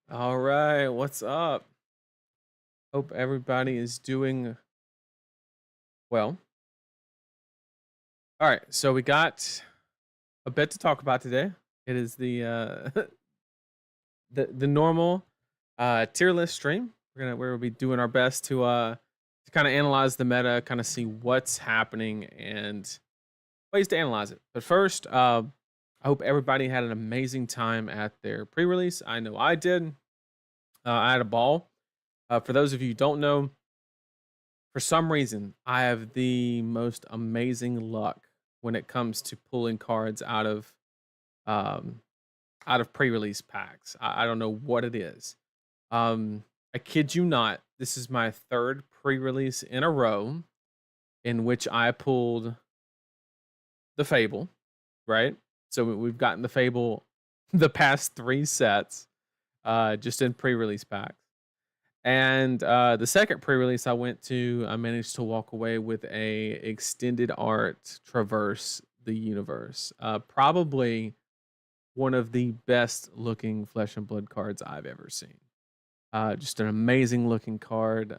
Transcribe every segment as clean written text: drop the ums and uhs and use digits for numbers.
All right, what's up? Hope everybody is doing well. All right, so we got a bit to talk about today. It is the the normal tier list stream. We'll be doing our best to kind of analyze the meta, kind of see what's happening and ways to analyze it. But first, I hope everybody had an amazing time at their pre-release. I know I did. I had a ball. For those of you who don't know, for some reason, I have the most amazing luck when it comes to pulling cards um out of pre-release packs. I don't know what it is. I kid you not, this is my third pre-release in a row in which I pulled the Fable, right? So we've gotten the Fable the past three sets, just in pre-release packs. And the second pre-release I went to, I managed to walk away with a extended art traverse the universe. Probably one of the best looking flesh and blood cards I've ever seen. Just an amazing looking card.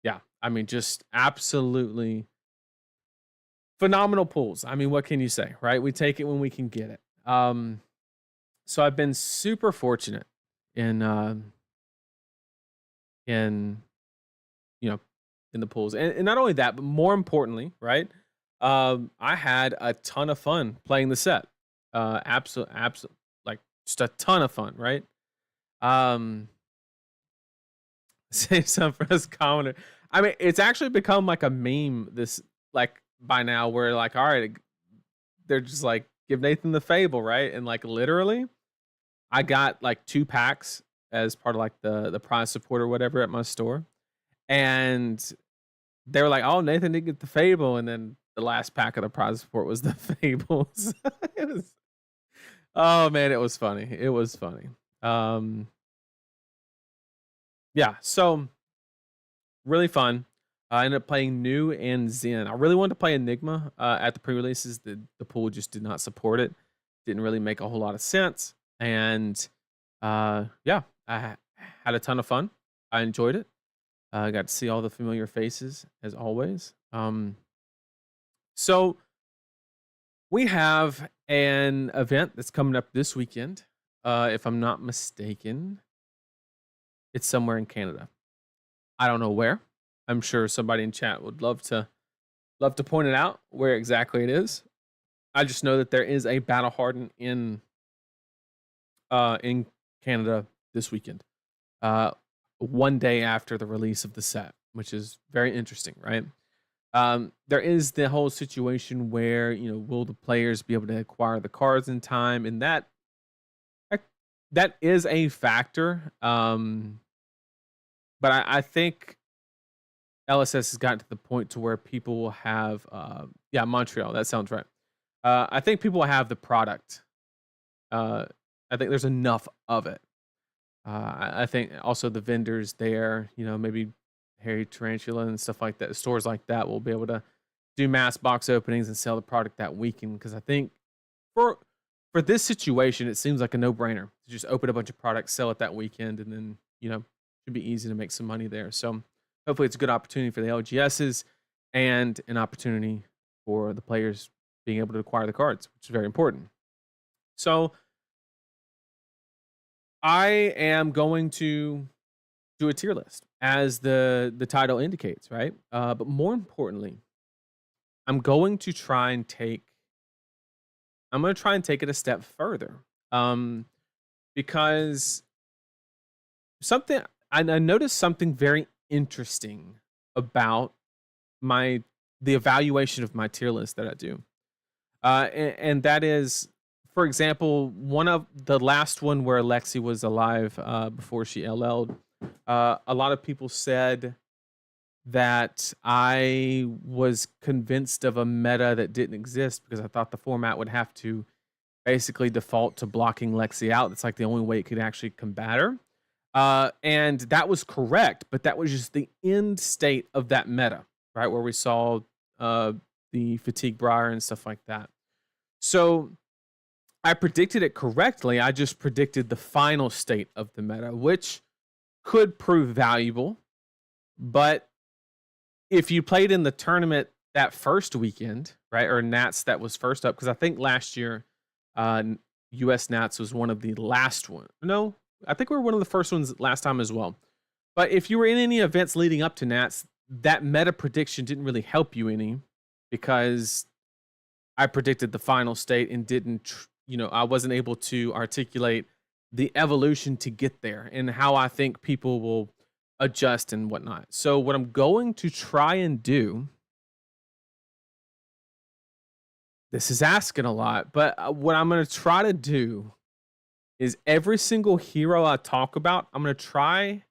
Yeah, I mean, just absolutely phenomenal pulls. I mean, what can you say, right? We take it when we can get it. So I've been super fortunate in in you know, in the pools. And not only that, but more importantly, right? I had a ton of fun playing the set. Absolute, like just a ton of fun, right? Um, say something for us commenter. I mean, it's actually become like a meme. This like by now, where like, all right, they're just like give Nathan the Fable, right? And like literally, I got like 2 packs as part of like the prize support or whatever at my store, and they were like, "Oh, Nathan didn't get the Fable," and then the last pack of the prize support was the Fables. It was, oh man, it was funny. It was funny. Um, yeah, so really fun. I ended up playing New and Zen. I really wanted to play Enigma at the pre-releases. The pool just did not support it. Didn't really make a whole lot of sense. And yeah, had a ton of fun. I enjoyed it. I got to see all the familiar faces as always. So we have an event that's coming up this weekend. If I'm not mistaken, it's somewhere in Canada. I don't know where. I'm sure somebody in chat would love to point it out where exactly it is. I just know that there is a battle hardened in Canada this weekend. Uh, one day after the release of the set, which is very interesting, right? There is the whole situation where will the players be able to acquire the cards in time, and that that is a factor. But I think LSS has gotten to the point to where people will have, yeah, Montreal. That sounds right. I think people will have the product. Uh, I think there's enough of it. I think also the vendors there, maybe Harry Tarantula and stuff like that, stores like that will be able to do mass box openings and sell the product that weekend. Because I think for for this situation, it seems like a no brainer to just open a bunch of products, sell it that weekend, and then should be easy to make some money there. So hopefully, it's a good opportunity for the LGSs and an opportunity for the players being able to acquire the cards, which is very important. So I am going to do a tier list as the title indicates, right? But more importantly, I'm going to try and take I'm going to try and take it a step further, um, because something I noticed something very interesting about my the evaluation of my tier list that I do, and that is, for example, one of the last one where Lexi was alive before she LL'd. A lot of people said that I was convinced of a meta that didn't exist because I thought the format would have to basically default to blocking Lexi out. That's like the only way it could actually combat her. And that was correct, but that was just the end state of that meta, right? Where we saw the fatigue briar and stuff like that. So I predicted it correctly. I just predicted the final state of the meta, which could prove valuable. But if you played in the tournament that first weekend, right, or Nats that was first up, because I think last year, US Nats was one of the last one. No, I think we were one of the first ones last time as well. But if you were in any events leading up to Nats, that meta prediction didn't really help you any, because I predicted the final state and didn't, I wasn't able to articulate the evolution to get there and how I think people will adjust and whatnot. So what I'm going to try and do, this is asking a lot, but what I'm going to try to do is every single hero I talk about, I'm going to try,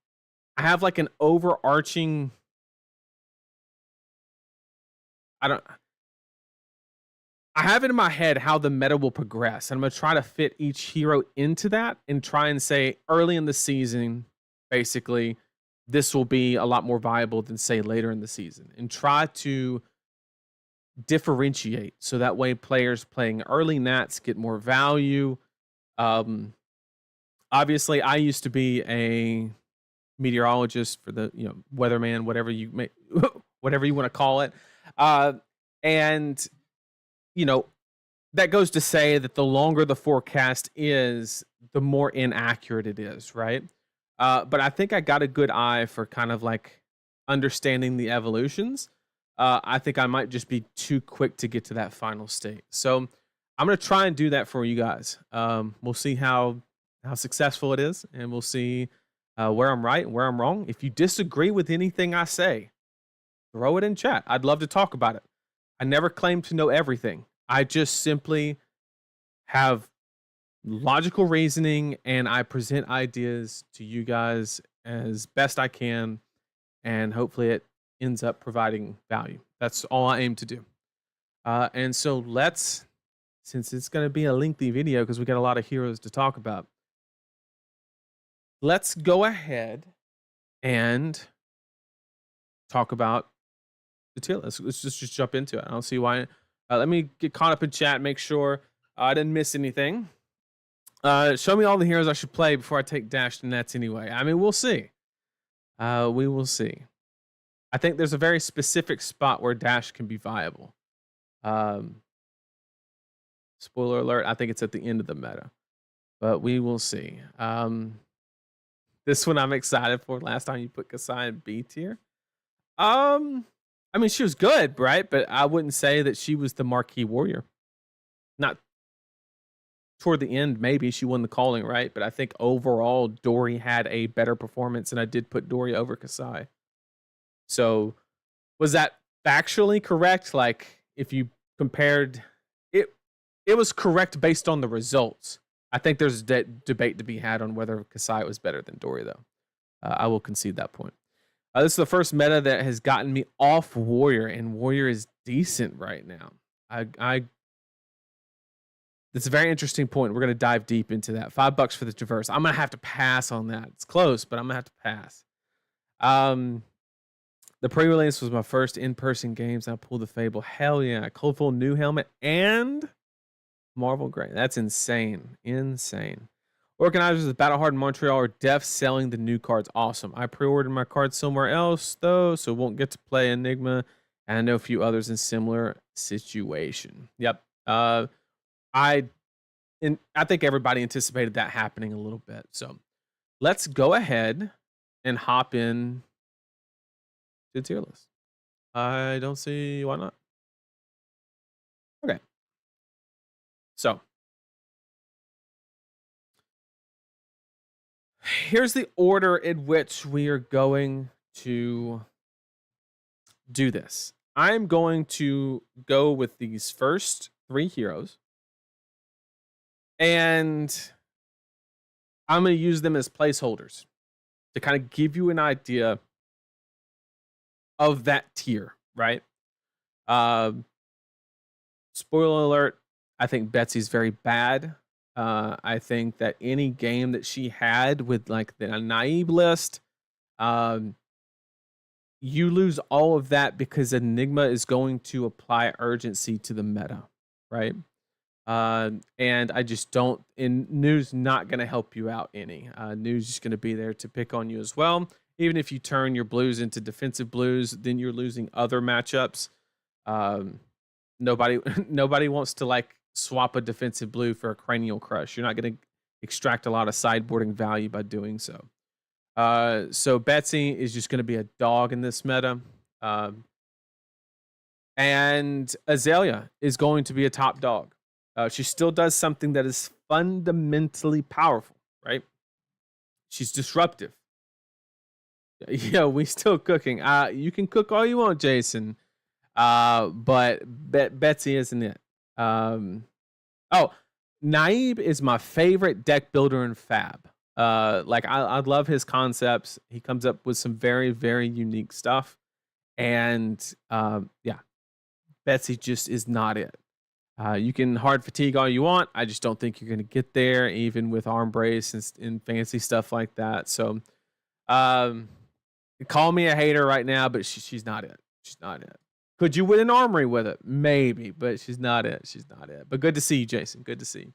I have like an overarching, I have it in my head how the meta will progress. And I'm going to try to fit each hero into that and try and say early in the season, basically, this will be a lot more viable than, say, later in the season. And try to differentiate so that way players playing early Nats get more value. Obviously, I used to be a meteorologist for the weatherman, whatever you want to call it, and that goes to say that the longer the forecast is, the more inaccurate it is, right? But I think I got a good eye for kind of like understanding the evolutions. I think I might just be too quick to get to that final state. So I'm going to try and do that for you guys. We'll see how successful it is, and we'll see where I'm right and where I'm wrong. If you disagree with anything I say, throw it in chat. I'd love to talk about it. I never claim to know everything. I just simply have logical reasoning, and I present ideas to you guys as best I can, and hopefully it ends up providing value. That's all I aim to do. And so since it's going to be a lengthy video because we got a lot of heroes to talk about, let's go ahead and talk about the tier list. Let's just jump into it. I don't see why. Let me get caught up in chat, make sure I didn't miss anything. Show me all the heroes I should play before I take Dash to Nets anyway. I mean, we'll see. We will see. I think there's a very specific spot where Dash can be viable. Spoiler alert, I think it's at the end of the meta. But we will see. This one I'm excited for. Last time you put Kasai in B tier. I mean, she was good, right? But I wouldn't say that she was the marquee warrior. Not toward the end, maybe she won the calling, right? But I think overall, Dory had a better performance, and I did put Dory over Kasai. So was that factually correct? Like, if you compared it, it was correct based on the results. I think there's a debate to be had on whether Kasai was better than Dory, though. I will concede that point. This is the first meta that has gotten me off Warrior, and Warrior is decent right now. It's a very interesting point. We're going to dive deep into that. $5 for the Traverse. I'm going to have to pass on that. It's close, but I'm going to have to pass. The pre-release was my first in-person games. I pulled the Fable. Hell yeah. Colorful new helmet and Marvel Gray. That's insane. Insane. Organizers of Battle Hard in Montreal are def selling the new cards. Awesome. I pre-ordered my cards somewhere else, though, so won't get to play Enigma. And I know a few others in similar situation. Yep. I think everybody anticipated that happening a little bit. So let's go ahead and hop in to the tier list. I don't see why not. Okay. So here's the order in which we are going to do this. I'm going to go with these first 3 heroes, and I'm going to use them as placeholders to kind of give you an idea of that tier, right? Spoiler alert, I think Betsy's very bad. I think that any game that she had with like the naive list, you lose all of that because Enigma is going to apply urgency to the meta, right? And I just don't. And Nu's not going to help you out any. Nu's just going to be there to pick on you as well. Even if you turn your blues into defensive blues, then you're losing other matchups. Nobody nobody wants to like swap a defensive blue for a cranial crush. You're not going to extract a lot of sideboarding value by doing so. So Betsy is just going to be a dog in this meta. And Azalea is going to be a top dog. She still does something that is fundamentally powerful, right? She's disruptive. Yeah, we still cooking. You can cook all you want, Jason. But Betsy isn't it. Oh, Naib is my favorite deck builder in Fab. Like I love his concepts. He comes up with some very, very unique stuff. And yeah, Betsy just is not it. You can hard fatigue all you want. I just don't think you're going to get there, even with arm brace and fancy stuff like that. So, call me a hater right now, but she's not it. She's not it. Could you win an armory with it? Maybe, but she's not it. She's not it. But good to see you, Jason. Good to see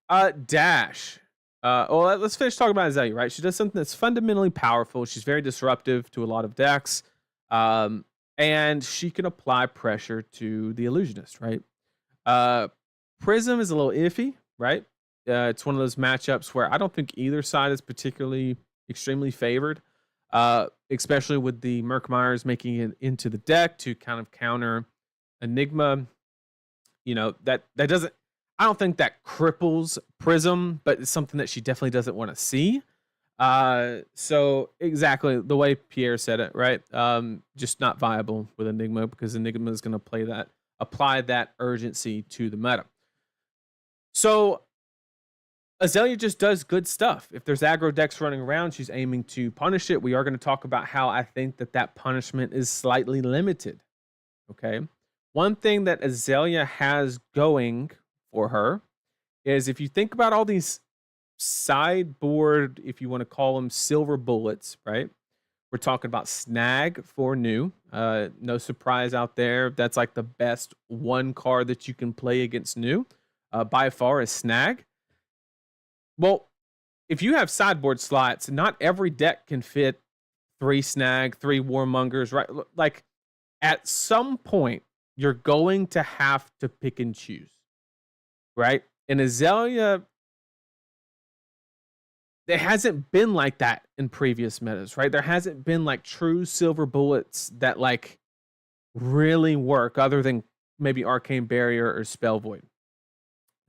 you. Dash. Well, let's finish talking about Azalea, right? She does something that's fundamentally powerful. She's very disruptive to a lot of decks. And she can apply pressure to the Illusionist, right? Prism is a little iffy, right? It's one of those matchups where I don't think either side is particularly extremely favored, especially with the Murkmires making it into the deck to kind of counter Enigma. You know, that doesn't, I don't think that cripples Prism, but it's something that she definitely doesn't want to see. So exactly the way Pierre said it, right? Just not viable with Enigma because Enigma is going to apply that urgency to the meta. So Azalea just does good stuff. If there's aggro decks running around, she's aiming to punish it. We are going to talk about how I think that punishment is slightly limited. Okay. One thing that Azalea has going for her is if you think about all these sideboard, if you want to call them silver bullets, right? We're talking about Snag for new. No surprise out there. That's like the best one card that you can play against new. By far is Snag. Well, if you have sideboard slots, not every deck can fit 3 Snag, 3 Warmongers, right? Like at some point, you're going to have to pick and choose, right? And Azalea, it hasn't been like that in previous metas, right? There hasn't been like true silver bullets that like really work other than maybe Arcane Barrier or Spell Void.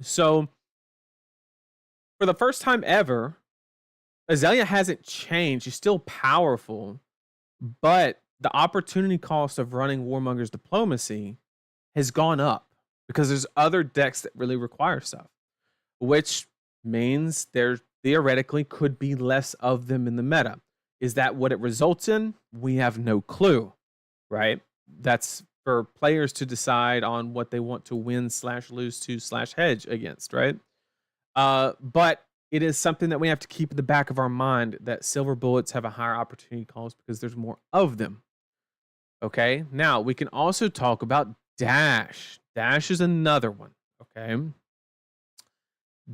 So for the first time ever, Azalea hasn't changed. She's still powerful, but the opportunity cost of running Warmonger's Diplomacy has gone up because there's other decks that really require stuff, which means there theoretically could be less of them in the meta. Is that what it results in? We have no clue, right? That's for players to decide on what they want to win / lose to / hedge against, right? But it is something that we have to keep in the back of our mind that silver bullets have a higher opportunity cost because there's more of them. Okay, now we can also talk about Dash. Dash is another one, okay?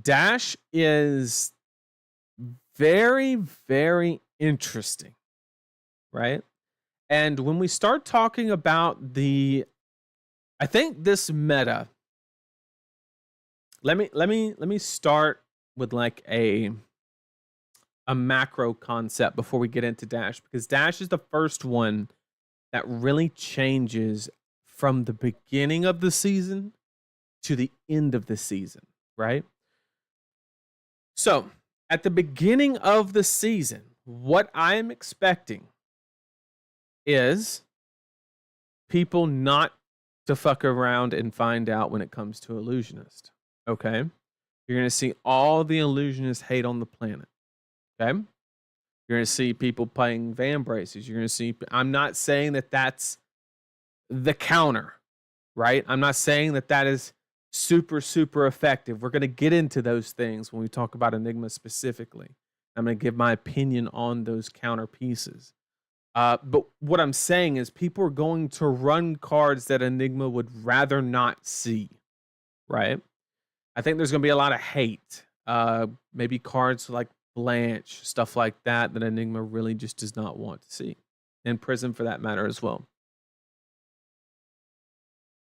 Dash is very, very interesting, right? And when we start talking about I think this meta, let me start with like a macro concept before we get into Dash, because Dash is the first one that really changes from the beginning of the season to the end of the season, right? So at the beginning of the season, what I am expecting is people not to fuck around and find out when it comes to Illusionist. Okay? You're going to see all the Illusionists hate on the planet. Okay? You're going to see people playing Van Braces. You're going to see, I'm not saying that that's the counter, right? I'm not saying that that is super, super effective. We're going to get into those things when we talk about Enigma specifically. I'm going to give my opinion on those counter pieces. But what I'm saying is people are going to run cards that Enigma would rather not see, right? I think there's going to be a lot of hate. Maybe cards like Blanche, stuff like that Enigma really just does not want to see. And Prism for that matter as well.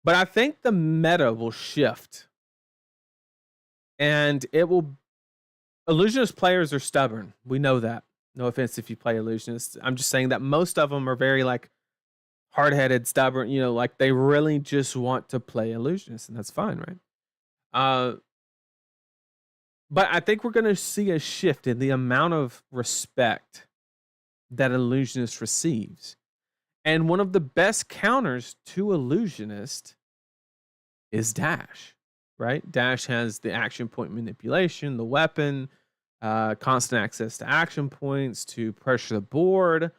But I think the meta will shift. And it will... Illusionist players are stubborn. We know that. No offense if you play Illusionist. I'm just saying that most of them are very like hard-headed, stubborn, you know, like they really just want to play Illusionist, and that's fine, right? But I think we're going to see a shift in the amount of respect that Illusionist receives. And one of the best counters to Illusionist is Dash, right? Dash has the action point manipulation, the weapon, constant access to action points, to pressure the board.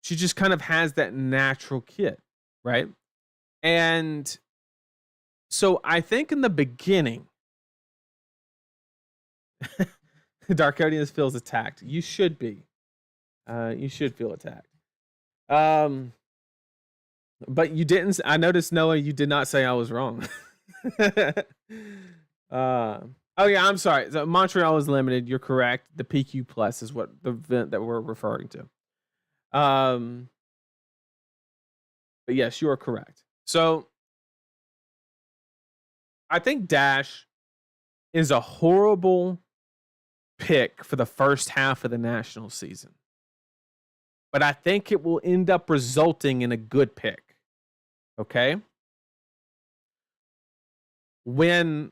She just kind of has that natural kit, right? And so I think in the beginning, Darkodius feels attacked. You should be. You should feel attacked. But you didn't. I noticed, Noah, you did not say I was wrong. Oh yeah, I'm sorry. So Montreal is limited. You're correct. The PQ plus is what the event that we're referring to. But yes, you are correct. So I think Dash is a horrible pick for the first half of the national season. But I think it will end up resulting in a good pick. Okay? When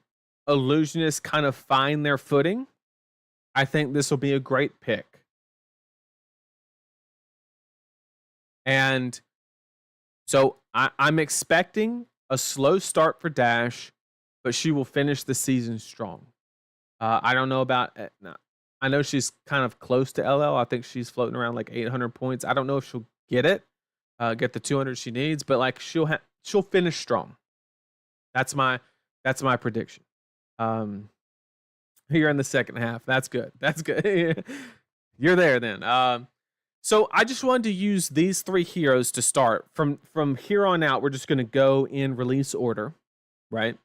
Illusionists kind of find their footing, I think this will be a great pick. And so I'm expecting a slow start for Dash, but she will finish the season strong. I don't know about... No, I know she's kind of close to LL. I think she's floating around like 800 points. I don't know if she'll get it, get the 200 she needs, but like she'll finish strong. That's my prediction. Here in the second half. That's good. That's good. You're there then. So I just wanted to use these three heroes to start. From here on out, we're just going to go in release order, right?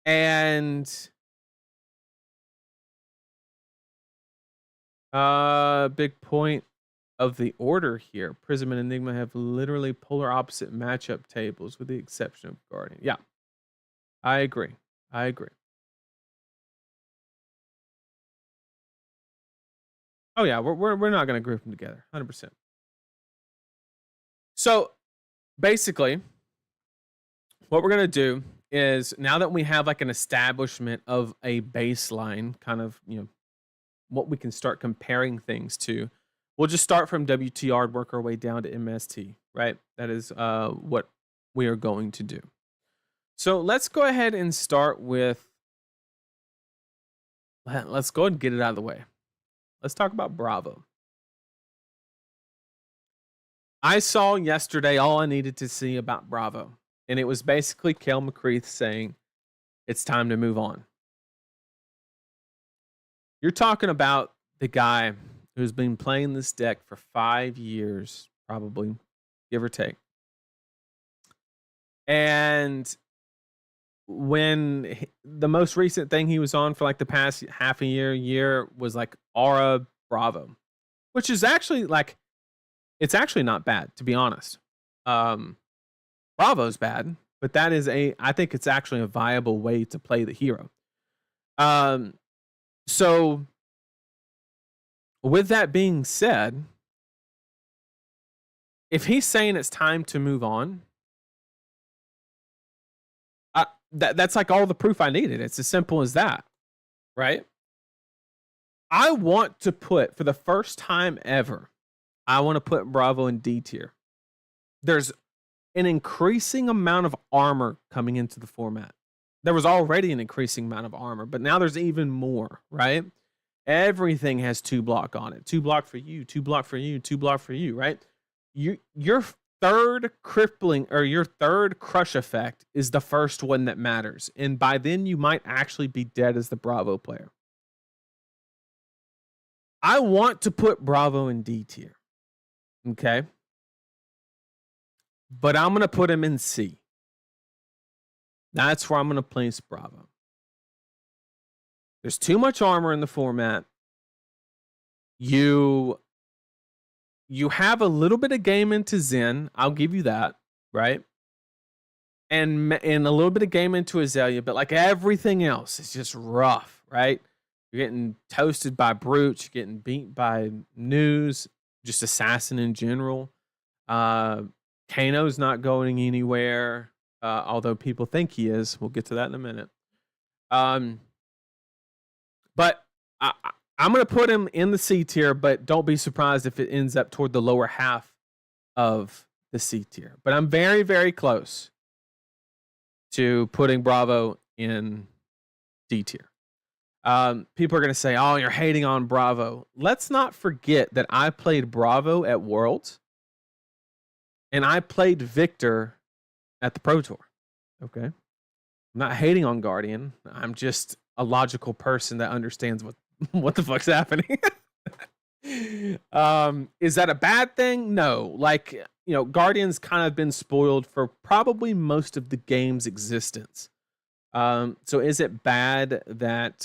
And big point of the order here. Prism and Enigma have literally polar opposite matchup tables with the exception of Guardian. Yeah. I agree. Oh yeah, we're not going to group them together. 100%. So basically, what we're going to do is, now that we have like an establishment of a baseline, kind of, you know, what we can start comparing things to, we'll just start from WTR and work our way down to MST, right? That is what we are going to do. So let's go ahead and start with... Let's go ahead and get it out of the way. Let's talk about Bravo. I saw yesterday all I needed to see about Bravo, and it was basically Kel McCreath saying it's time to move on. You're talking about the guy who's been playing this deck for 5 years, probably, give or take. And when the most recent thing he was on for like the past half a year was like Aura Bravo, which is actually like, it's actually not bad, to be honest. Bravo's bad, but that is I think it's actually a viable way to play the hero. So with that being said, if he's saying it's time to move on, that's like all the proof I needed. It's as simple as that, right? I want to put, for the first time ever, I want to put Bravo in D tier. There's an increasing amount of armor coming into the format. There was already an increasing amount of armor, but now there's even more, right? Everything has 2 block on it. 2 block for you, 2 block for you, 2 block for you, right? Your third crippling, or your third crush effect, is the first one that matters. And by then you might actually be dead as the Bravo player. I want to put Bravo in D tier. Okay. But I'm going to put him in C. That's where I'm going to place Bravo. There's too much armor in the format. You have a little bit of game into Zen. I'll give you that, right? And a little bit of game into Azalea, but like everything else is just rough, right? You're getting toasted by Brute, you're getting beat by News, just Assassin in general. Kano's not going anywhere, although people think he is. We'll get to that in a minute. But I'm going to put him in the C tier, but don't be surprised if it ends up toward the lower half of the C tier. But I'm very, very close to putting Bravo in D tier. People are going to say, oh, you're hating on Bravo. Let's not forget that I played Bravo at Worlds and I played Victor at the Pro Tour. Okay. I'm not hating on Guardian. I'm just a logical person that understands what the fuck's happening. Is that a bad thing? No. Like, you know, Guardian's kind of been spoiled for probably most of the game's existence. So is it bad that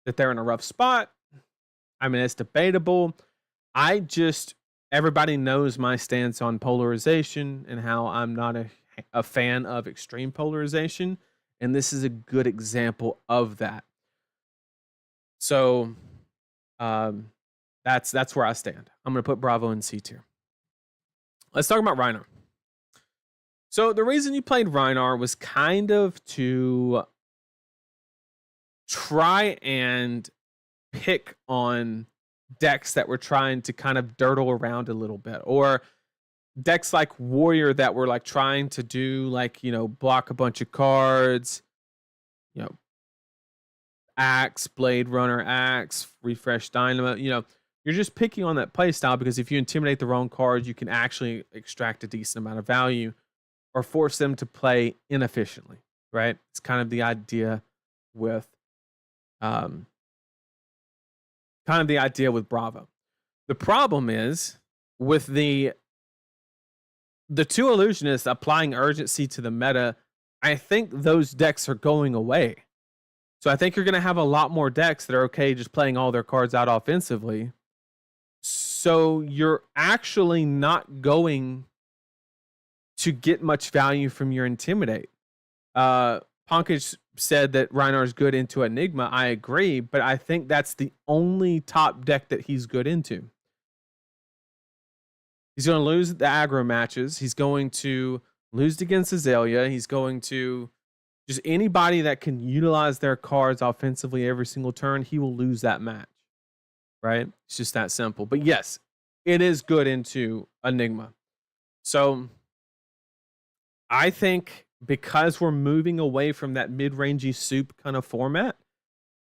that they're in a rough spot? I mean, it's debatable. Everybody knows my stance on polarization and how I'm not a fan of extreme polarization, and this is a good example of that. So that's where I stand. I'm going to put Bravo in C tier. Let's talk about Rhinar. So the reason you played Rhinar was kind of to try and pick on decks that were trying to kind of dirtle around a little bit, or decks like Warrior that were like trying to do like, you know, block a bunch of cards, you know, Axe, Blade Runner, Axe, Refresh Dynamo. You know, you're just picking on that playstyle because if you intimidate the wrong cards, you can actually extract a decent amount of value or force them to play inefficiently, right? It's kind of the idea with Bravo. The problem is with the two Illusionists applying urgency to the meta, I think those decks are going away. So I think you're going to have a lot more decks that are okay just playing all their cards out offensively. So you're actually not going to get much value from your Intimidate. Pankaj said that Rhinar is good into Enigma. I agree, but I think that's the only top deck that he's good into. He's going to lose the aggro matches. He's going to lose against Azalea. He's going to just anybody that can utilize their cards offensively every single turn, he will lose that match. Right? It's just that simple. But yes, it is good into Enigma. So I think because we're moving away from that mid-rangey soup kind of format,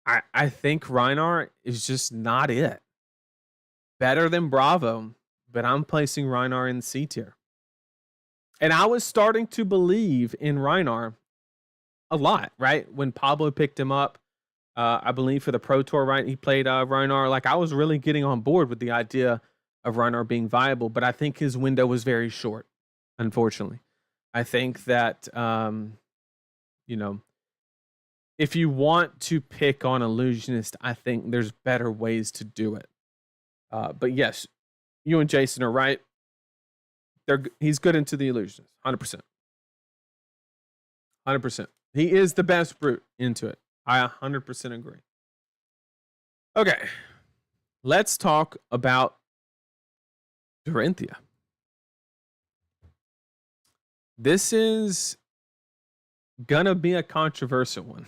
I think Rhinar is just not it. Better than Bravo, but I'm placing Rhinar in C tier. And I was starting to believe in Rhinar a lot, right? When Pablo picked him up, I believe for the Pro Tour, right? He played Rhinar. Like, I was really getting on board with the idea of Rhinar being viable, but I think his window was very short, unfortunately. I think that, you know, if you want to pick on Illusionist, I think there's better ways to do it. But yes, you and Jason are right. He's good into the Illusionist, 100%. 100%. He is the best brute into it. I 100% agree. Okay, let's talk about Dorinthia. This is gonna be a controversial one.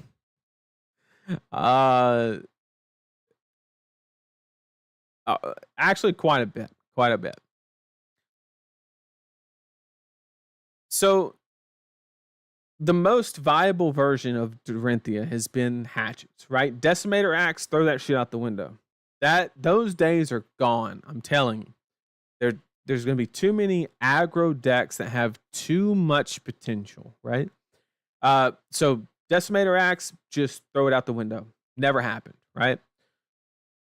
Actually, quite a bit. So, the most viable version of Dorinthia has been hatchets, right? Decimator Axe, throw that shit out the window. Those days are gone. I'm telling you. There's going to be too many aggro decks that have too much potential, right? So Decimator Axe, just throw it out the window. Never happened, right?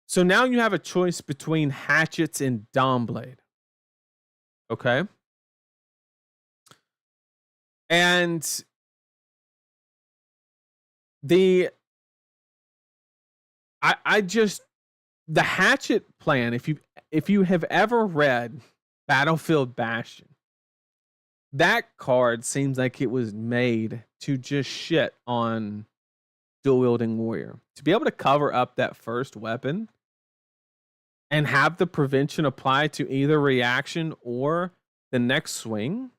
So now you have a choice between hatchets and Dawnblade. Okay? And the I just the hatchet plan. If you have ever read Battlefield Bastion, that card seems like it was made to just shit on dual wielding warrior. To be able to cover up that first weapon and have the prevention apply to either reaction or the next swing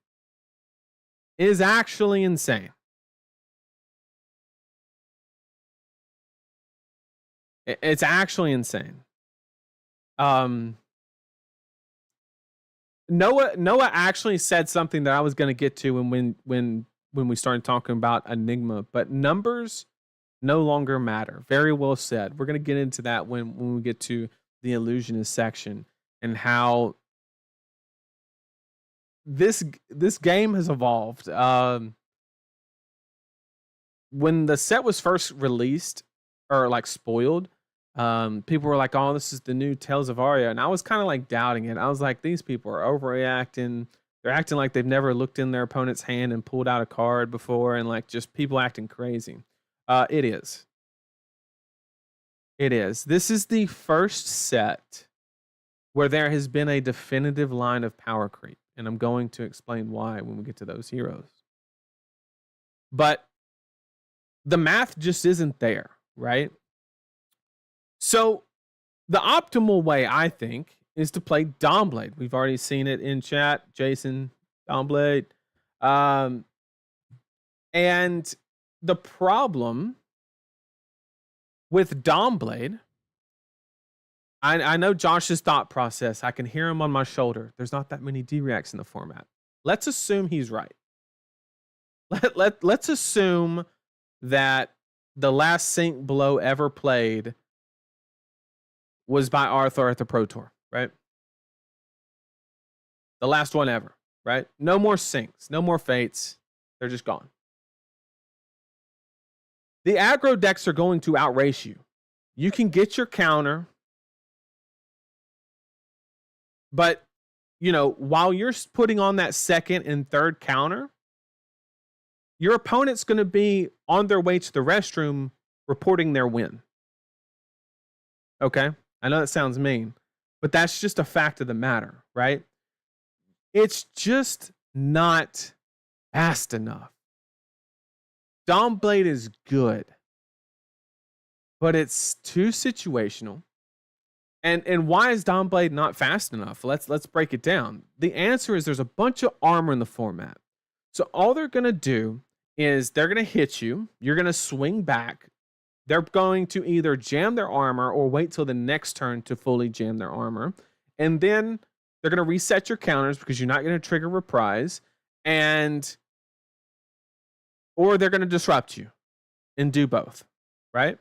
is actually insane. It's actually insane. Noah actually said something that I was going to get to when we started talking about Enigma, but numbers no longer matter. Very well said. We're going to get into that when we get to the Illusionist section and how this game has evolved. When the set was first released or like spoiled, people were like, "Oh, this is the new Tales of Aria," and I was kind of like doubting it. I was like, "These people are overreacting. They're acting like they've never looked in their opponent's hand and pulled out a card before, and like just people acting crazy." It is. It is. This is the first set where there has been a definitive line of power creep, and I'm going to explain why when we get to those heroes. But the math just isn't there, right? So the optimal way, I think, is to play Dawnblade. We've already seen it in chat. Jason, Dawnblade. And the problem with Dawnblade, I know Josh's thought process. I can hear him on my shoulder. There's not that many D-reacts in the format. Let's assume he's right. Let's assume that the last Sync Blow ever played was by Arthur at the Pro Tour, right? The last one ever, right? No more syncs, no more fates. They're just gone. The aggro decks are going to outrace you. You can get your counter, but you know, while you're putting on that second and third counter, your opponent's going to be on their way to the restroom reporting their win. Okay? I know that sounds mean, but that's just a fact of the matter, right? It's just not fast enough. Dawnblade is good, but it's too situational. And why is Dawnblade not fast enough? Let's break it down. The answer is there's a bunch of armor in the format. So all they're going to do is they're going to hit you. You're going to swing back. They're going to either jam their armor or wait till the next turn to fully jam their armor. And then they're going to reset your counters because you're not going to trigger reprise. Or they're going to disrupt you and do both, right?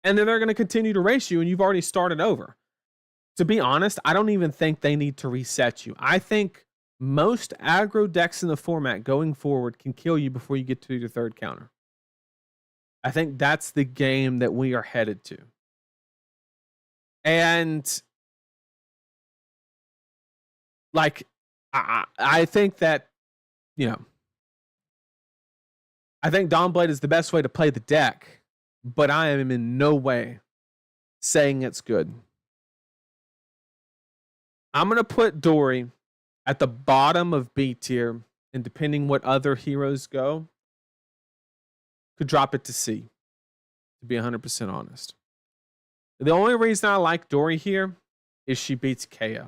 And then they're going to continue to race you and you've already started over. To be honest, I don't even think they need to reset you. I think most aggro decks in the format going forward can kill you before you get to your third counter. I think that's the game that we are headed to. And like, I think that, you know, I think Dawnblade is the best way to play the deck, but I am in no way saying it's good. I'm going to put Dory at the bottom of B tier, and depending what other heroes go, could drop it to C, to be 100% honest. The only reason I like Dory here is she beats Kea.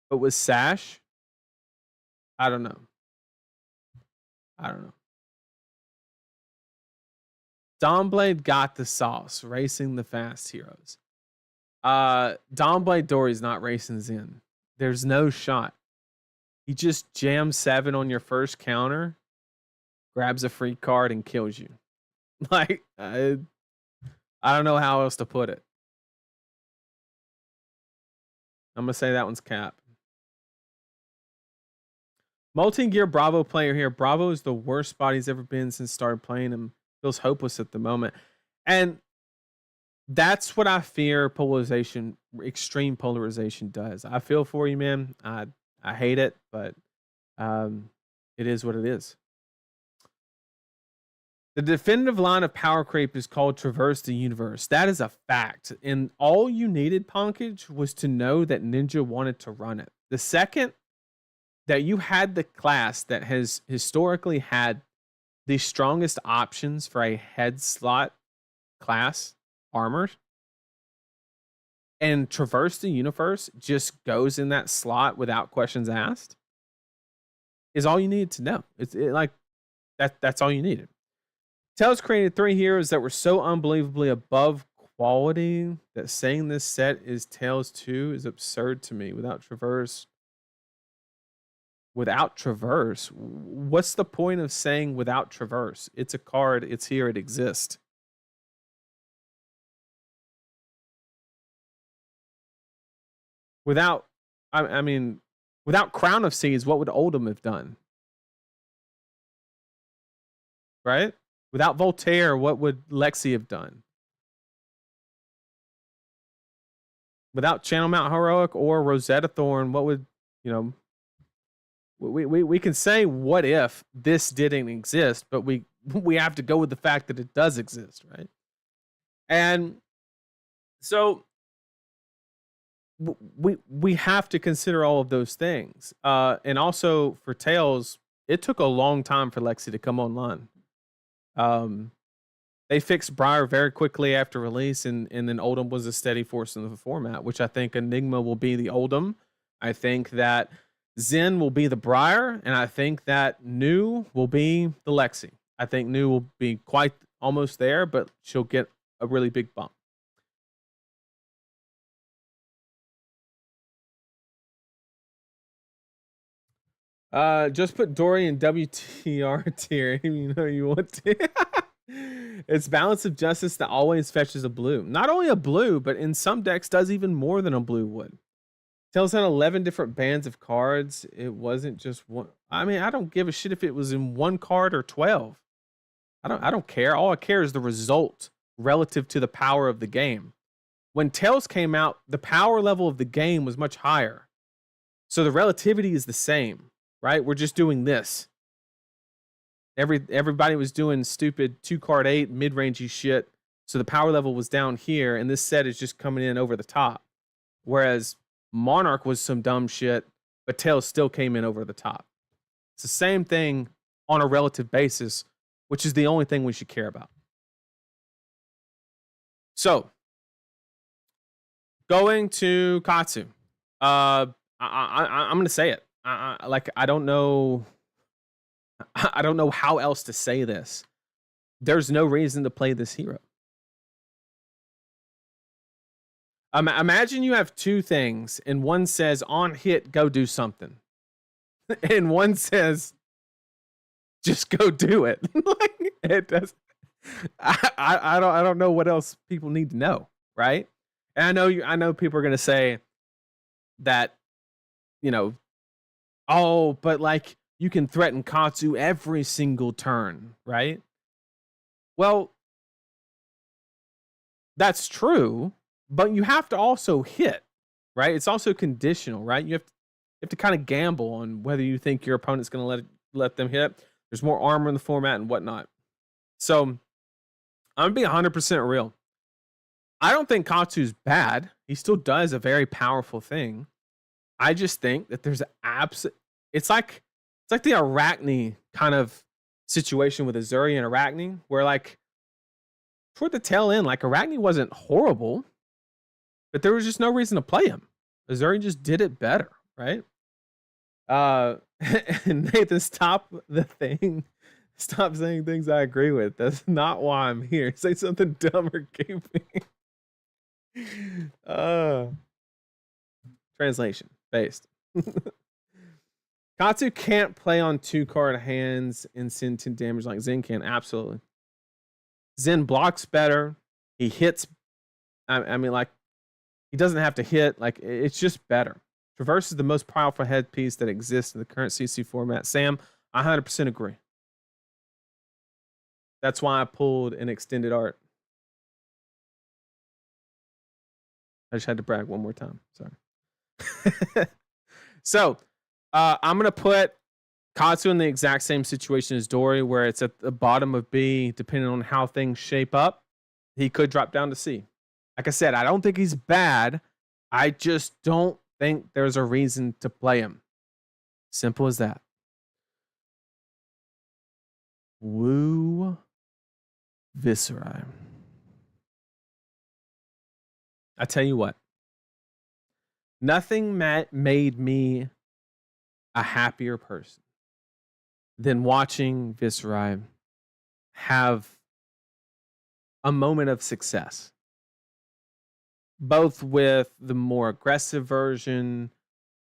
But with Sash, I don't know. Dawnblade got the sauce, racing the fast heroes. Dawnblade Dory's not racing Zen. There's no shot. He just jams 7 on your first counter, grabs a free card, and kills you. Like, I don't know how else to put it. I'm going to say that one's cap. Multi-gear Bravo player here. Bravo is the worst spot he's ever been since started playing him. Feels hopeless at the moment. And that's what I fear polarization, extreme polarization does. I feel for you, man. I hate it, but it is what it is. The definitive line of power creep is called traverse the universe. That is a fact. And all you needed, Ponkage, was to know that Ninja wanted to run it. The second that you had the class that has historically had the strongest options for a head slot class armor, and traverse the universe just goes in that slot without questions asked, is all you needed to know. That's all you needed. Tails created 3 heroes that were so unbelievably above quality that saying this set is Tails 2 is absurd to me. Without Traverse, what's the point of saying without Traverse? It's a card, it's here, it exists. Without, I mean, without Crown of Seeds, what would Oldham have done? Right? Without Voltaire, what would Lexi have done? Without Channel Mount Heroic or Rosetta Thorn, what would, we can say what if this didn't exist, but we have to go with the fact that it does exist, right? And so we have to consider all of those things. And also for Tails, it took a long time for Lexi to come online. They fixed Briar very quickly after release, and then Oldham was a steady force in the format, which I think Enigma will be the Oldham. I think that Zen will be the Briar, and I think that New will be the Lexi. I think New will be quite almost there, but she'll get a really big bump. Just put Dory in WTR tier if you know you want to. It's Balance of Justice that always fetches a blue. Not only a blue, but in some decks does even more than a blue would. Tells had 11 different bands of cards. It wasn't just one. I mean, I don't give a shit if it was in 1 card or 12. I don't care. All I care is the result relative to the power of the game. When Tails came out, the power level of the game was much higher. So the relativity is the same, right? We're just doing this. Everybody was doing stupid 2-card 8 mid-rangey shit. So the power level was down here, and this set is just coming in over the top. Whereas Monarch was some dumb shit, but Tails still came in over the top. It's the same thing on a relative basis, which is the only thing we should care about. So, going to Katsu. I'm going to say it. I don't know. I don't know how else to say this. There's no reason to play this hero. Imagine you have 2 things, and one says on hit, go do something, and one says just go do it. Like, it does. I don't know what else people need to know, right? And I know people are gonna say that, oh, but like you can threaten Katsu every single turn, right? Well, that's true. But you have to also hit, right? It's also conditional, right? You have to kind of gamble on whether you think your opponent's going to let them hit. There's more armor in the format and whatnot. So I'm going to be 100% real. I don't think Katsu's bad. He still does a very powerful thing. I just think that there's it's like the Arachne kind of situation with Azuri and Arachne, where like toward the tail end, like Arachne wasn't horrible, but there was just no reason to play him. Azuri just did it better, right? Nathan, stop the thing. Stop saying things I agree with. That's not why I'm here. Say something dumb or goofy. Translation based. Katsu can't play on 2-card hands and send 10 damage like Zen can. Absolutely. Zen blocks better. He hits. I mean, like, he doesn't have to hit. Like, it's just better. Traverse is the most powerful headpiece that exists in the current CC format. Sam, I 100% agree. That's why I pulled an extended art. I just had to brag one more time. Sorry. So, I'm going to put Katsu in the exact same situation as Dory, where it's at the bottom of B, depending on how things shape up, he could drop down to C. Like I said, I don't think he's bad. I just don't think there's a reason to play him. Simple as that. Woo Viscera. I tell you what, nothing made me a happier person than watching Viscera have a moment of success. Both with the more aggressive version,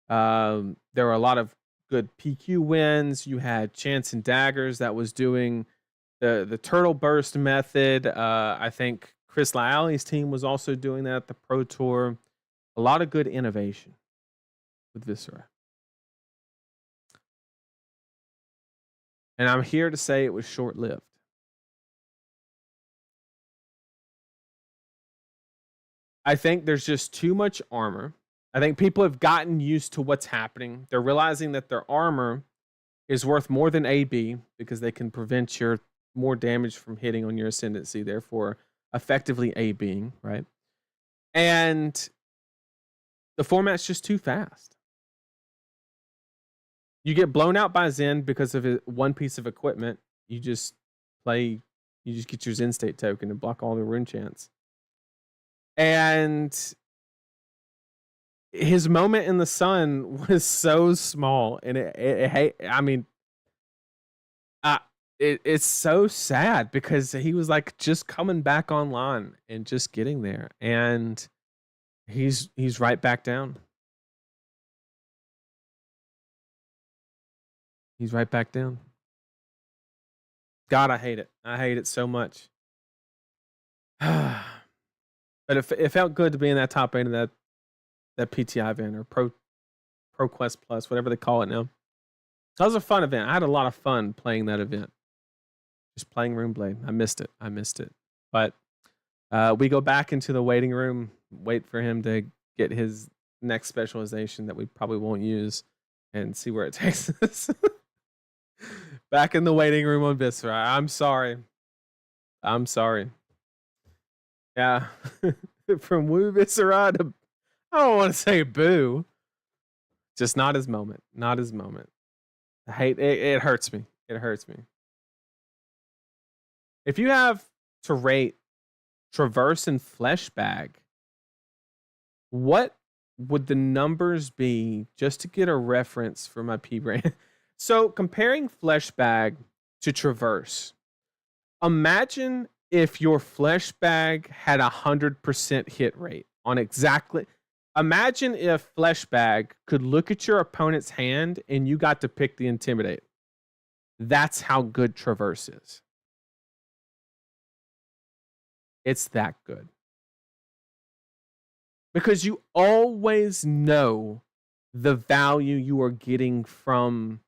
there were a lot of good PQ wins. You had Chance and Daggers that was doing the turtle burst method. I think Chris Lyalley's team was also doing that at the Pro Tour. A lot of good innovation with Viscera. And I'm here to say it was short-lived. I think there's just too much armor. I think people have gotten used to what's happening. They're realizing that their armor is worth more than AB because they can prevent your more damage from hitting on your ascendancy, therefore effectively ABing, right? And the format's just too fast. You get blown out by Zen because of one piece of equipment. You just get your Zen state token and block all the rune chants. And his moment in the sun was so small, and it's so sad because he was like just coming back online and just getting there, and he's right back down. He's right back down. God, I hate it. I hate it so much. But it felt good to be in that top 8 of that PTI event, or Pro Quest Plus, whatever they call it now. That was a fun event. I had a lot of fun playing that event. Just playing Runeblade. I missed it. But we go back into the waiting room, wait for him to get his next specialization that we probably won't use, and see where it takes us. Back in the waiting room on Viscera. I'm sorry. Yeah. From Woo Viscera to, I don't want to say boo. Just not his moment. Not his moment. I hate it. It hurts me. It hurts me. If you have to rate Traverse and Flesh Bag, what would the numbers be, just to get a reference for my P brain? So comparing Flesh Bag to Traverse, imagine if your Flesh Bag had 100% hit rate on exactly. Imagine if Flesh Bag could look at your opponent's hand and you got to pick the Intimidate. That's how good Traverse is. It's that good. Because you always know the value you are getting from.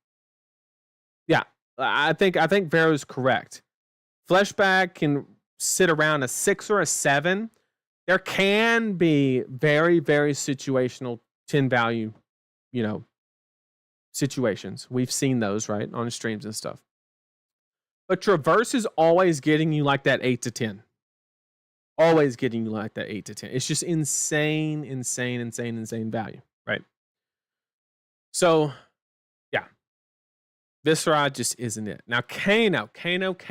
Yeah, I think Vero's correct. Fleshbag can sit around a 6 or a 7. There can be very, very situational 10 value, situations. We've seen those, right, on streams and stuff. But Traverse is always getting you like that 8 to 10. Always getting you like that 8 to 10. It's just insane value, right? So, yeah. Viscera just isn't it. Now, Kano. Kano's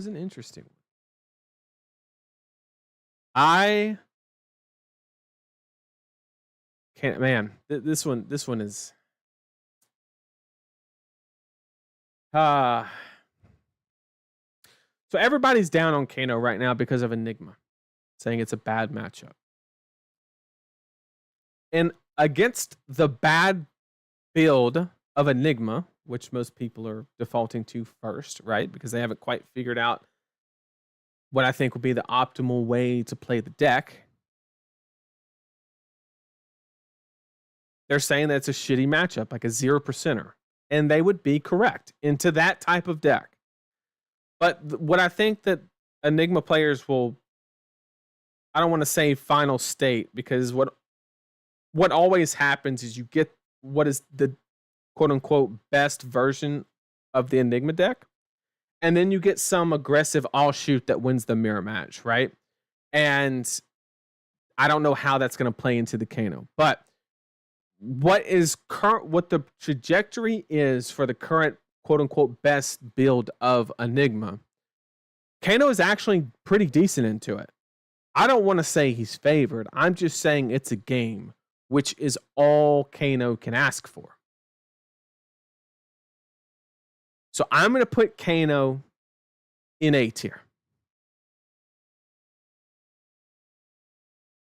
an interesting one. This one is so everybody's down on Kano right now because of Enigma, saying it's a bad matchup. And against the bad build of Enigma, which most people are defaulting to first, right? Because they haven't quite figured out what I think would be the optimal way to play the deck. They're saying that it's a shitty matchup, like a 0%er. And they would be correct into that type of deck. But what I think that Enigma players will, I don't want to say final state, because what what always happens is you get what is the quote unquote best version of the Enigma deck, and then you get some aggressive offshoot that wins the mirror match, right? And I don't know how that's going to play into the Kano, but what the trajectory is for the current quote unquote best build of Enigma, Kano is actually pretty decent into it. I don't want to say he's favored. I'm just saying it's a game, which is all Kano can ask for. So I'm going to put Kano in A tier.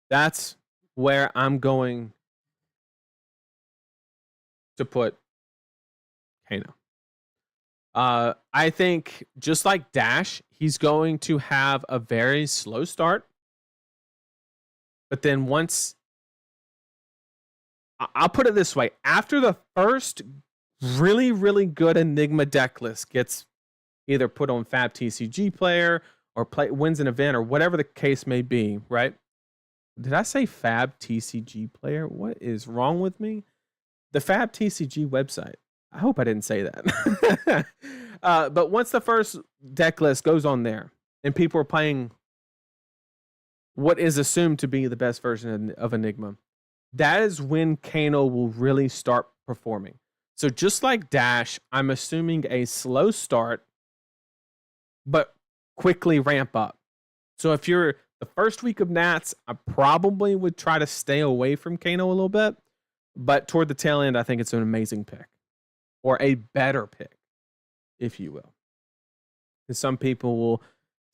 That's where I'm going to put Kano. I think just like Dash, he's going to have a very slow start. But then once, I'll put it this way, after the first really, really good Enigma deck list gets either put on fabtcg player or wins an event or whatever the case may be, right? Did I say fabtcg player? What is wrong with me? The fabtcg website. I hope I didn't say that. But once the first deck list goes on there and people are playing what is assumed to be the best version of Enigma, that is when Kano will really start performing. So just like Dash, I'm assuming a slow start, but quickly ramp up. So if you're the first week of Nats, I probably would try to stay away from Kano a little bit. But toward the tail end, I think it's an amazing pick. Or a better pick, if you will. Because some people will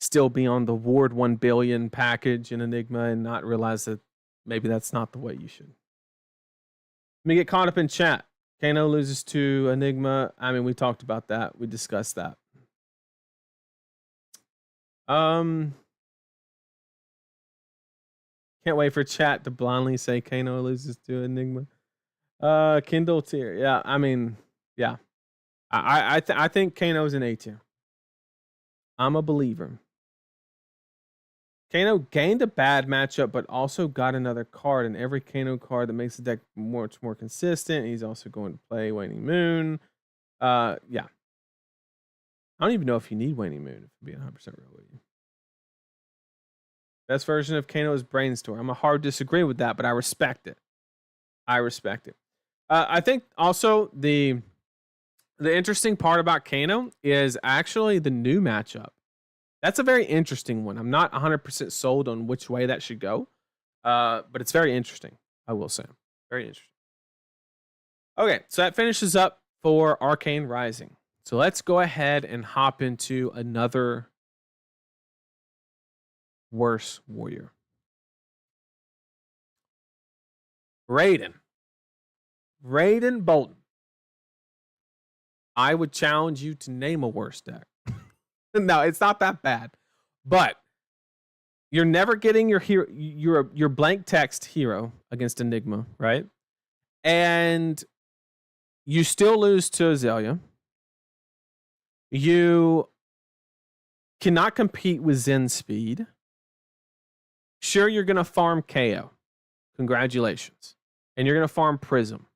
still be on the Ward 1 billion package in Enigma and not realize that maybe that's not the way you should. Let me get caught up in chat. Kano loses to Enigma. I mean, we talked about that. We discussed that. Can't wait for chat to blindly say Kano loses to Enigma. Kindle tier. Yeah, I mean, yeah. I think Kano's an A tier. I'm a believer. Kano gained a bad matchup, but also got another card, and every Kano card that makes the deck much more consistent. He's also going to play Waning Moon. Yeah. I don't even know if you need Waning Moon, if I'm being 100% real with you. Best version of Kano is Brainstorm. I'm a hard disagree with that, but I respect it. I respect it. I think also the interesting part about Kano is actually the new matchup. That's a very interesting one. I'm not 100% sold on which way that should go, but it's very interesting, I will say. Very interesting. Okay, so that finishes up for Arcane Rising. So let's go ahead and hop into another worse warrior. Raiden Bolton. I would challenge you to name a worse deck. No, it's not that bad. But you're never getting your hero, your blank text hero against Enigma, right? And you still lose to Azalea. You cannot compete with Zen Speed. Sure, you're going to farm KO. Congratulations. And you're going to farm Prism.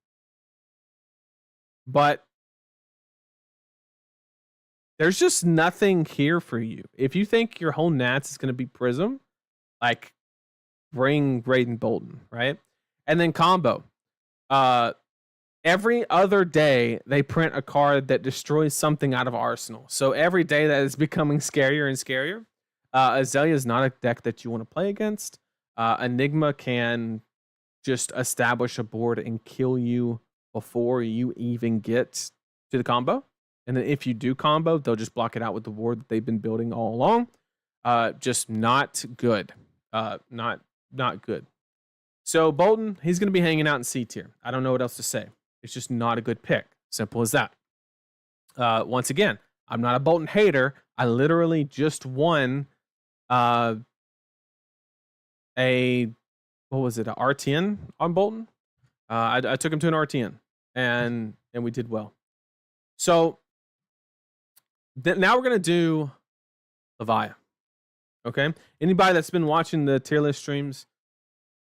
But there's just nothing here for you. If you think your whole Nats is going to be Prism, like, bring Raiden Bolton, right? And then combo. Every other day, they print a card that destroys something out of Arsenal. So every day that is becoming scarier and scarier. Azalea is not a deck that you want to play against. Enigma can just establish a board and kill you before you even get to the combo. And then if you do combo, they'll just block it out with the ward that they've been building all along. Just not good. Not good. So Bolton, he's going to be hanging out in C tier. I don't know what else to say. It's just not a good pick. Simple as that. Once again, I'm not a Bolton hater. I literally just won what was it, a RTN on Bolton? I took him to an RTN, and we did well. So now we're going to do Leviah. Okay? Anybody that's been watching the tier list streams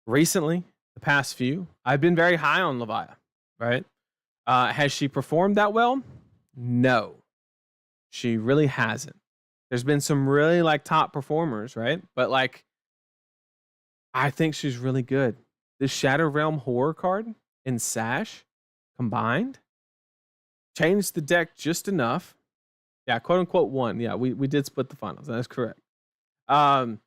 recently the past few, I've been very high on Levia, right? Has she performed that well? No, she really hasn't. There's been some really like top performers, right? But like, I think she's really good. The Shadow Realm Horror card and Sash combined changed the deck just enough. Yeah, quote unquote won. Yeah, we did split the finals. That's correct. So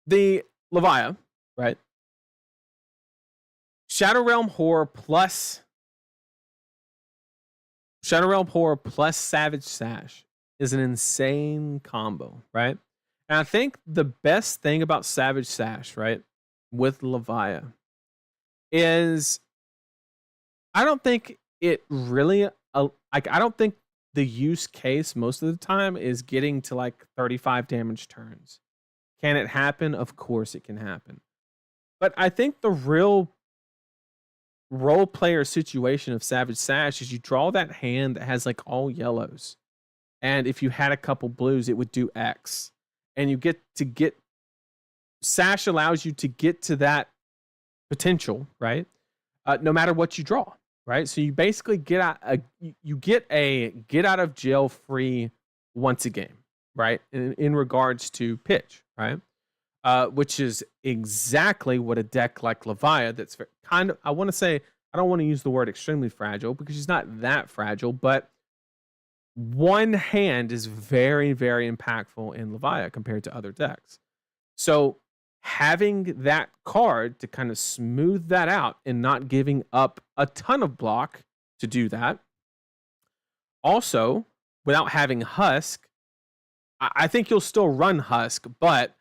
the Levia, right? Shadow Realm Horror plus Savage Sash is an insane combo, right? And I think the best thing about Savage Sash, right, with Levia is I don't think it really like I don't think the use case most of the time is getting to like 35 damage turns. Can it happen? Of course it can happen. But I think the real role player situation of Savage Sash is you draw that hand that has like all yellows. And if you had a couple blues, it would do X. And you get Sash allows you to get to that potential, right? No matter what you draw, right? So you basically get a get out of jail free once a game, right? In regards to pitch, right? Which is exactly what a deck like Levia that's kind of, I want to say, I don't want to use the word extremely fragile because she's not that fragile, but one hand is very, very impactful in Levia compared to other decks. So having that card to kind of smooth that out and not giving up a ton of block to do that. Also, without having Husk, I think you'll still run Husk, but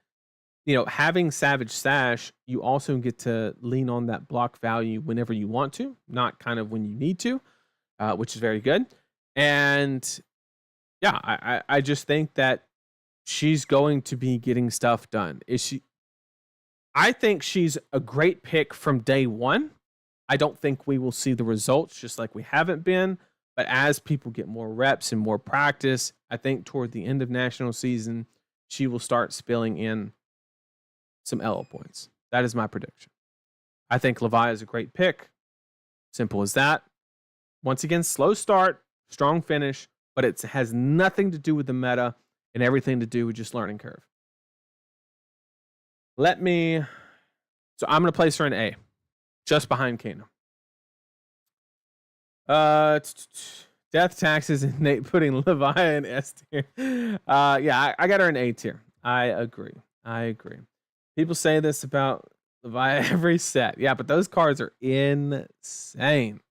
having Savage Sash, you also get to lean on that block value whenever you want to, not kind of when you need to, which is very good. And yeah, I just think that she's going to be getting stuff done. I think she's a great pick from day one. I don't think we will see the results just like we haven't been. But as people get more reps and more practice, I think toward the end of national season, she will start spilling in some LO points. That is my prediction. I think Levia is a great pick. Simple as that. Once again, slow start, strong finish, but it has nothing to do with the meta and everything to do with just learning curve. So I'm going to place her in A, just behind Kano. Death taxes and Nate putting Levia in S tier. Yeah, I got her in A tier. I agree. People say this about Levia every set. Yeah, but those cards are insane.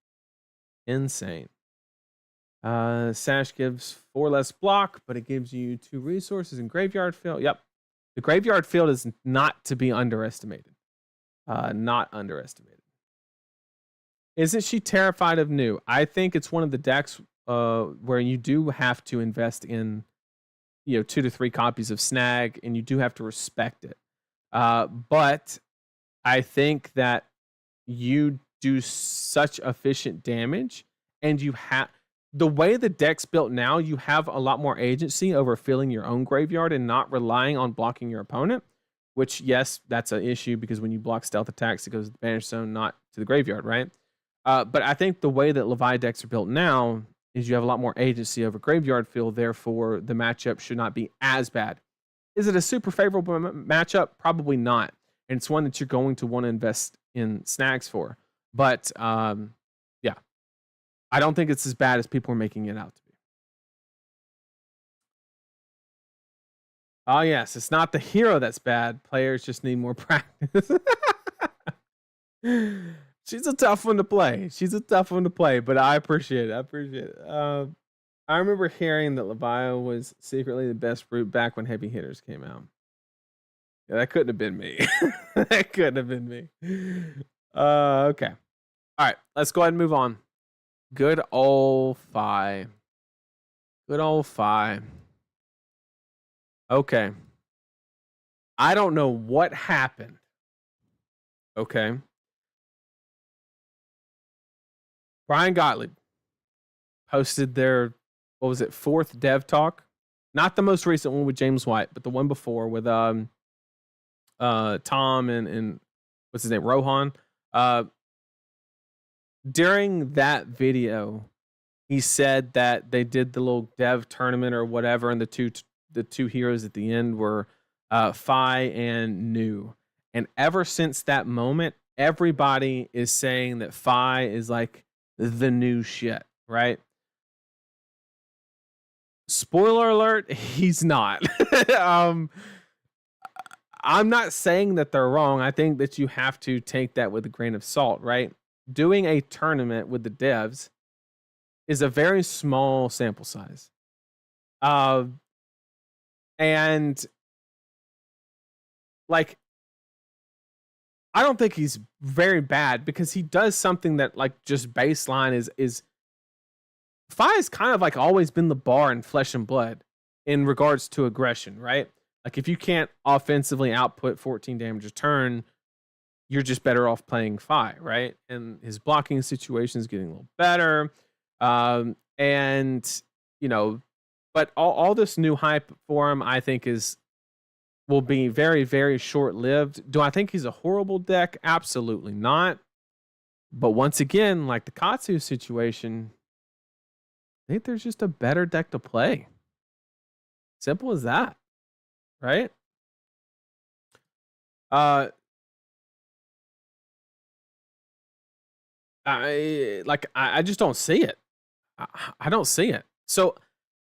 Sash gives 4 less block, but it gives you 2 resources and graveyard field. Yep. The graveyard field is not to be underestimated. Not underestimated. Isn't she terrified of new? I think it's one of the decks where you do have to invest in 2 to 3 copies of Snag, and you do have to respect it. But I think that you do such efficient damage, and you have the way the deck's built now, you have a lot more agency over filling your own graveyard and not relying on blocking your opponent, which, yes, that's an issue because when you block stealth attacks, it goes to the banish zone, not to the graveyard, right? But I think the way that Levia decks are built now is you have a lot more agency over graveyard fill, therefore the matchup should not be as bad. Is it a super favorable matchup? Probably not. And it's one that you're going to want to invest in snags for. But yeah, I don't think it's as bad as people are making it out to be. Oh, yes, it's not the hero that's bad. Players just need more practice. She's a tough one to play. But I appreciate it. I remember hearing that Levia was secretly the best route back when heavy hitters came out. Yeah, that couldn't have been me. Okay. All right, let's go ahead and move on. Good old Fi. Okay. I don't know what happened. Okay. Brian Gottlieb posted their, 4th dev talk? Not the most recent one with James White, but the one before with Tom and what's his name, Rohan. During that video, he said that they did the little dev tournament or whatever, and the two heroes at the end were Fi and Nu. And ever since that moment, everybody is saying that Fi is like the new shit, right? Spoiler alert, he's not. I'm not saying that they're wrong. I think that you have to take that with a grain of salt, right? Doing a tournament with the devs is a very small sample size. And like, I don't think he's very bad because he does something that like just baseline is Fi has kind of like always been the bar in Flesh and Blood in regards to aggression, right? Like if you can't offensively output 14 damage a turn, you're just better off playing Fi, right? And his blocking situation is getting a little better. And you know, but all this new hype for him, I think will be very, very short-lived. Do I think he's a horrible deck? Absolutely not. But once again, like the Katsu situation, I think there's just a better deck to play. Simple as that, right? I just don't see it. I don't see it. So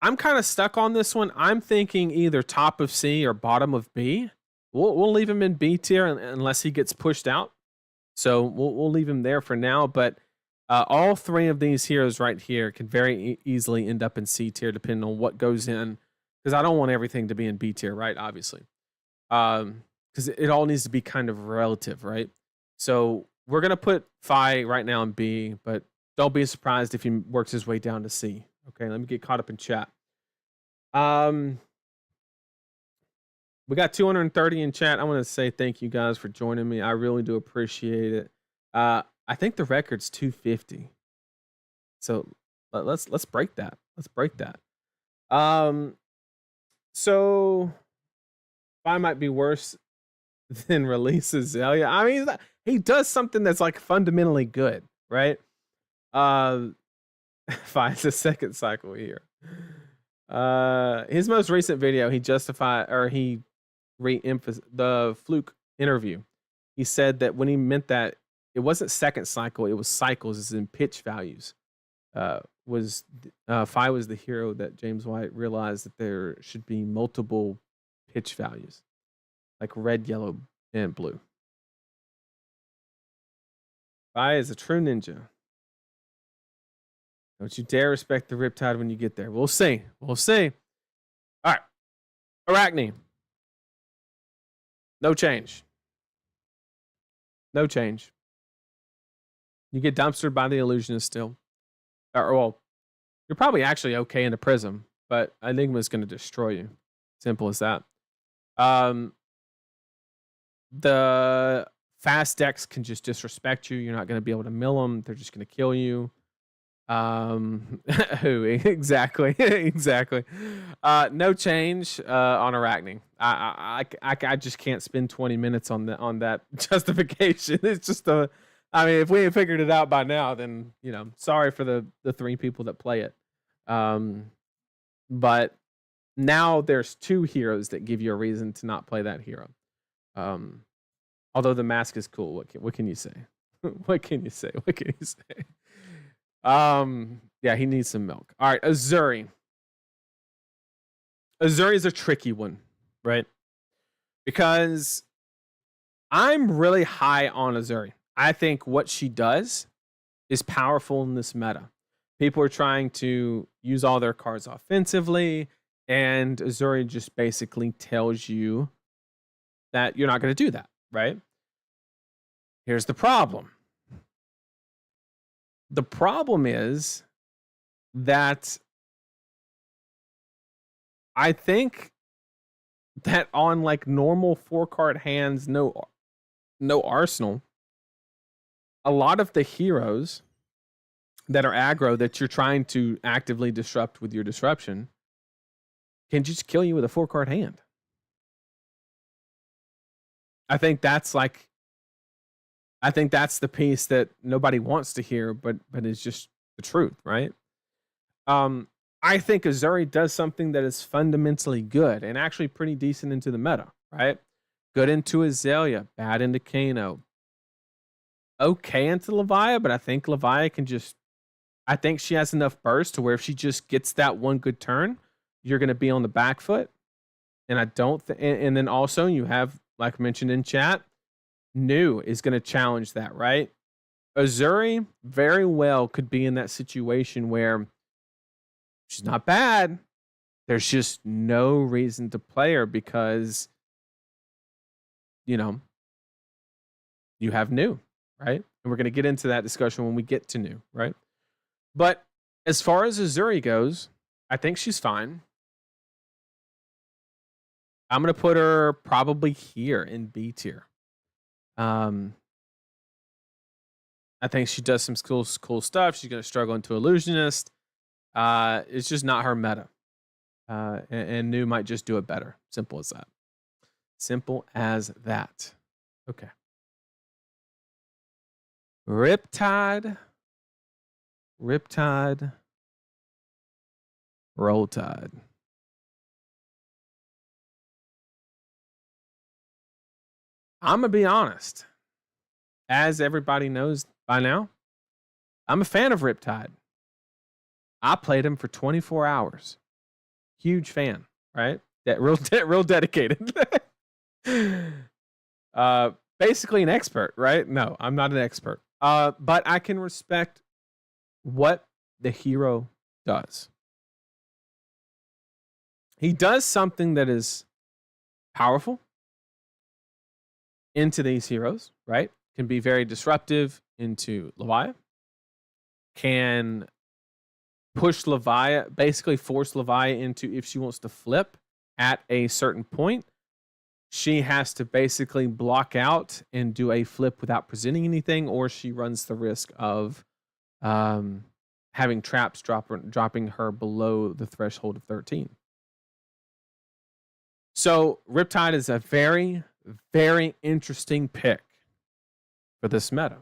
I'm kind of stuck on this one. I'm thinking either top of C or bottom of B. We'll leave him in B tier unless he gets pushed out. So we'll leave him there for now. But all three of these heroes right here can very easily end up in C tier depending on what goes in. Because I don't want everything to be in B tier, right? Obviously. Because it all needs to be kind of relative, right? So we're going to put Fi right now in B, but don't be surprised if he works his way down to C. Okay, let me get caught up in chat. We got 230 in chat. I want to say thank you guys for joining me. I really do appreciate it. I think the record's 250. So let's break that. Let's break that. So Fi might be worse than Release Azalea. I mean, he does something that's like fundamentally good, right? Finds a second cycle here. His most recent video, he re-emphasized the Fluke interview. He said that when he meant that it wasn't second cycle, it was cycles, as in pitch values. Fi was the hero that James White realized that there should be multiple pitch values, like red, yellow, and blue. Fi is a true ninja. Don't you dare respect the Riptide when you get there. We'll see. We'll see. All right. Arachne. No change. No change. You get dumpstered by the Illusionist still. Well, you're probably actually okay in the Prism, but Enigma's going to destroy you. Simple as that. The fast decks can just disrespect you. You're not going to be able to mill them. They're just going to kill you. Who exactly? Exactly. No change on Arachne. I just can't spend 20 minutes on that justification. It's just I mean, if we ain't figured it out by now, then sorry for the three people that play it. But now there's two heroes that give you a reason to not play that hero. Although the mask is cool, what can you say? What can you say? What can you say? Yeah, he needs some milk. All right, Azuri. Azuri is a tricky one, right? Because I'm really high on Azuri. I think what she does is powerful in this meta. People are trying to use all their cards offensively, and Azuri just basically tells you that you're not going to do that, right? Here's the problem. The problem is that I think that on like normal 4-card hands, no arsenal, a lot of the heroes that are aggro that you're trying to actively disrupt with your disruption can just kill you with a 4-card hand. I think that's like, I think that's the piece that nobody wants to hear, but it's just the truth, right? I think Azuri does something that is fundamentally good and actually pretty decent into the meta, right? Good into Azalea, bad into Kano, okay into Leviah, but I think Leviah can just, I think she has enough burst to where if she just gets that one good turn, you're going to be on the back foot. And I don't, and then also you have, like mentioned in chat, New is going to challenge that, right? Azuri very well could be in that situation where she's not bad. There's just no reason to play her because, you know, you have New, right? And we're going to get into that discussion when we get to New, right? But as far as Azuri goes, I think she's fine. I'm going to put her probably here in B tier. I think she does some cool stuff. She's going to struggle into Illusionist. It's just not her meta. And New might just do it better. Simple as that. Simple as that. Okay. Riptide. Roll Tide. I'm going to be honest. As everybody knows by now, I'm a fan of Riptide. I played him for 24 hours. Huge fan, right? Real dedicated. Basically an expert, right? No, I'm not an expert. But I can respect what the hero does. He does something that is powerful into these heroes, right? Can be very disruptive into Leviah. Can push Leviah, basically force Leviah into, if she wants to flip at a certain point, she has to basically block out and do a flip without presenting anything, or she runs the risk of having traps dropping her below the threshold of 13. So Riptide is a very, very interesting pick for this meta.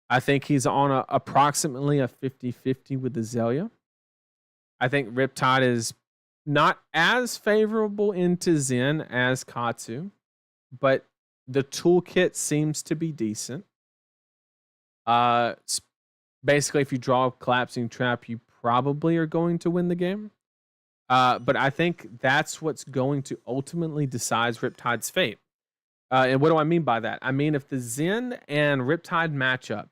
I think he's on approximately a 50-50 with Azalea. I think Riptide is not as favorable into Zen as Katsu, but the toolkit seems to be decent. Basically, if you draw a collapsing trap, you probably are going to win the game. But I think that's what's going to ultimately decide Riptide's fate. And what do I mean by that? I mean, if the Zen and Riptide matchup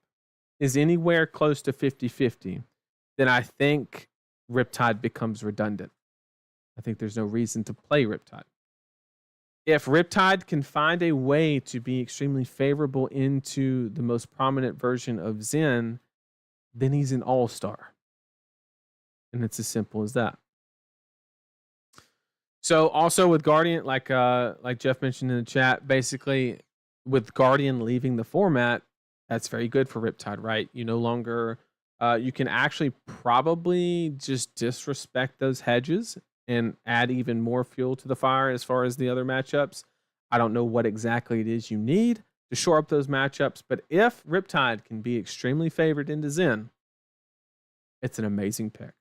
is anywhere close to 50-50, then I think Riptide becomes redundant. I think there's no reason to play Riptide. If Riptide can find a way to be extremely favorable into the most prominent version of Zen, then he's an all-star. And it's as simple as that. So also with Guardian, like Jeff mentioned in the chat, basically with Guardian leaving the format, that's very good for Riptide, right? You no longer, you can actually probably just disrespect those hedges and add even more fuel to the fire as far as the other matchups. I don't know what exactly it is you need to shore up those matchups, but if Riptide can be extremely favored into Zen, it's an amazing pick.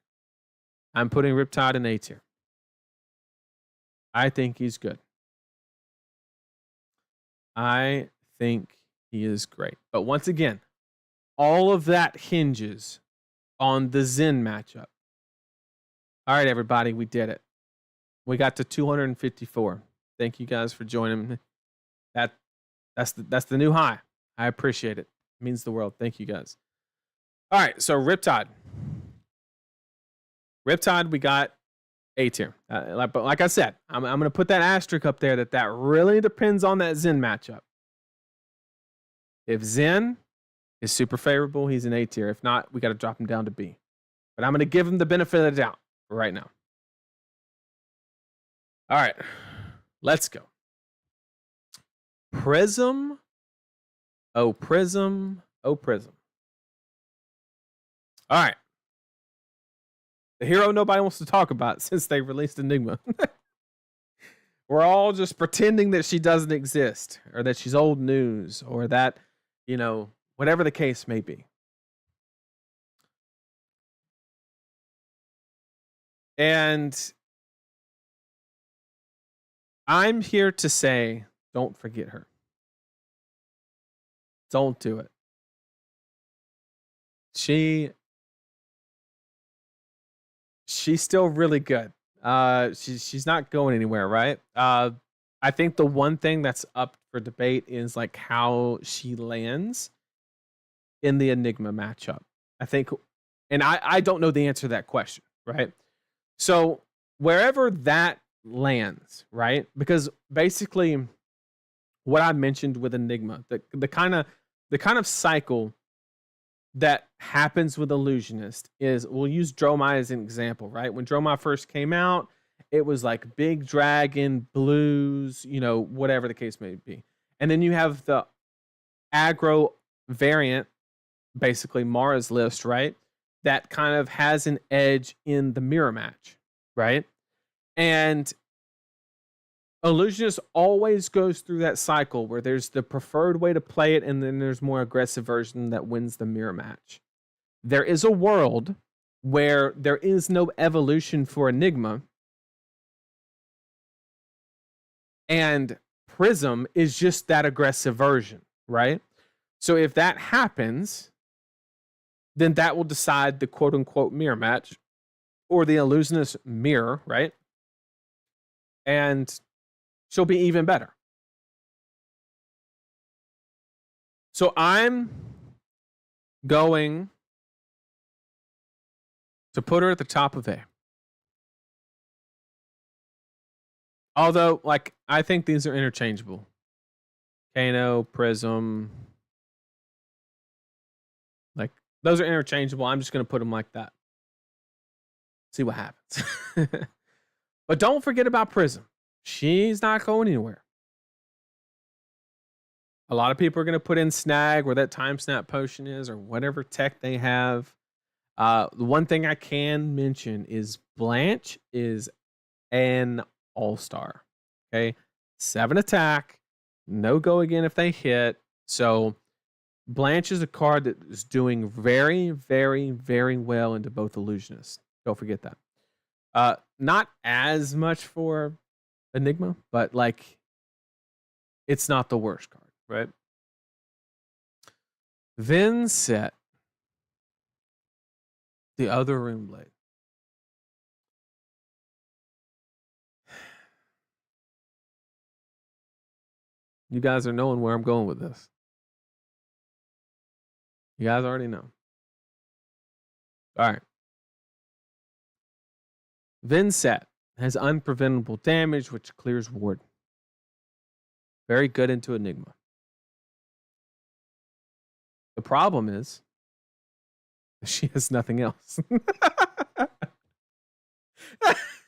I'm putting Riptide in A tier. I think he's good. I think he is great. But once again, all of that hinges on the Zen matchup. All right, everybody, we did it. We got to 254. Thank you guys for joining me. That's the new high. I appreciate it. It means the world. Thank you guys. All right, so Riptide. Riptide, we got A tier. But like I said, I'm going to put that asterisk up there that really depends on that Zen matchup. If Zen is super favorable, he's an A tier. If not, we got to drop him down to B. But I'm going to give him the benefit of the doubt right now. All right, let's go. Prism. Oh, Prism. Oh, Prism. All right. The hero nobody wants to talk about since they released Enigma. We're all just pretending that she doesn't exist, or that she's old news, or that, you know, whatever the case may be. And I'm here to say, don't forget her. Don't do it. She's still really good. She's not going anywhere, right? I think the one thing that's up for debate is like how she lands in the Enigma matchup. I think, and I don't know the answer to that question, right? So wherever that lands, right? Because basically what I mentioned with Enigma, the kind of cycle that happens with Illusionist is, we'll use Dromai as an example, right? When Dromai first came out, it was like big dragon, blues, you know, whatever the case may be. And then you have the aggro variant, basically Mara's list, right? That kind of has an edge in the mirror match, right? And Illusionist always goes through that cycle where there's the preferred way to play it, and then there's more aggressive version that wins the mirror match. There is a world where there is no evolution for Enigma, and Prism is just that aggressive version, right? So if that happens, then that will decide the quote unquote mirror match, or the Illusionist mirror, right? And she'll be even better. So I'm going to put her at the top of A. Although, like, I think these are interchangeable. Kano, Prism. Like, those are interchangeable. I'm just going to put them like that. See what happens. But don't forget about Prism. She's not going anywhere. A lot of people are going to put in Snag, where that time snap potion is, or whatever tech they have. The one thing I can mention is Blanche is an all-star. Okay, 7 attack, no go again if they hit. So Blanche is a card that is doing very, very, very well into both Illusionists. Don't forget that. Not as much for Enigma, but like, it's not the worst card, right? Then set the other Runeblade. You guys are knowing where I'm going with this. You guys already know. All right. Vinset has unpreventable damage, which clears ward. Very good into Enigma. The problem is she has nothing else.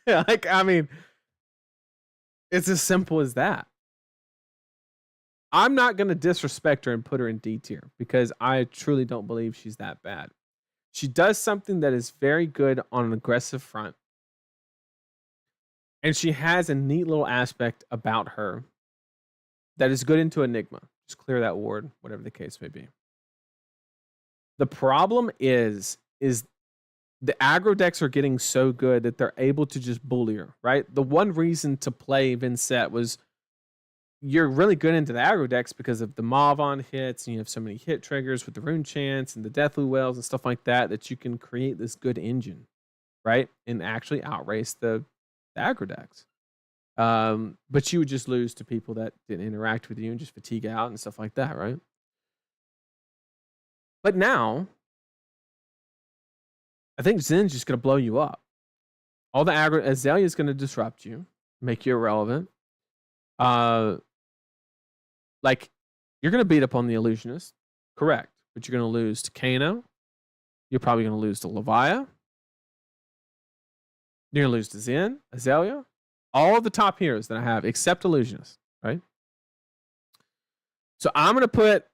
Like, I mean, it's as simple as that. I'm not going to disrespect her and put her in D tier, because I truly don't believe she's that bad. She does something that is very good on an aggressive front. And she has a neat little aspect about her that is good into Enigma. Just clear that ward, whatever the case may be. The problem is the aggro decks are getting so good that they're able to just bully her, right? The one reason to play Vinset was, you're really good into the aggro decks because of the Mavon hits, and you have so many hit triggers with the Rune Chants and the Deathly Wells and stuff like that, that you can create this good engine, right? And actually outrace the aggro decks. But you would just lose to people that didn't interact with you and just fatigue out and stuff like that, right? But now, I think Zen's just going to blow you up. All the aggro, Azalea is going to disrupt you, make you irrelevant. Like, you're going to beat up on the Illusionist, correct? But you're going to lose to Kano. You're probably going to lose to Levia. You're going to lose to Zen, Azalea. All of the top heroes that I have, except Illusionist, right? So I'm going to put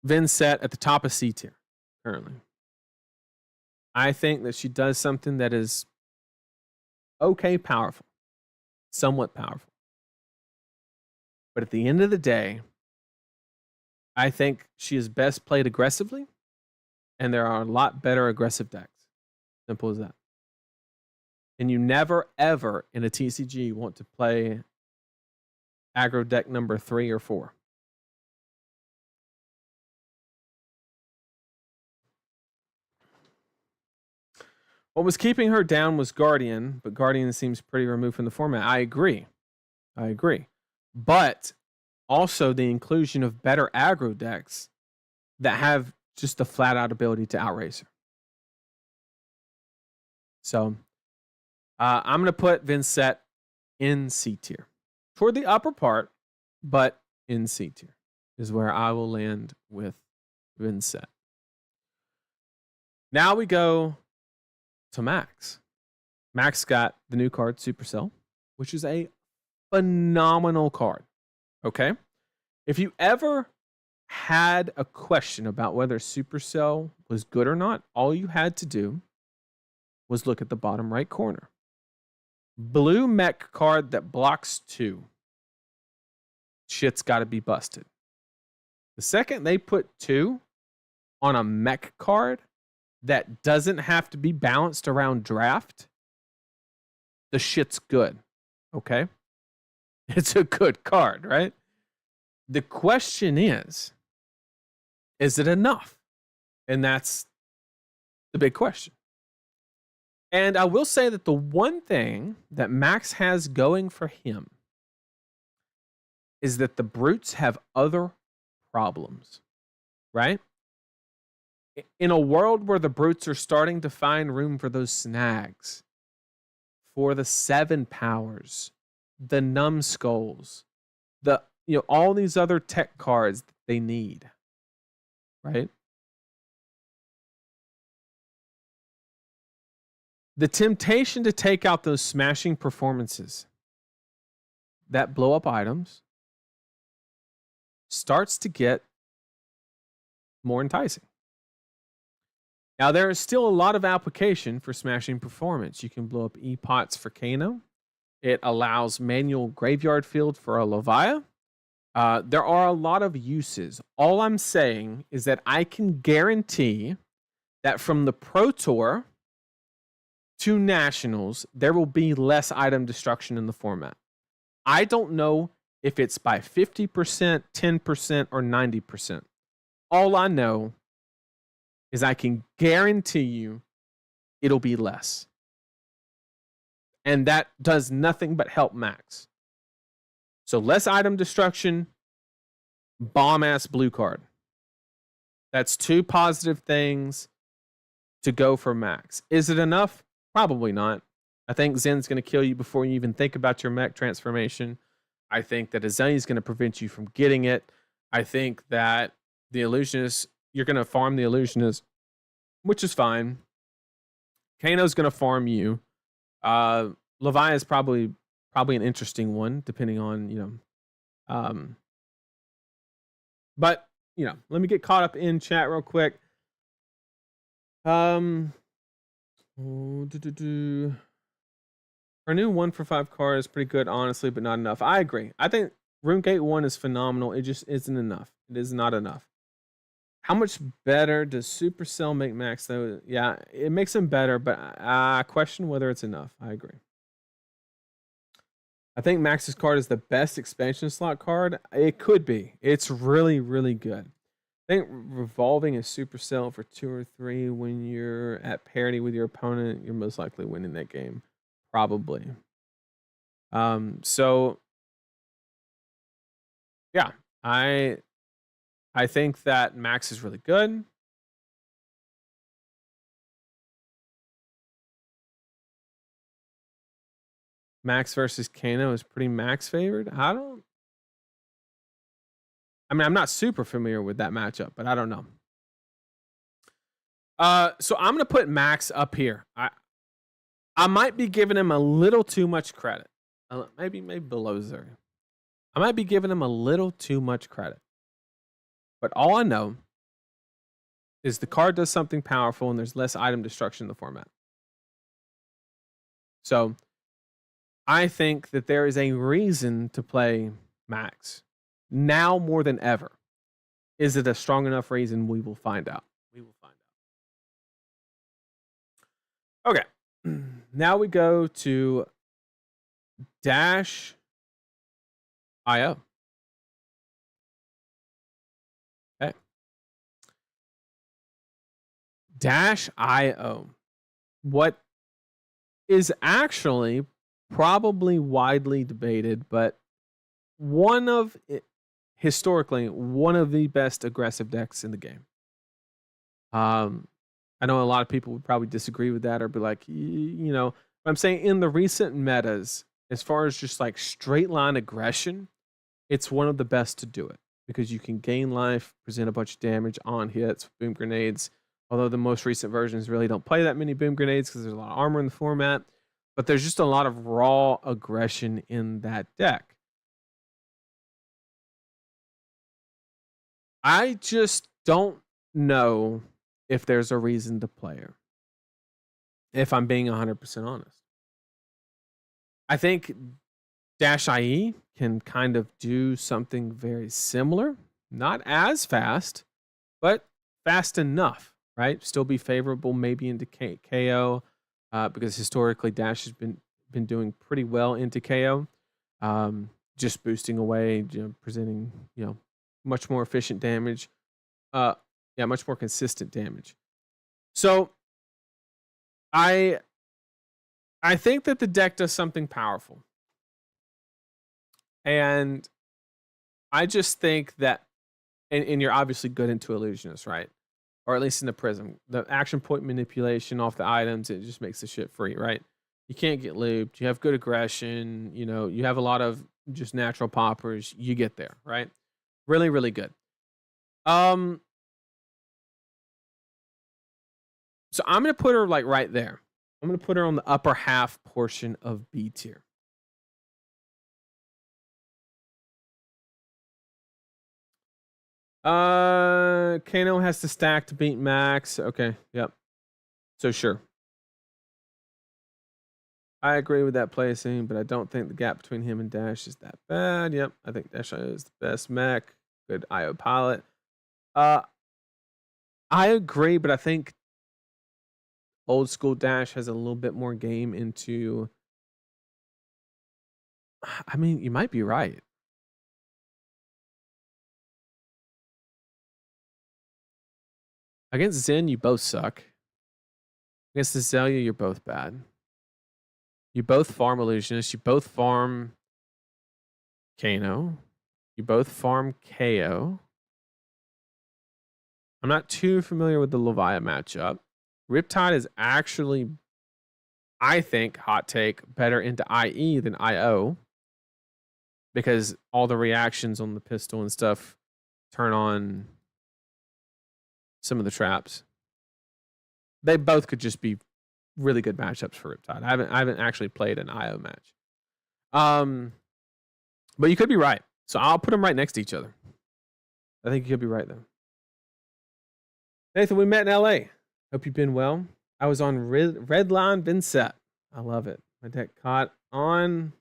Vinset at the top of C tier currently. I think that she does something that is okay powerful, somewhat powerful. But at the end of the day, I think she is best played aggressively, and there are a lot better aggressive decks. Simple as that. And you never, ever in a TCG want to play aggro deck number 3 or 4. What was keeping her down was Guardian, but Guardian seems pretty removed from the format. I agree. But also the inclusion of better aggro decks that have just the flat out ability to outrace her. So I'm going to put Vincent in C tier. Toward the upper part, but in C tier is where I will land with Vincent. Now we go to Max. Max got the new card, Supercell, which is a phenomenal card. Okay? If you ever had a question about whether Supercell was good or not, all you had to do was look at the bottom right corner. Blue mech card that blocks 2. Shit's got to be busted. The second they put 2 on a mech card that doesn't have to be balanced around draft, the shit's good. Okay? It's a good card, right? The question is it enough? And that's the big question. And I will say that the one thing that Max has going for him is that the brutes have other problems, right? In a world where the brutes are starting to find room for those snags, for the 7 powers, the numbskulls, all these other tech cards that they need, right? The temptation to take out those smashing performances that blow up items starts to get more enticing. Now, there is still a lot of application for smashing performance. You can blow up E-Pots for Kano. It allows manual graveyard field for a Levia. There are a lot of uses. All I'm saying is that I can guarantee that from the Pro Tour to Nationals, there will be less item destruction in the format. I don't know if it's by 50%, 10%, or 90%. All I know is I can guarantee you it'll be less. And that does nothing but help Max. So less item destruction, bomb-ass blue card. That's 2 positive things to go for Max. Is it enough? Probably not. I think Zen's going to kill you before you even think about your mech transformation. I think that Azalea is going to prevent you from getting it. I think that the Illusionist, you're going to farm the Illusionist, which is fine. Kano's going to farm you. Levi is probably an interesting one, depending on, but, let me get caught up in chat real quick. Our new 1-for-5 card is pretty good, honestly, but not enough. I agree. I think RuneGate 1 is phenomenal. It just isn't enough. It is not enough. How much better does Supercell make Max, though? Yeah, it makes him better, but I question whether it's enough. I agree. I think Max's card is the best expansion slot card. It could be. It's really, really good. I think revolving a Supercell for 2 or 3 when you're at parity with your opponent, you're most likely winning that game. Probably. So yeah, I think that Max is really good. Max versus Kano is pretty Max favored. I'm not super familiar with that matchup, but I don't know. So I'm gonna put Max up here. I might be giving him a little too much credit. Maybe below 0. I might be giving him a little too much credit. But all I know is the card does something powerful and there's less item destruction in the format. So I think that there is a reason to play Max. now more than ever. Is it a strong enough reason? We will find out. We will find out. Okay. Now we go to Dash IO. Okay. Dash IO. What is actually probably widely debated, but historically one of the best aggressive decks in the game. I know a lot of people would probably disagree with that or be like, you know, but I'm saying in the recent metas, as far as just like straight line aggression, it's one of the best to do it because you can gain life, present a bunch of damage on hits, boom grenades. Although the most recent versions really don't play that many boom grenades because there's a lot of armor in the format, but there's just a lot of raw aggression in that deck. I just don't know if there's a reason to play her, if I'm being 100% honest. I think Dash IE can kind of do something very similar, not as fast, but fast enough, right? Still be favorable maybe into KO, because historically Dash has been doing pretty well into KO, just boosting away, presenting, much more efficient damage. Much more consistent damage. So I think that the deck does something powerful. And I just think that, and you're obviously good into Illusionist, right? Or at least in the Prism. The action point manipulation off the items, it just makes the shit free, right? You can't get looped. You have good aggression. You have a lot of just natural poppers. You get there, right? Really, really good. So I'm going to put her like right there. I'm going to put her on the upper half portion of B tier. Kano has to stack to beat Max. Okay, yep. So sure. I agree with that placing, but I don't think the gap between him and Dash is that bad. Yep, I think Dash is the best mech. Good IO pilot. I agree, but I think old school Dash has a little bit more game into. I mean, you might be right. Against Zen, you both suck. Against Azalea, you're both bad. You both farm Illusionist. You both farm Kano. You both farm KO. I'm not too familiar with the Leviah matchup. Riptide is actually, I think, hot take, better into IE than IO. Because all the reactions on the pistol and stuff turn on some of the traps. They both could just be really good matchups for Riptide. I haven't actually played an IO match. But you could be right. So I'll put them right next to each other. I think you could be right though. Nathan, we met in LA. Hope you've been well. I was on Redline Vincent. I love it. My deck caught on.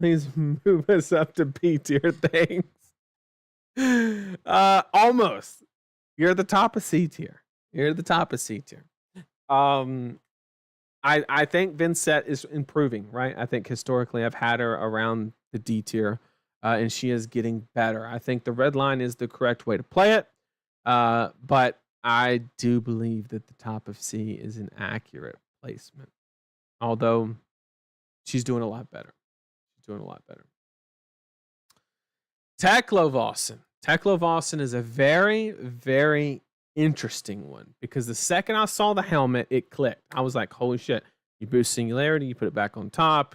Please move us up to B tier. Thanks. Almost. You're at the top of C tier. You're at the top of C tier. I think Vincent is improving, right? I think historically I've had her around the D tier, and she is getting better. I think the red line is the correct way to play it, but I do believe that the top of C is an accurate placement. Although she's doing a lot better. She's doing a lot better. Teklovossin. Teklovossin is a very, very interesting one because the second I saw the helmet, it clicked. I was like, holy shit. You boost Singularity, you put it back on top,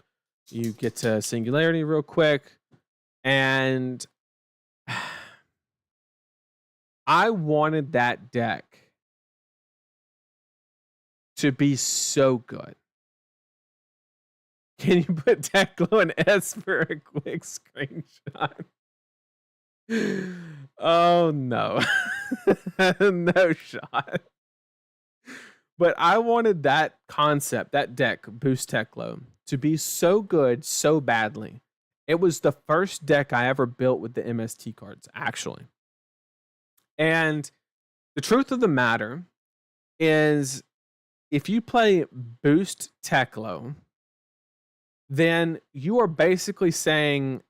you get to Singularity real quick, and I wanted that deck to be so good. Can you put Teklo and S for a quick screenshot? Oh no. No shot. But I wanted that concept, that deck, Boost Teklo, to be so good so badly. It was the first deck I ever built with the MST cards, actually. And the truth of the matter is, if you play Boost Teklo, then you are basically saying,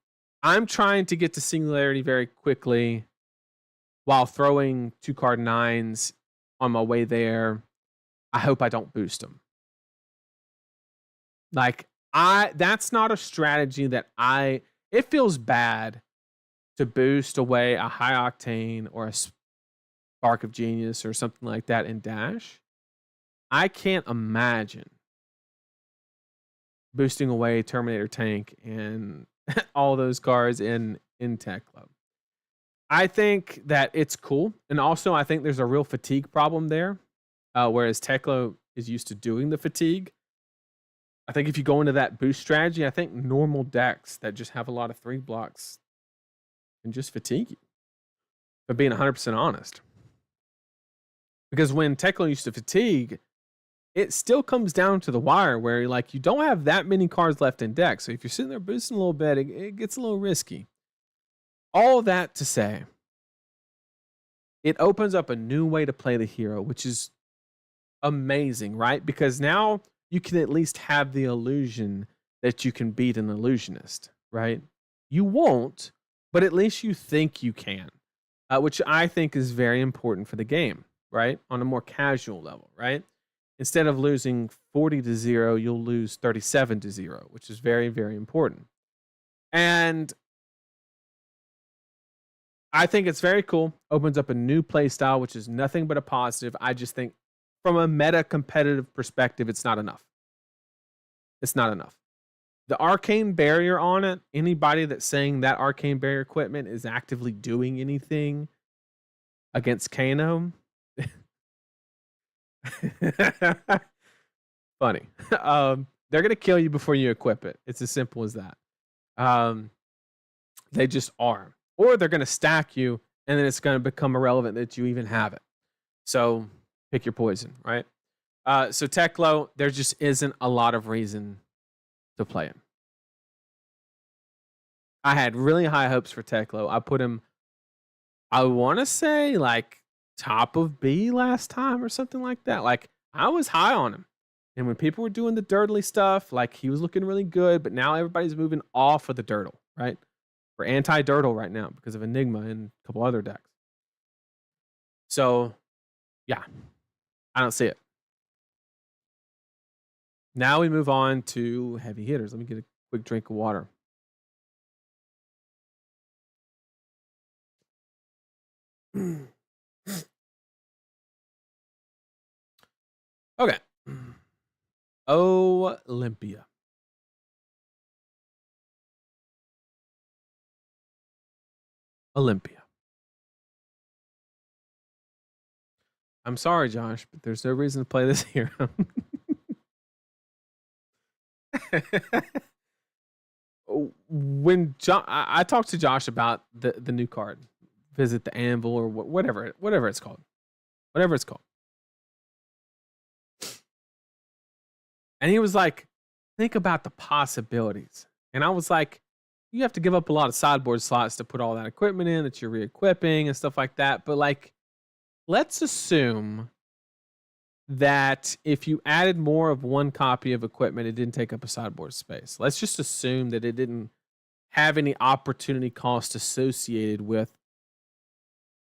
I'm trying to get to Singularity very quickly while throwing 2-card 9s on my way there. I hope I don't boost them. Like, that's not a strategy that it feels bad to boost away a High Octane or a Spark of Genius or something like that in Dash. I can't imagine boosting away Terminator Tank and all those cards in Teklo. I think that it's cool. And also, I think there's a real fatigue problem there. Whereas Teklo is used to doing the fatigue. I think if you go into that boost strategy, I think normal decks that just have a lot of 3 blocks can just fatigue you. But being 100% honest. Because when Teklo used to fatigue, it still comes down to the wire where like you don't have that many cards left in deck. So if you're sitting there boosting a little bit, it gets a little risky. All that to say, it opens up a new way to play the hero, which is amazing, right? Because now you can at least have the illusion that you can beat an illusionist, right? You won't, but at least you think you can, which I think is very important for the game, right? On a more casual level, right? Instead of losing 40-0, you'll lose 37-0, which is very, very important. And I think it's very cool. Opens up a new play style, which is nothing but a positive. I just think from a meta competitive perspective, it's not enough. It's not enough. The arcane barrier on it, anybody that's saying that arcane barrier equipment is actively doing anything against Kano, funny. They're going to kill you before you equip it. It's as simple as that. They just are. Or they're going to stack you, and then it's going to become irrelevant that you even have it. So pick your poison, right? So Teklo, there just isn't a lot of reason to play him. I had really high hopes for Teklo. I put him, I want to say, like top of B last time or something like that. Like, I was high on him. And when people were doing the dirtly stuff, like he was looking really good, but now everybody's moving off of the dirtle, right? We're anti-dirtle right now because of Enigma and a couple other decks. So, yeah, I don't see it. Now we move on to heavy hitters. Let me get a quick drink of water. Okay. Olympia. Olympia. I'm sorry, Josh, but there's no reason to play this hero. When I talked to Josh about the new card, Visit the Anvil or whatever it's called, and he was like, "Think about the possibilities." And I was like, "You have to give up a lot of sideboard slots to put all that equipment in that you're re-equipping and stuff like that." But like, let's assume that if you added more of one copy of equipment, it didn't take up a sideboard space. Let's just assume that it didn't have any opportunity cost associated with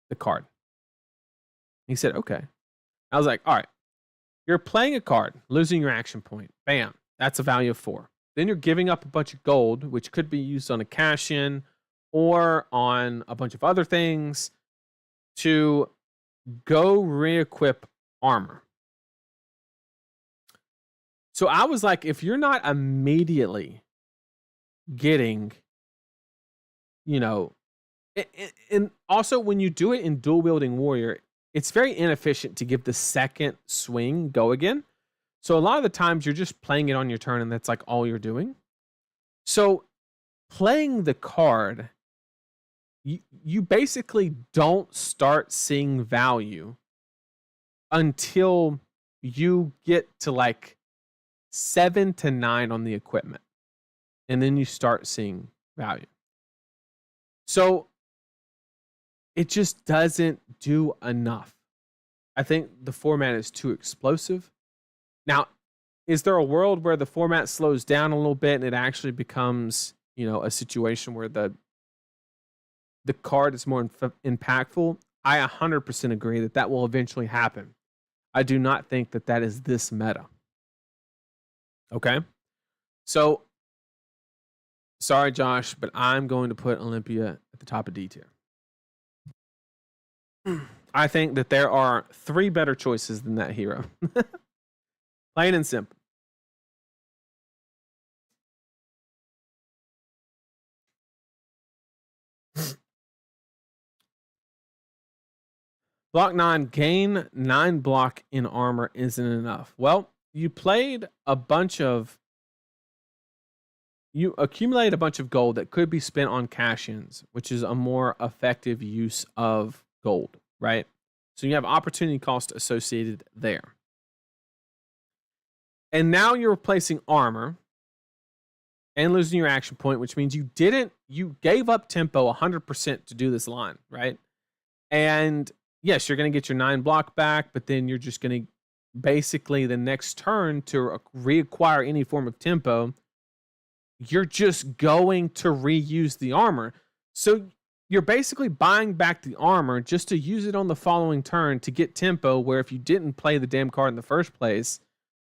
the card. He said, okay. I was like, all right, you're playing a card, losing your action point. Bam, that's a value of 4. Then you're giving up a bunch of gold, which could be used on a cash-in or on a bunch of other things to go re-equip armor. So I was like, if you're not immediately getting, and also when you do it in dual wielding warrior, it's very inefficient to give the second swing go again. So a lot of the times you're just playing it on your turn and that's like all you're doing. So playing the card, you basically don't start seeing value until you get to like 7 to 9 on the equipment. And then you start seeing value. So it just doesn't do enough. I think the format is too explosive. Now, is there a world where the format slows down a little bit and it actually becomes, a situation where the card is more impactful? I 100% agree that will eventually happen. I do not think that is this meta. Okay? So, sorry, Josh, but I'm going to put Olympia at the top of D tier. I think that there are 3 better choices than that hero. Plain and simple. Block 9, gain 9 block in armor isn't enough. Well, you accumulate a bunch of gold that could be spent on cash-ins, which is a more effective use of gold, right? So you have opportunity cost associated there. And now you're replacing armor and losing your action point, which means you gave up tempo 100% to do this line, right? And yes, you're going to get your 9 block back, but then you're just going to basically the next turn to reacquire any form of tempo, you're just going to reuse the armor. So you're basically buying back the armor just to use it on the following turn to get tempo, where if you didn't play the damn card in the first place,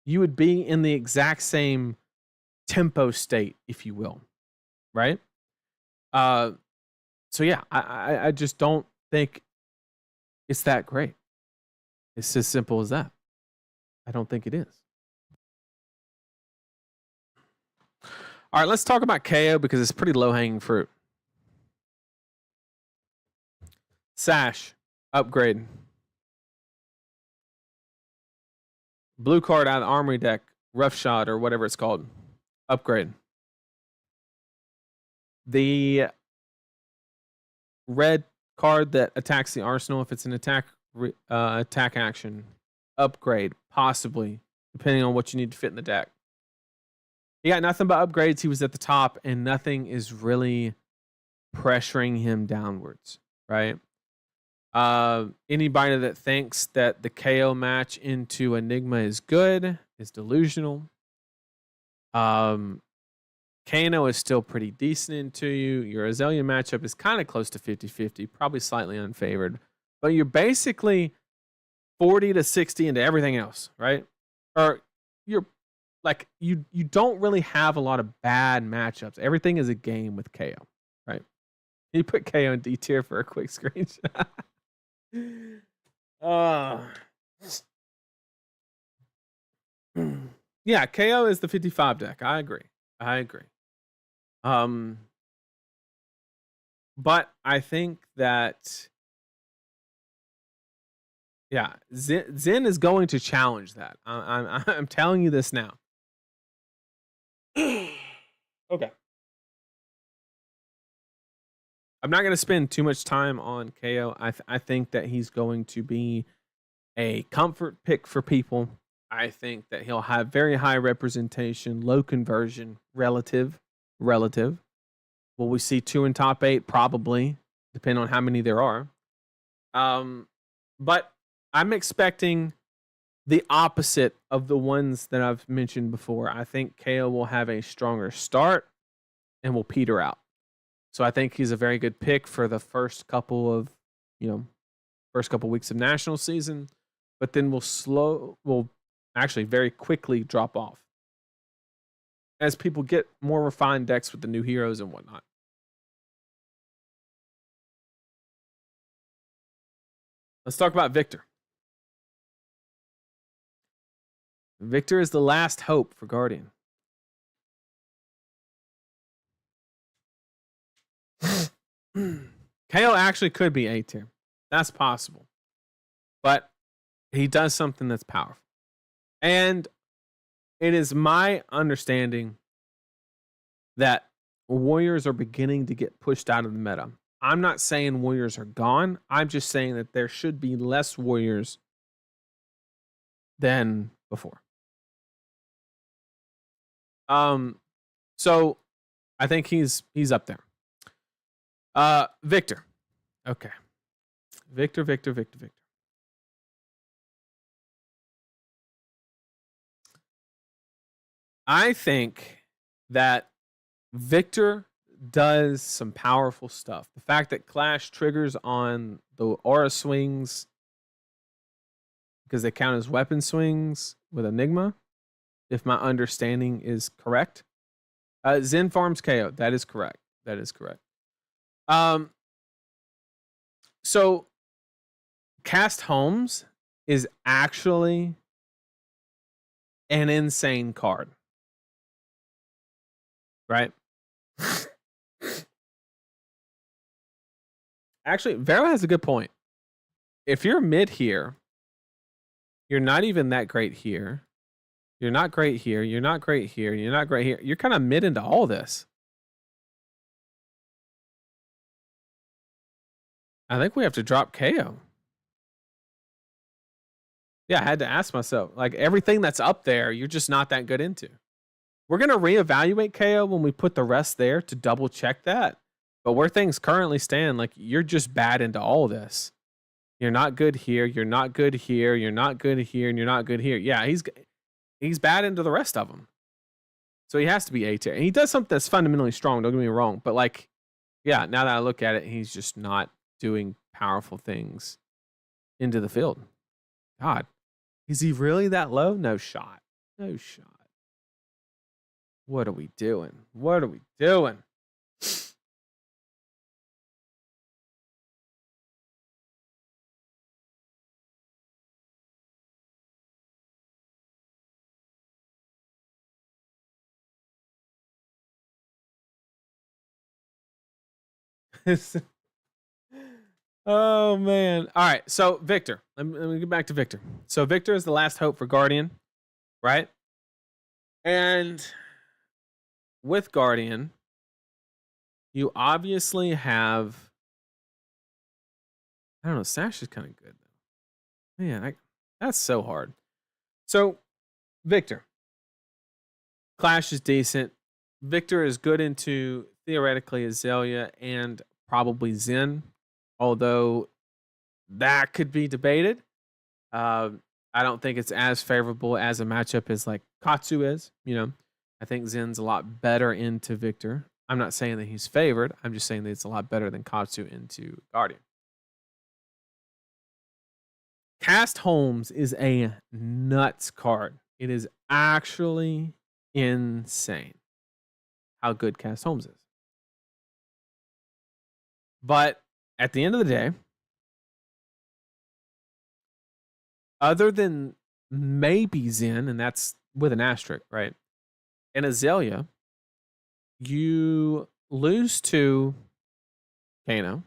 you would be in the exact same tempo state, if you will, right? So yeah, I just don't think it's that great. It's as simple as that. I don't think it is. All right, let's talk about KO because it's pretty low-hanging fruit. Sash, upgrade. Blue card out of the armory deck, rough shot or whatever it's called, upgrade. The red card that attacks the arsenal, if it's an attack action, upgrade, possibly, depending on what you need to fit in the deck. He got nothing but upgrades. He was at the top, and nothing is really pressuring him downwards, right? Anybody that thinks that the KO match into Enigma is good is delusional. Kano is still pretty decent into you. Your Azalea matchup is kind of close to 50-50, probably slightly unfavored. But you're basically 40 to 60 into everything else, right? Or you're like, you don't really have a lot of bad matchups. Everything is a game with KO, right? You put KO in D tier for a quick screenshot. Yeah, KO is the 55 deck. I agree. But I think that, yeah, Zen is going to challenge that. I'm telling you this now. Okay. I'm not going to spend too much time on KO. I think that he's going to be a comfort pick for people. I think that he'll have very high representation, low conversion, relative. Will we see 2 in top 8? Probably, depending on how many there are. But I'm expecting the opposite of the ones that I've mentioned before. I think KO will have a stronger start and will peter out. So I think he's a very good pick for the first couple of weeks of national season, but then will actually very quickly drop off as people get more refined decks with the new heroes and whatnot. Let's talk about Victor. Victor is the last hope for Guardian. KO actually could be A tier. That's possible. But he does something that's powerful. And it is my understanding that Warriors are beginning to get pushed out of the meta. I'm not saying Warriors are gone. I'm just saying that there should be less Warriors than before. So I think he's up there. Victor. Okay. Victor. I think that Victor does some powerful stuff. The fact that Clash triggers on the aura swings because they count as weapon swings with Enigma, if my understanding is correct. Zen farms KO. That is correct. So Cast Homes is actually an insane card. Right? Actually, Vero has a good point. If you're mid here, you're not even that great here. You're not great here. You're not great here. You're not great here. You're kind of mid into all this. I think we have to drop KO. Yeah, I had to ask myself. Like, everything that's up there, you're just not that good into. We're going to reevaluate KO when we put the rest there to double check that. But where things currently stand, like, you're just bad into all this. You're not good here. You're not good here. You're not good here. And you're not good here. Yeah, he's bad into the rest of them. So he has to be A tier. And he does something that's fundamentally strong. Don't get me wrong. But, like, yeah, now that I look at it, he's just not doing powerful things into the field. God, is he really that low? No shot. No shot. What are we doing? What are we doing? Oh man. All right. So Victor, let me get back to Victor. So Victor is the last hope for Guardian, right? And with Guardian, you obviously have, I don't know, Sash is kind of good though. Man, that's so hard. So Victor, Clash is decent. Victor is good into theoretically Azalea and probably Zen, although that could be debated. I don't think it's as favorable as a matchup as like Katsu is. You know, I think Zen's a lot better into Victor. I'm not saying that he's favored. I'm just saying that it's a lot better than Katsu into Guardian. Cast Holmes is a nuts card. It is actually insane how good Cast Holmes is. But at the end of the day, other than maybe Zen, and that's with an asterisk, right? And Azalea, you lose to Kano.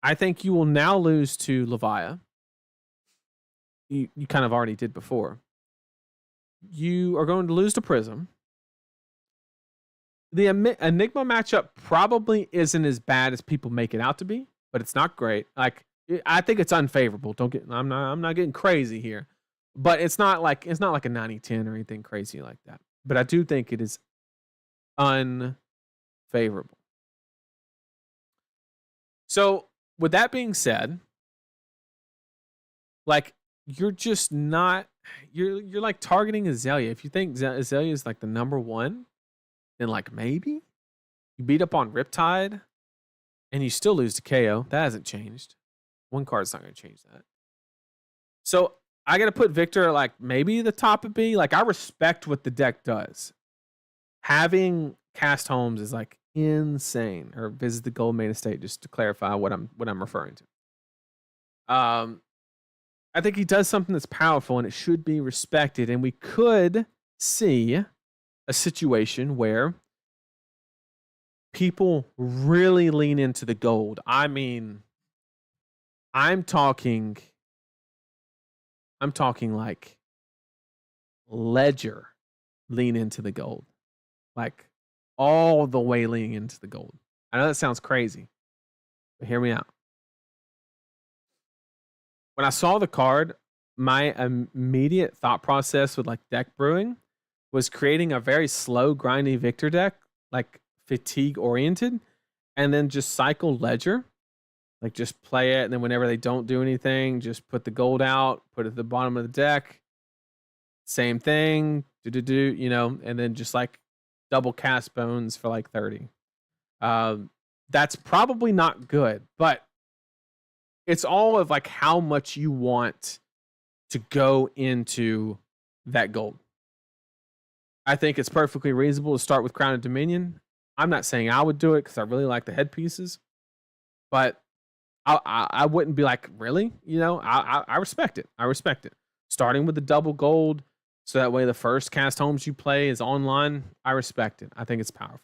I think you will now lose to Levia. You kind of already did before. You are going to lose to Prism. The Enigma matchup probably isn't as bad as people make it out to be, but it's not great. Like, I think it's unfavorable. I'm not getting crazy here, but it's not like a 90-10 or anything crazy like that. But I do think it is unfavorable. So with that being said, like, you're just not, you're like targeting Azalea. If you think Azalea is like the number one, then like maybe you beat up on Riptide and you still lose to KO. That hasn't changed. One card's not going to change that. So I got to put Victor like maybe the top of B. Like, I respect what the deck does. Having Cast Homes is like insane. Or visit the Gold Main Estate just to clarify what I'm referring to. I think he does something that's powerful and it should be respected. And we could see a situation where people really lean into the gold. I mean, I'm talking like Ledger lean into the gold. Like, all the way leaning into the gold. I know that sounds crazy, but hear me out. When I saw the card, my immediate thought process with like deck brewing was creating a very slow, grindy Victor deck like fatigue oriented, and then just cycle ledger. Like just play it, and then whenever they don't do anything, just put the gold out, put it at the bottom of the deck. Same thing, and then just like double cast bones for like 30. That's probably not good, but it's all of like how much you want to go into that gold. I think it's perfectly reasonable to start with Crown of Dominion. I'm not saying I would do it because I really like the headpieces, but I wouldn't be like, really? I respect it. I respect it. Starting with the double gold, so that way the first cast homes you play is online. I respect it. I think it's powerful.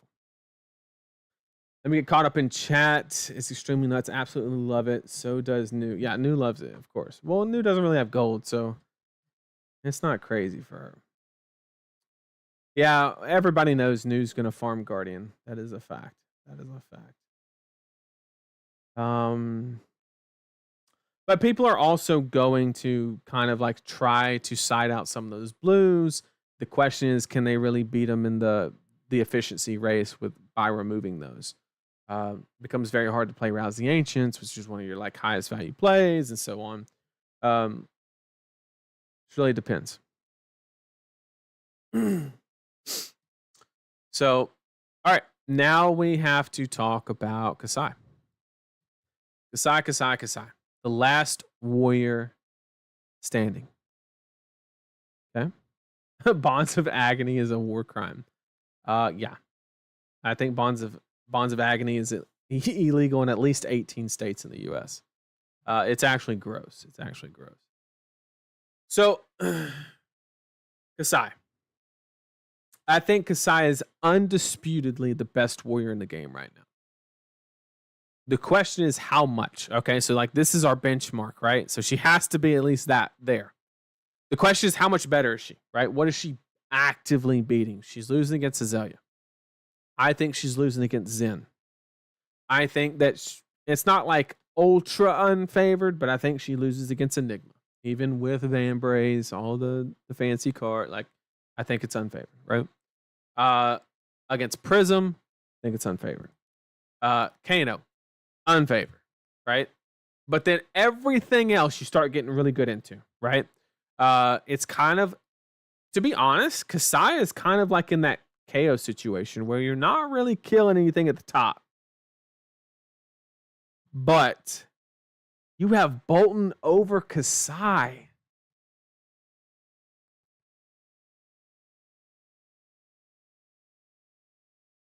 Let me get caught up in chat. It's extremely nuts. Absolutely love it. So does New. Yeah, New loves it, of course. Well, New doesn't really have gold, so it's not crazy for her. Yeah, everybody knows New's going to farm Guardian. That is a fact. That is a fact. But people are also going to kind of like try to side out some of those blues. The question is, can they really beat them in the efficiency race by removing those? Becomes very hard to play Rouse the Ancients, which is one of your like highest value plays, and so on. It really depends. So, all right, now we have to talk about Kasai. Kasai. The last warrior standing. Okay. Bonds of Agony is a war crime. Yeah. I think Bonds of Agony is illegal in at least 18 states in the US. It's actually gross. So, Kasai. I think Kasai is undisputedly the best warrior in the game right now. The question is how much. Okay, so like this is our benchmark, right? So she has to be at least that there. The question is how much better is she, right? What is she actively beating? She's losing against Azalea. I think she's losing against Zen. I think that it's not like ultra unfavored, but I think she loses against Enigma. Even with Vambrace, all the fancy card, like I think it's unfavored, right? Against Prism, I think it's unfavored. Kano, unfavored, right? But then everything else you start getting really good into, right? It's kind of, to be honest, Kasai is kind of like in that KO situation where you're not really killing anything at the top. But you have Bolton over Kasai.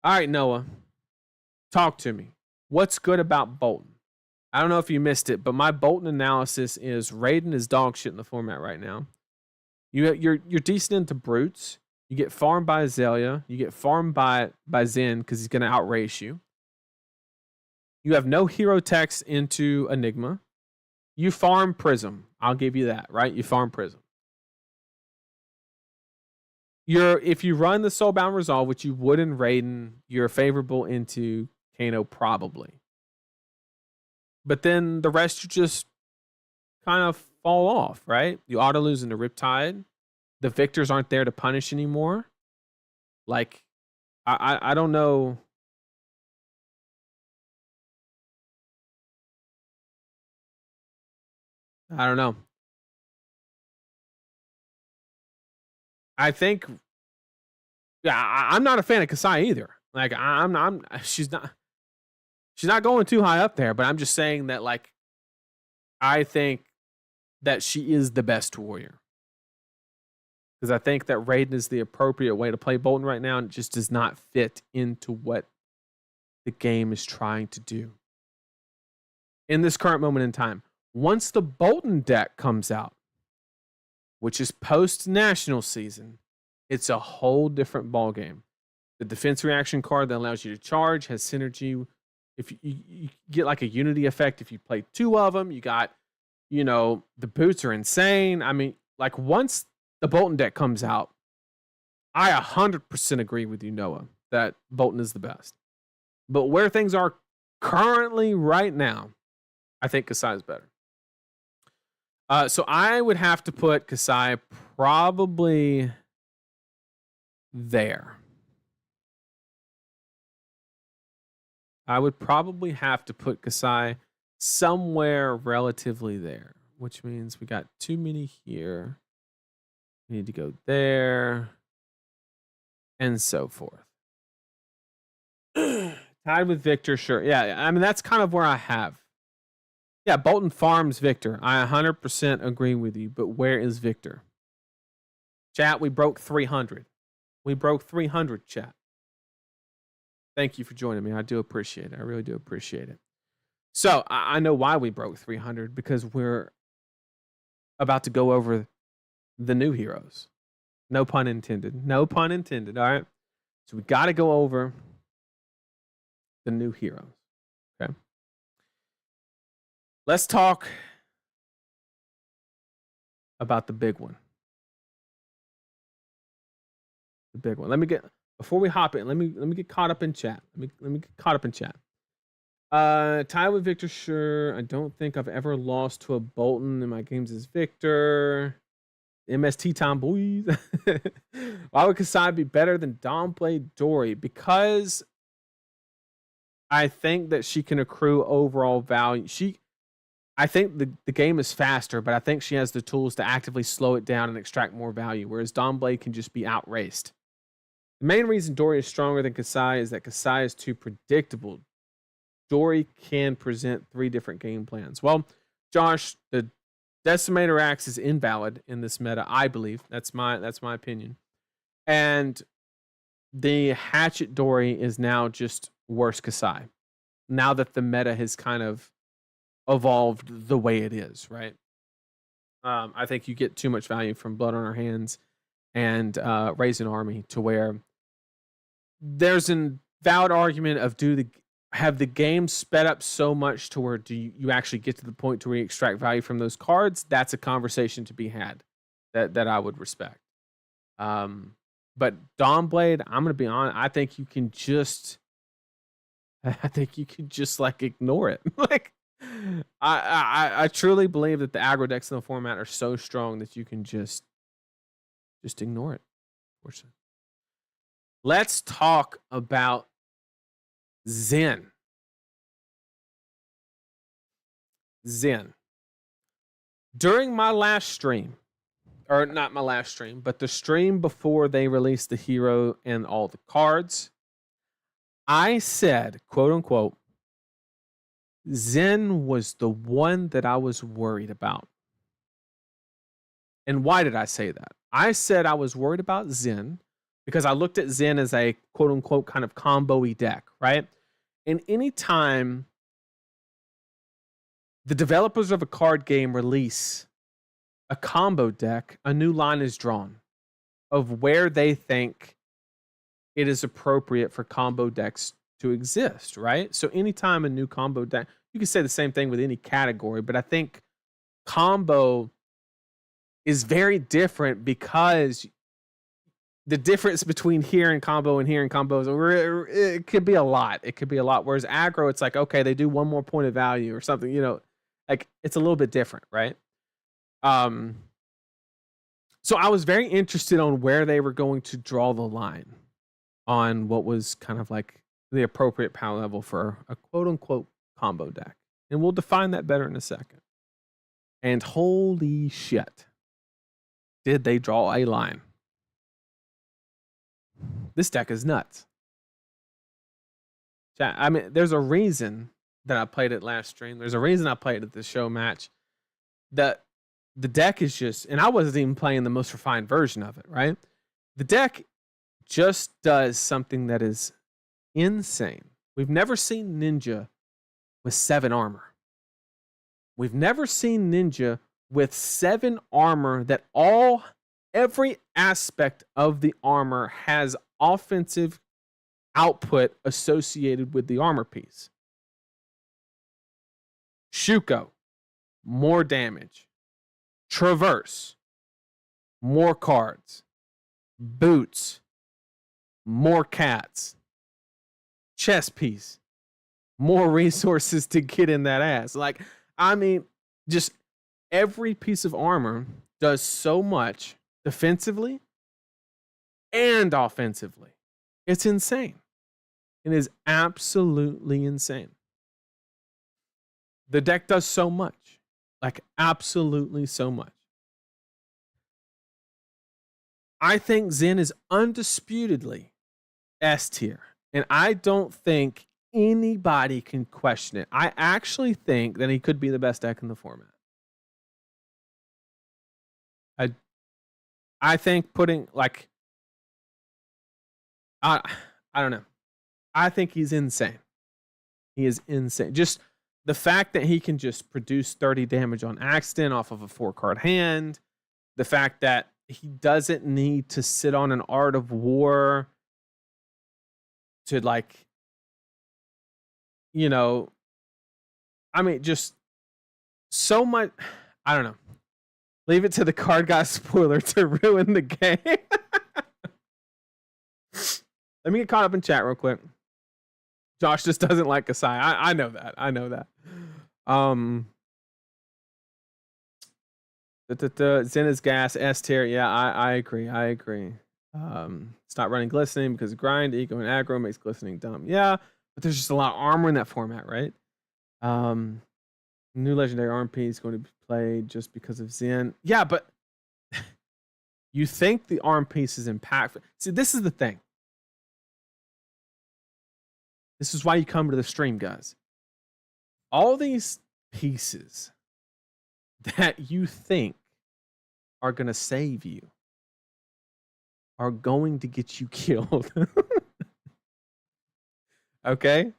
All right, Noah, talk to me. What's good about Bolton? I don't know if you missed it, but my Bolton analysis is Raiden is dog shit in the format right now. You're decent into brutes. You get farmed by Azalea. You get farmed by Zen because he's going to outrace you. You have no hero text into Enigma. You farm Prism. I'll give you that, right? You farm Prism. If you run the Soulbound Resolve, which you would in Raiden, you're favorable into Kano probably. But then the rest you just kind of fall off, right? You auto lose into Riptide. The victors aren't there to punish anymore. Like, I don't know. I don't know. I think, yeah, I'm not a fan of Kasai either. Like, she's not going too high up there, but I'm just saying that, like, I think that she is the best warrior. Because I think that Raiden is the appropriate way to play Bolton right now, and it just does not fit into what the game is trying to do in this current moment in time. Once the Bolton deck comes out, which is post-national season, it's a whole different ballgame. The defense reaction card that allows you to charge has synergy. If you get like a unity effect, if you play two of them, you got, the boots are insane. I mean, like once the Bolton deck comes out, I 100% agree with you, Noah, that Bolton is the best. But where things are currently right now, I think Kasai is better. So I would have to put Kasai probably there. I would probably have to put Kasai somewhere relatively there, which means we got too many here. We need to go there and so forth. Tied with Victor, sure. Yeah, I mean, that's kind of where I have. Yeah, Bolton Farms Victor. I 100% agree with you, but where is Victor? Chat, we broke 300. We broke 300, chat. Thank you for joining me. I do appreciate it. I really do appreciate it. So I know why we broke 300, because we're about to go over the new heroes. No pun intended. No pun intended. All right. So we got to go over the new heroes. Okay. Let's talk about the big one. The big one. Before we hop in, let me get caught up in chat. Let me get caught up in chat. Tie with Victor, sure. I don't think I've ever lost to a Bolton in my games as Victor. MST time, boys. Why would Kasai be better than Dawnblade Dory? Because I think that she can accrue overall value. I think the game is faster, but I think she has the tools to actively slow it down and extract more value, whereas Dawnblade can just be outraced. The main reason Dory is stronger than Kasai is that Kasai is too predictable. Dory can present 3 different game plans. Well, Josh, the Decimator Axe is invalid in this meta, I believe. That's my opinion. And the Hatchet Dory is now just worse Kasai. Now that the meta has kind of evolved the way it is, right? I think you get too much value from Blood on Our Hands and Raise an Army, to where there's an valid argument of have the game sped up so much to where do you actually get to the point to where you extract value from those cards? That's a conversation to be had that I would respect. But Dawnblade, I'm gonna be honest, I think you can just like ignore it. Like I truly believe that the aggro decks in the format are so strong that you can just ignore it. Let's talk about Zen. During my last stream, or not my last stream, but the stream before they released the hero and all the cards, I said, quote unquote, Zen was the one that I was worried about. And why did I say that? I said I was worried about Zen because I looked at Zen as a quote unquote kind of combo-y deck, right? And anytime the developers of a card game release a combo deck, a new line is drawn of where they think it is appropriate for combo decks to exist, right? So anytime a new combo deck, you can say the same thing with any category, but I think combo is very different because the difference between here and combo and here and combos, it could be a lot. It could be a lot. Whereas aggro, it's like, okay, they do one more point of value or something, you know, like it's a little bit different, right? So I was very interested on where they were going to draw the line on what was kind of like the appropriate power level for a quote unquote combo deck. And we'll define that better in a second. And holy shit, did they draw a line? This deck is nuts. I mean, there's a reason that I played it last stream. There's a reason I played it at the show match. That the deck is just, and I wasn't even playing the most refined version of it, right? The deck just does something that is insane. We've never seen Ninja with 7 armor. We've never seen Ninja with 7 armor that every aspect of the armor has offensive output associated with the armor piece. Shuko, more damage. Traverse, more cards. Boots, more cats. Chess piece, more resources to get in that ass. Like, I mean, just every piece of armor does so much defensively and offensively. It's insane. It is absolutely insane. The deck does so much. Like, absolutely so much. I think Zen is undisputedly S tier. And I don't think anybody can question it. I actually think that he could be the best deck in the format. I think putting, like, I don't know. I think he's insane. He is insane. Just the fact that he can just produce 30 damage on accident off of a 4-card hand. The fact that he doesn't need to sit on an Art of War to, like, you know, I mean, just so much. I don't know. Leave it to the card guy spoiler to ruin the game. Let me get caught up in chat real quick. Josh just doesn't like Kasai. I know that. I know that. Zen is gas, S tier. Yeah, I agree. I agree. Stop running glistening because grind, eco, and aggro makes glistening dumb. Yeah, but there's just a lot of armor in that format, right? New legendary RMP is going to be played just because of Zen. Yeah, but you think the arm piece is impactful. See, this is the thing. This is why you come to the stream, guys. All these pieces that you think are going to save you are going to get you killed. Okay?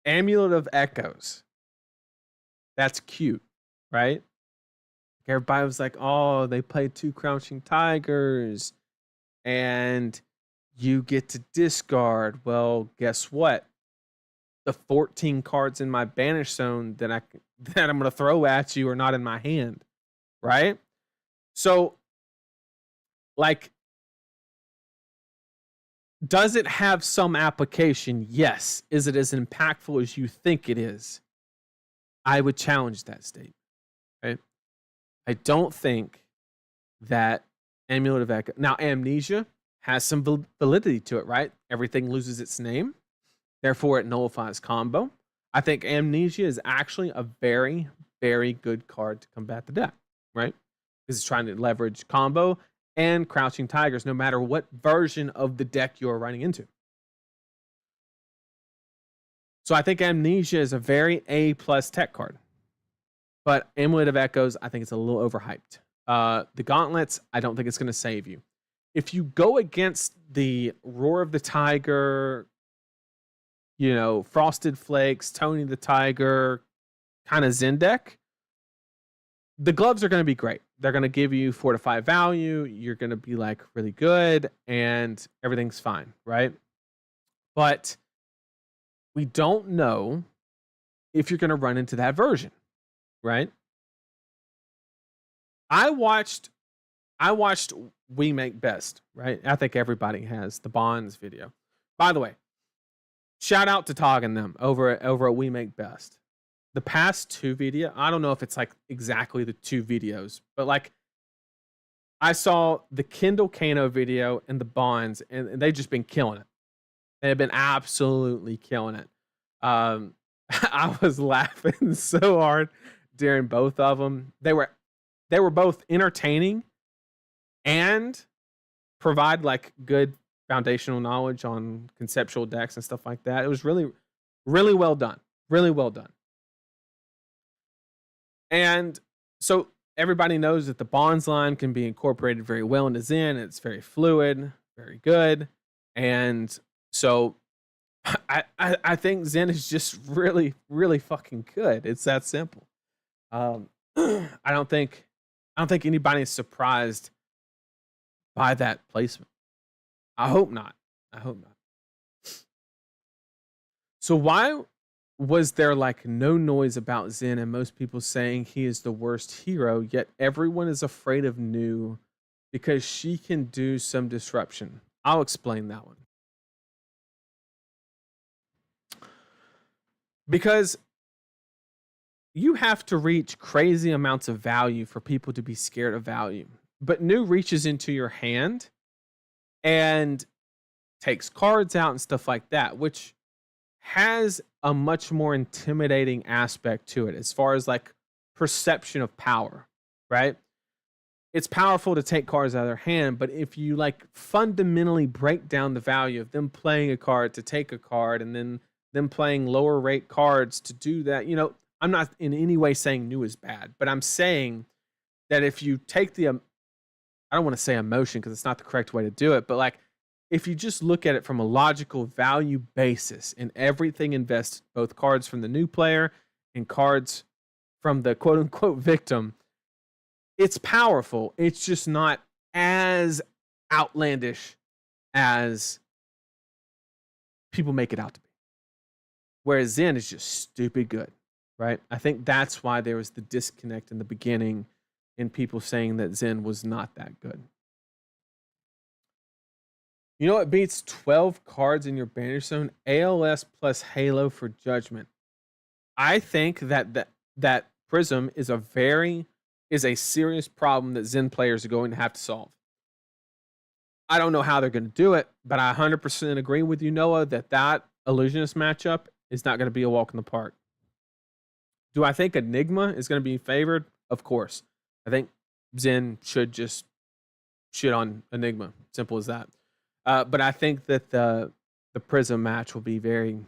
Amulet of Echoes. That's cute, right? Everybody was like, oh, they played 2 Crouching Tigers and you get to discard. Well, guess what? The 14 cards in my banish zone that I'm going to throw at you are not in my hand, right? So, like, does it have some application? Yes. Is it as impactful as you think it is? I would challenge that statement, right? I don't think that Amulet of Echo. Now, Amnesia has some validity to it, right? Everything loses its name. Therefore, it nullifies combo. I think Amnesia is actually a very, very good card to combat the deck, right? Because it's trying to leverage combo and Crouching Tigers, no matter what version of the deck you're running into. So I think Amnesia is a very A+ tech card. But Amulet of Echoes, I think it's a little overhyped. The Gauntlets, I don't think it's going to save you. If you go against the Roar of the Tiger, you know, Frosted Flakes, Tony the Tiger kind of Zen deck, the gloves are going to be great. They're going to give you 4 to 5 value. You're going to be like really good and everything's fine, right? But we don't know if you're going to run into that version, right? I watched We Make Best, right? I think everybody has the Bonds video. By the way, shout out to Tog and them over at We Make Best. The past 2 video, I don't know if it's like exactly the 2 videos, but like I saw the Kendall Kano video and the Bonds, and they've just been killing it. They've been absolutely killing it. I was laughing so hard during both of them. They were both entertaining and provide like good foundational knowledge on conceptual decks and stuff like that. It was really, really well done. Really well done. And so everybody knows that the Bonds line can be incorporated very well into Zen. It's very fluid, very good. And so I think Zen is just really, really fucking good. It's that simple. I don't think anybody's surprised by that placement. I hope not. So why was there like no noise about Zen and most people saying he is the worst hero, yet everyone is afraid of New because she can do some disruption? I'll explain that one. Because you have to reach crazy amounts of value for people to be scared of value. But New reaches into your hand and takes cards out and stuff like that, which has a much more intimidating aspect to it as far as like perception of power, right? It's powerful to take cards out of their hand, but if you like fundamentally break down the value of them playing a card to take a card and then them playing lower rate cards to do that, you know, I'm not in any way saying new is bad, but I'm saying that if you take the, I don't want to say emotion because it's not the correct way to do it, but like if you just look at it from a logical value basis and everything invested, both cards from the new player and cards from the quote unquote victim, it's powerful. It's just not as outlandish as people make it out to be. Whereas Zen is just stupid good, right? I think that's why there was the disconnect in the beginning in people saying that Zen was not that good. You know what beats 12 cards in your banish zone? ALS plus Halo for Judgment. I think that Prism is a serious problem that Zen players are going to have to solve. I don't know how they're going to do it, but I 100% agree with you, Noah, that Illusionist matchup is not going to be a walk in the park. Do I think Enigma is going to be favored? Of course. I think Zen should just shit on Enigma. Simple as that. But I think that the Prism match will be very,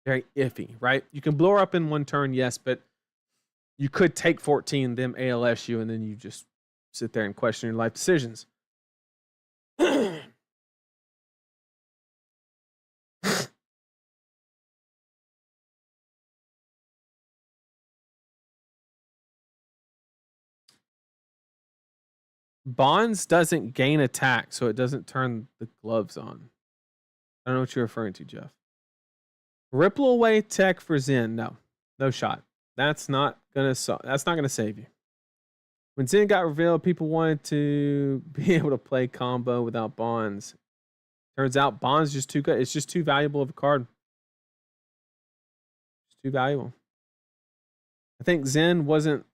very iffy, right? You can blow her up in one turn, yes, but you could take 14, them ALS you, and then you just sit there and question your life decisions. Bonds doesn't gain attack, so it doesn't turn the gloves on. I don't know what you're referring to, Jeff. Ripple away tech for Zen. No shot. That's not gonna save you. When Zen got revealed, people wanted to be able to play combo without bonds. Turns out bonds just too good. It's just too valuable of a card. It's too valuable. I think Zen wasn't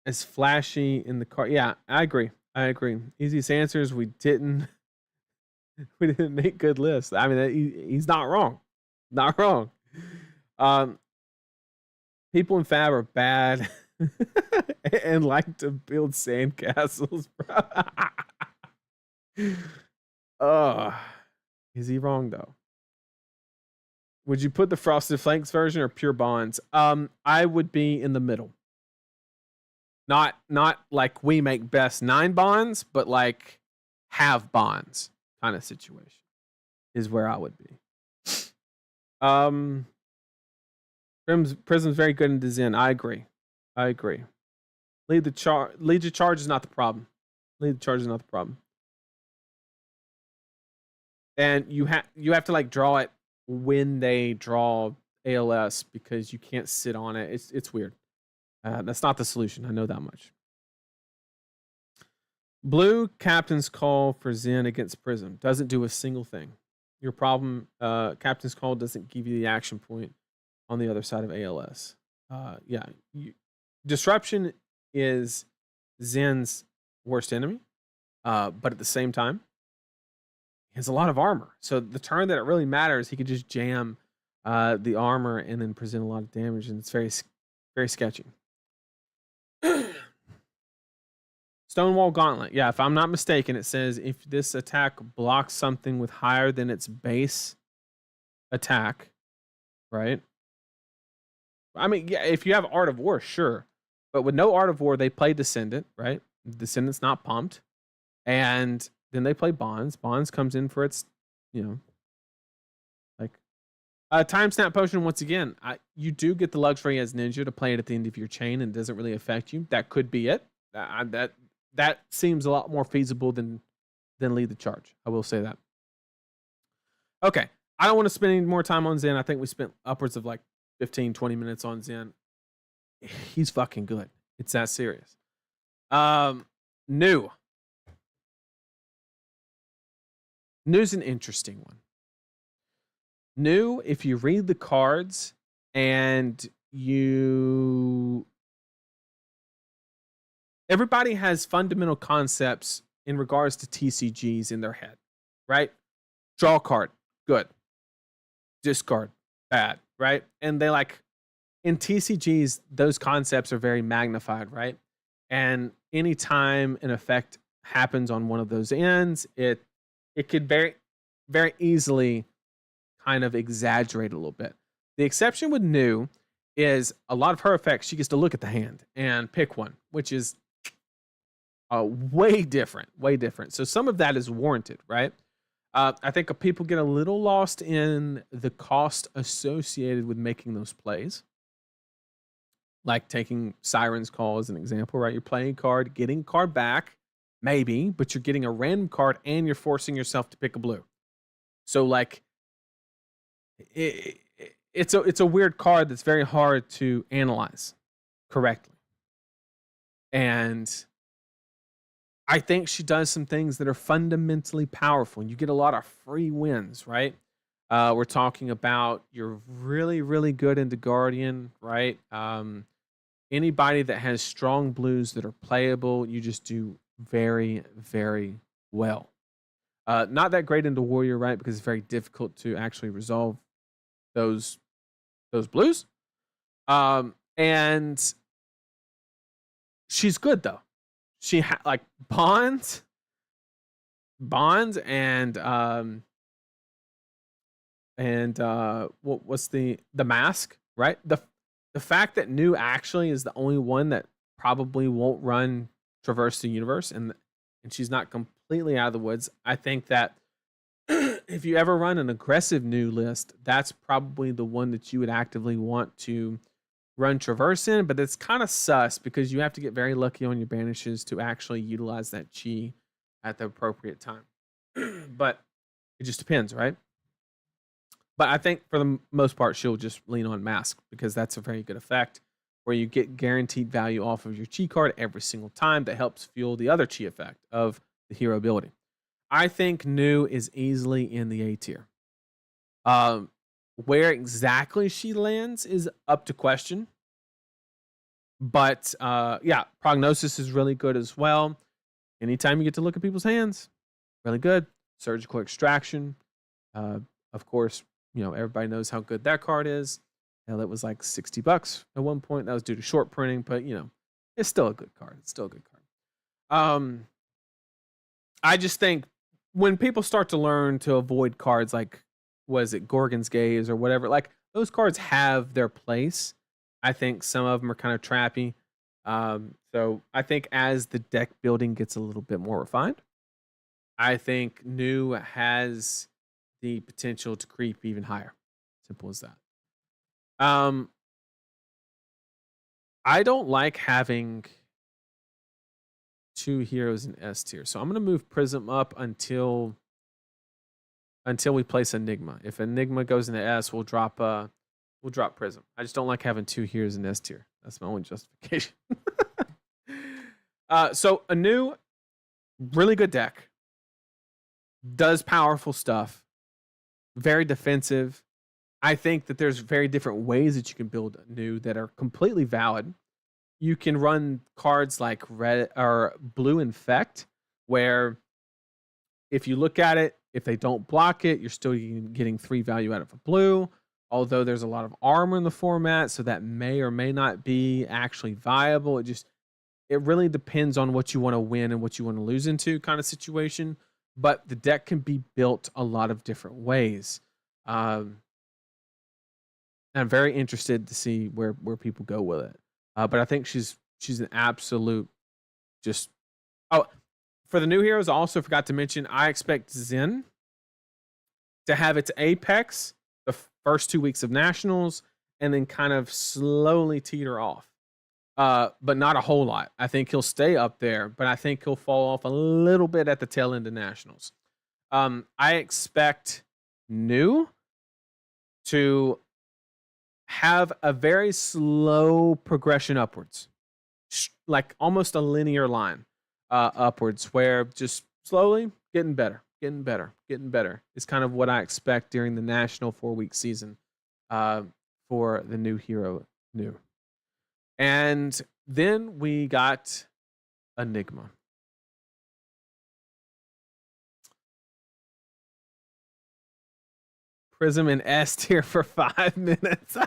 as flashy in the card. Yeah, I agree. Easiest answers, we didn't make good lists. I mean, he's not wrong. Not wrong. People in Fab are bad and like to build sandcastles, bro. Is he wrong though? Would you put the Frosted Flanks version or pure bonds? I would be in the middle. Not like we make best 9 bonds, but like have bonds kind of situation is where I would be. Prism's very good in Zen. I agree. Lead the charge is not the problem. And you have to like draw it when they draw ALS because you can't sit on it. It's weird. That's not the solution. I know that much. Blue Captain's Call for Zen against Prism doesn't do a single thing. Your problem, Captain's Call doesn't give you the action point on the other side of ALS. Disruption is Zen's worst enemy, but at the same time, he has a lot of armor. So the turn that it really matters, he could just jam the armor and then present a lot of damage, and it's very, very sketchy. Stonewall Gauntlet. Yeah, if I'm not mistaken, it says if this attack blocks something with higher than its base attack, right? I mean, yeah, if you have Art of War, sure. But with no Art of War, they play Descendant, right? Descendant's not pumped. And then they play Bonds. Bonds comes in for its, Time Snap Potion, once again, you do get the luxury as Ninja to play it at the end of your chain and it doesn't really affect you. That could be it. That seems a lot more feasible than Lead the Charge. I will say that. Okay. I don't want to spend any more time on Zen. I think we spent upwards of like 15, 20 minutes on Zen. He's fucking good. It's that serious. New. New's an interesting one. New, if you read the cards and everybody has fundamental concepts in regards to TCGs in their head, right? Draw a card, good. Discard, bad, right? And they like in TCGs, those concepts are very magnified, right? And anytime an effect happens on one of those ends, it could very easily kind of exaggerate a little bit. The exception with New is a lot of her effects, she gets to look at the hand and pick one, which is way different, way different. So some of that is warranted, right? I think people get a little lost in the cost associated with making those plays. Like taking Siren's Call as an example, right? You're playing a card, getting a card back, maybe, but you're getting a random card and you're forcing yourself to pick a blue. So like, it's a weird card that's very hard to analyze correctly. And I think she does some things that are fundamentally powerful. You get a lot of free wins, right? We're talking about you're really, really good into Guardian, right? Anybody that has strong blues that are playable, you just do very, very well. Not that great into Warrior, right? Because it's very difficult to actually resolve those blues. And she's good though. She like bonds and what's the mask, right? The fact that New actually is the only one that probably won't run Traverse the Universe, and she's not completely out of the woods. I think that if you ever run an aggressive New list, that's probably the one that you would actively want to run Traverse in, but it's kind of sus because you have to get very lucky on your banishes to actually utilize that chi at the appropriate time. But it just depends, right? But I think for the most part, she'll just lean on Mask because that's a very good effect where you get guaranteed value off of your chi card every single time that helps fuel the other chi effect of the hero ability. I think New is easily in the A tier. Where exactly she lands is up to question. But yeah, Prognosis is really good as well. Anytime you get to look at people's hands, really good. Surgical Extraction, of course, you know, everybody knows how good that card is. Hell, it was like $60 at one point. That was due to short printing, but you know, it's still a good card. It's still a good card. I just think when people start to learn to avoid cards like, was it Gorgon's Gaze or whatever, like those cards have their place. I think some of them are kind of trappy. So I think as the deck building gets a little bit more refined, I think New has the potential to creep even higher. Simple as that. I don't like having two heroes in S tier, so I'm gonna move Prism up until we place Enigma. If Enigma goes into S, we'll drop Prism. I just don't like having two heroes in S tier. That's my only justification. So a new, really good deck. Does powerful stuff. Very defensive. I think that there's very different ways that you can build New that are completely valid. You can run cards like Red or Blue Infect, where if you look at it, if they don't block it, you're still getting 3 value out of a blue. Although there's a lot of armor in the format, so that may or may not be actually viable. It really depends on what you want to win and what you want to lose into kind of situation. But the deck can be built a lot of different ways. I'm very interested to see where people go with it. But I think she's an absolute just. Oh, for the new heroes, I also forgot to mention, I expect Zen to have its apex the first 2 weeks of Nationals and then kind of slowly teeter off. But not a whole lot. I think he'll stay up there, but I think he'll fall off a little bit at the tail end of Nationals. I expect New to have a very slow progression upwards, like almost a linear line upwards, where just slowly getting better is kind of what I expect during the national 4-week season for the new hero New. And then we got Enigma. Prism in S tier for 5 minutes.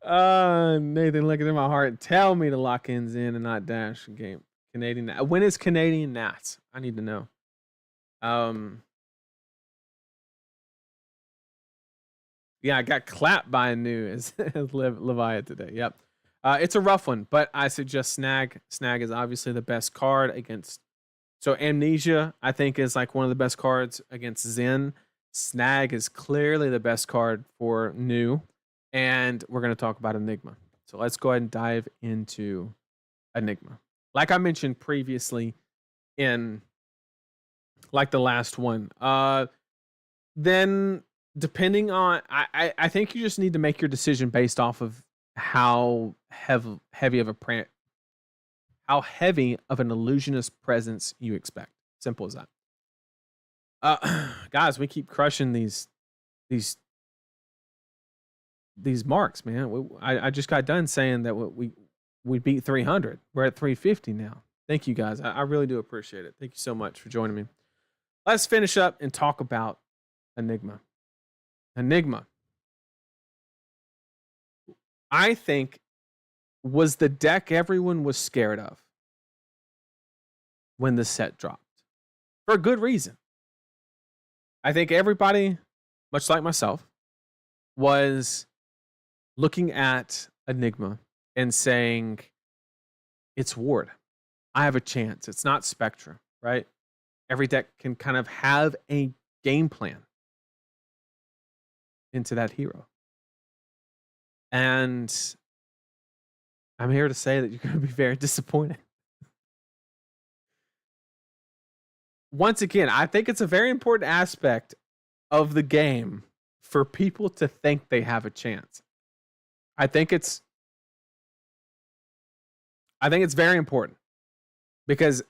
Nathan, look at my heart. Tell me the lock-ins in and not dash game. Canadian. When is Canadian Nats? I need to know. Yeah, I got clapped by a new as Leviat today. Yep. It's a rough one, but I suggest Snag. Snag is obviously the best card against. So Amnesia, I think, is like one of the best cards against Zen. Snag is clearly the best card for new. And we're going to talk about Enigma. So let's go ahead and dive into Enigma. Like I mentioned previously in like the last one. Then depending on, I think you just need to make your decision based off of how heavy of an illusionist presence you expect. Simple as that. Guys, we keep crushing these marks, man. I just got done saying that we beat 300. We're at 350 now. Thank you, guys. I really do appreciate it. Thank you so much for joining me. Let's finish up and talk about Enigma. Enigma, I think, was the deck everyone was scared of when the set dropped. For a good reason. I think everybody, much like myself, was looking at Enigma and saying, it's Ward. I have a chance. It's not Spectra, right? Every deck can kind of have a game plan into that hero. And I'm here to say that you're going to be very disappointed. Once again, I think it's a very important aspect of the game for people to think they have a chance. I think it's very important because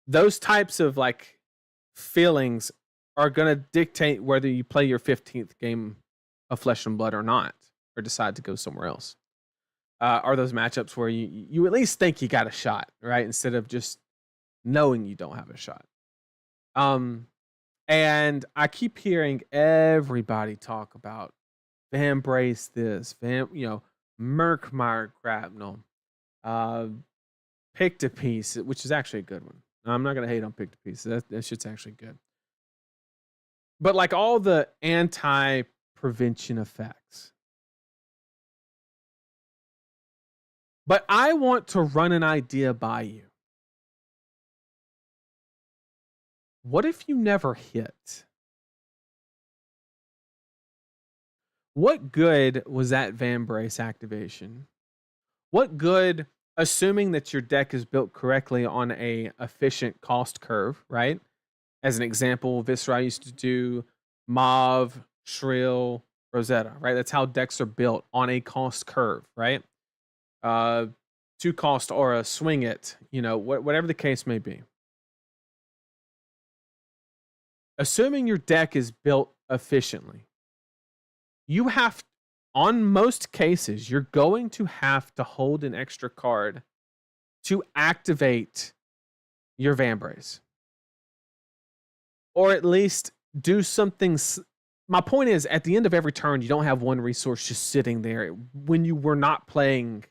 those types of like feelings are going to dictate whether you play your 15th game of Flesh and Blood or not, or decide to go somewhere else. Are those matchups where you at least think you got a shot, right? Instead of just knowing you don't have a shot. And I keep hearing everybody talk about Vambrace this, Murkmire Grapnel, Pick to Piece, which is actually a good one. I'm not going to hate on Pick to Piece. That shit's actually good. But like all the anti-prevention effects. But I want to run an idea by you. What if you never hit? What good was that Vambrace activation? What good, assuming that your deck is built correctly on a efficient cost curve, right? As an example, Viscera used to do Mauve, Shrill, Rosetta, right? That's how decks are built on a cost curve, right? 2 cost aura, swing it, whatever the case may be. Assuming your deck is built efficiently, you have, on most cases, you're going to have to hold an extra card to activate your Vambrace. Or at least do something. My point is, at the end of every turn, you don't have one resource just sitting there when you were not playing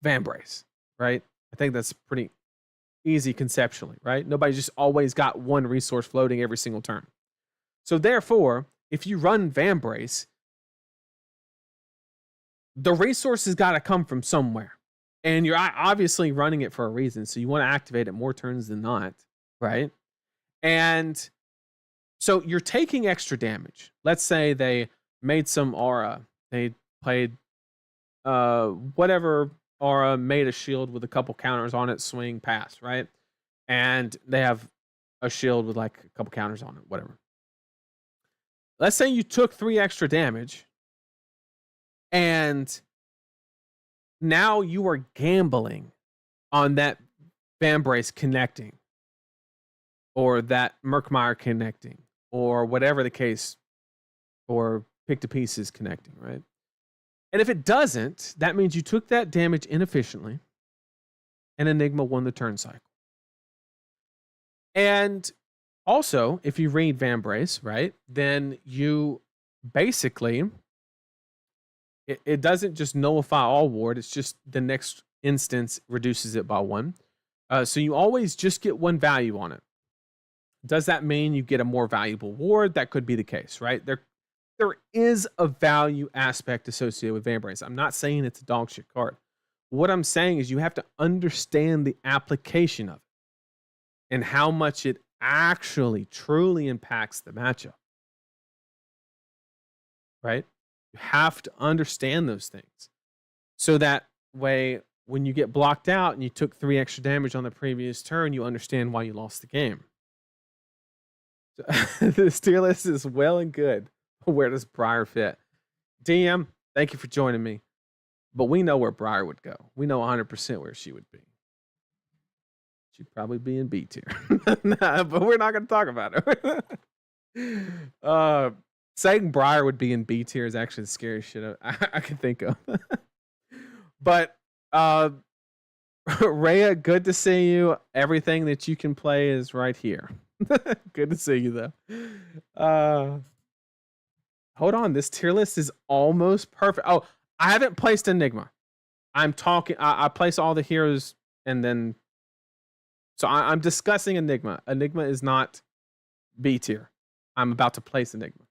Vambrace, right? I think that's pretty easy conceptually, right? Nobody just always got one resource floating every single turn. So therefore, if you run Vambrace, the resources got to come from somewhere. And you're obviously running it for a reason. So you want to activate it more turns than not, right? And so you're taking extra damage. Let's say they made some aura. They played whatever aura, made a shield with a couple counters on it, swing, pass, right? And they have a shield with like a couple counters on it, whatever. Let's say you took 3 extra damage and now you are gambling on that Vambrace connecting or that Murkmire connecting or whatever the case, or Pick to Pieces connecting, right? And if it doesn't, that means you took that damage inefficiently and Enigma won the turn cycle. And Also, if you read Vambrace, right, then you basically, it doesn't just nullify all ward, it's just the next instance reduces it by 1. So you always just get 1 value on it. Does that mean you get a more valuable ward? That could be the case, right? There is a value aspect associated with Vambrace. I'm not saying it's a dog shit card. What I'm saying is you have to understand the application of it and how much it actually truly impacts the matchup. Right? You have to understand those things. So that way, when you get blocked out and you took 3 extra damage on the previous turn, you understand why you lost the game. So, this tier list is well and good. Where does Briar fit? DM, thank you for joining me. But we know where Briar would go. We know 100% where she would be. She'd probably be in B tier. Nah, but we're not going to talk about her. Saying Briar would be in B tier is actually the scariest shit I can think of. But Rhea, good to see you. Everything that you can play is right here. Good to see you, though. Hold on. This tier list is almost perfect. Oh, I haven't placed Enigma. I'm talking. I place all the heroes and then. So I'm discussing Enigma. Enigma is not B tier. I'm about to place Enigma.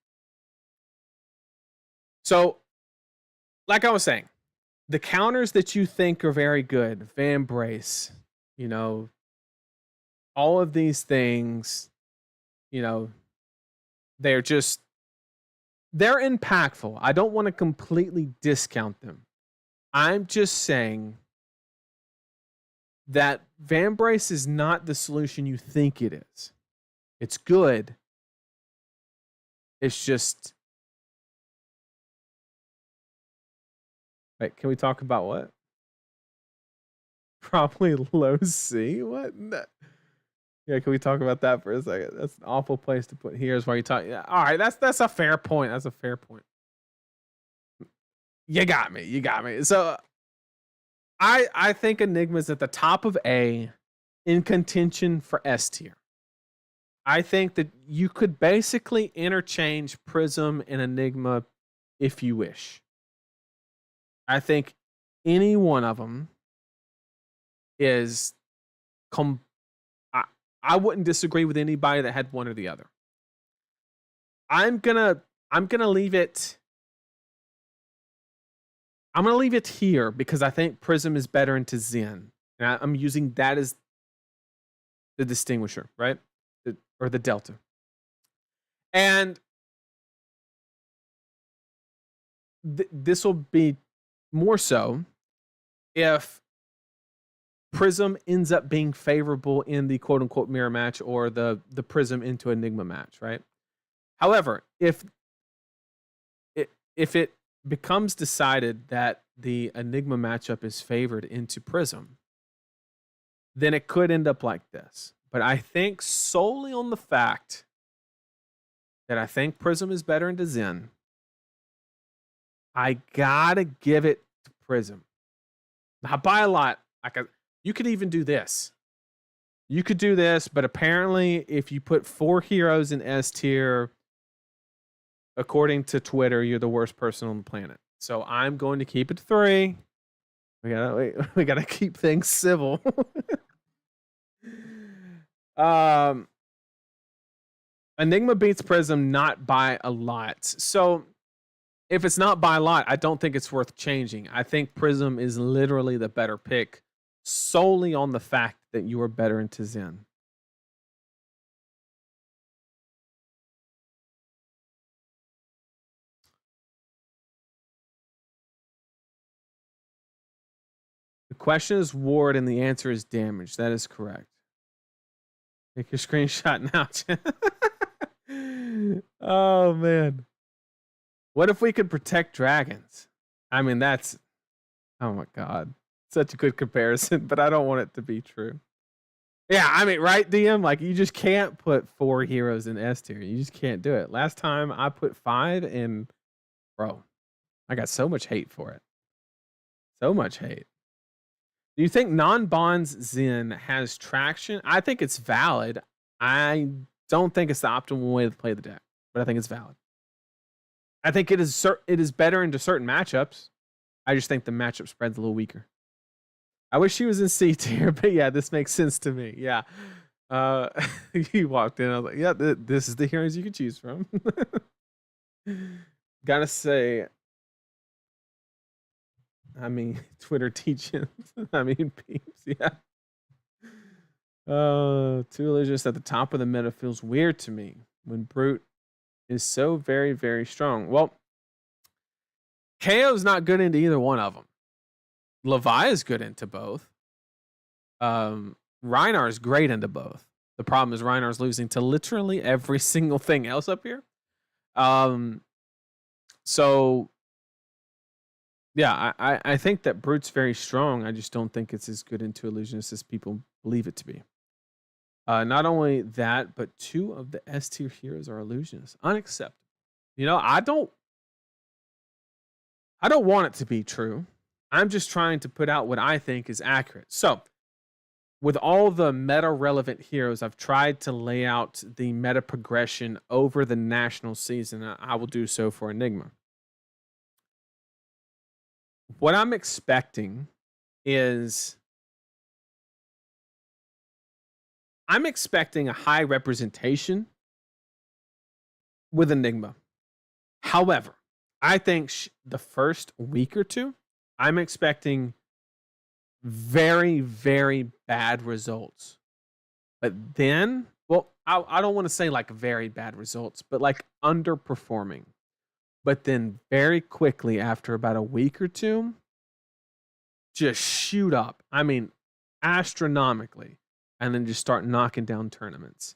So, like I was saying, the counters that you think are very good, Vambrace, you know, all of these things, you know, they're impactful. I don't want to completely discount them. I'm just saying that Vambrace is not the solution you think it is. It's good. It's just... Wait, can we talk about what? Probably low C? What? No. Yeah, can we talk about that for a second? That's an awful place to put here's where you talk. Yeah, all right, that's a fair point. That's a fair point. You got me. You got me. So I think Enigma's at the top of A, in contention for S tier. I think that you could basically interchange Prism and Enigma if you wish. I think any one of them is I wouldn't disagree with anybody that had one or the other. I'm gonna leave it. I'm gonna leave it here because I think Prism is better into Zen. And I'm using that as the distinguisher, right? Or the delta. And this will be more so if Prism ends up being favorable in the quote unquote mirror match or the Prism into Enigma match, right? However, if it becomes decided that the Enigma matchup is favored into Prism, then it could end up like this. But I think solely on the fact that I think Prism is better into Zen, I gotta give it to Prism. Now, by a lot, you could even do this. You could do this, but apparently if you put 4 heroes in S tier, according to Twitter, you're the worst person on the planet. So I'm going to keep it 3. We gotta keep things civil. Enigma beats Prism not by a lot. So if it's not by a lot, I don't think it's worth changing. I think Prism is literally the better pick solely on the fact that you are better into Zen. The question is ward and the answer is damage. That is correct. Take your screenshot now. Oh, man. What if we could protect dragons? I mean, that's... Oh, my God. Such a good comparison, but I don't want it to be true. Yeah, I mean, right, DM? Like, you just can't put 4 heroes in S tier. You just can't do it. Last time I put 5 and... Bro, I got so much hate for it. So much hate. Do you think non-bonds Zen has traction? I think it's valid. I don't think it's the optimal way to play the deck, but I think it's valid. I think it is better into certain matchups. I just think the matchup spread's a little weaker. I wish she was in C tier, but yeah, this makes sense to me. Yeah. He walked in. I was like, yeah, this is the heroes you can choose from. Gotta say, I mean, Twitter teachings. I mean, peeps. Yeah. Two Illusionists at the top of the meta feels weird to me when Brute is so very, very strong. Well, KO's not good into either one of them. Levi is good into both. Reinar is great into both. The problem is Reinar's losing to literally every single thing else up here. So yeah, I think that Brute's very strong. I just don't think it's as good into Illusionist as people believe it to be. Not only that, but 2 of the S tier heroes are Illusionists. Unacceptable. You know, I don't want it to be true. I'm just trying to put out what I think is accurate. So, with all the meta relevant heroes, I've tried to lay out the meta progression over the national season. I will do so for Enigma. What I'm expecting is I'm expecting a high representation with Enigma. However, I think the first week or two, I'm expecting very, very bad results. But then, well, I don't want to say like very bad results, but like underperforming. But then very quickly after about a week or two, just shoot up. I mean, astronomically. And then just start knocking down tournaments.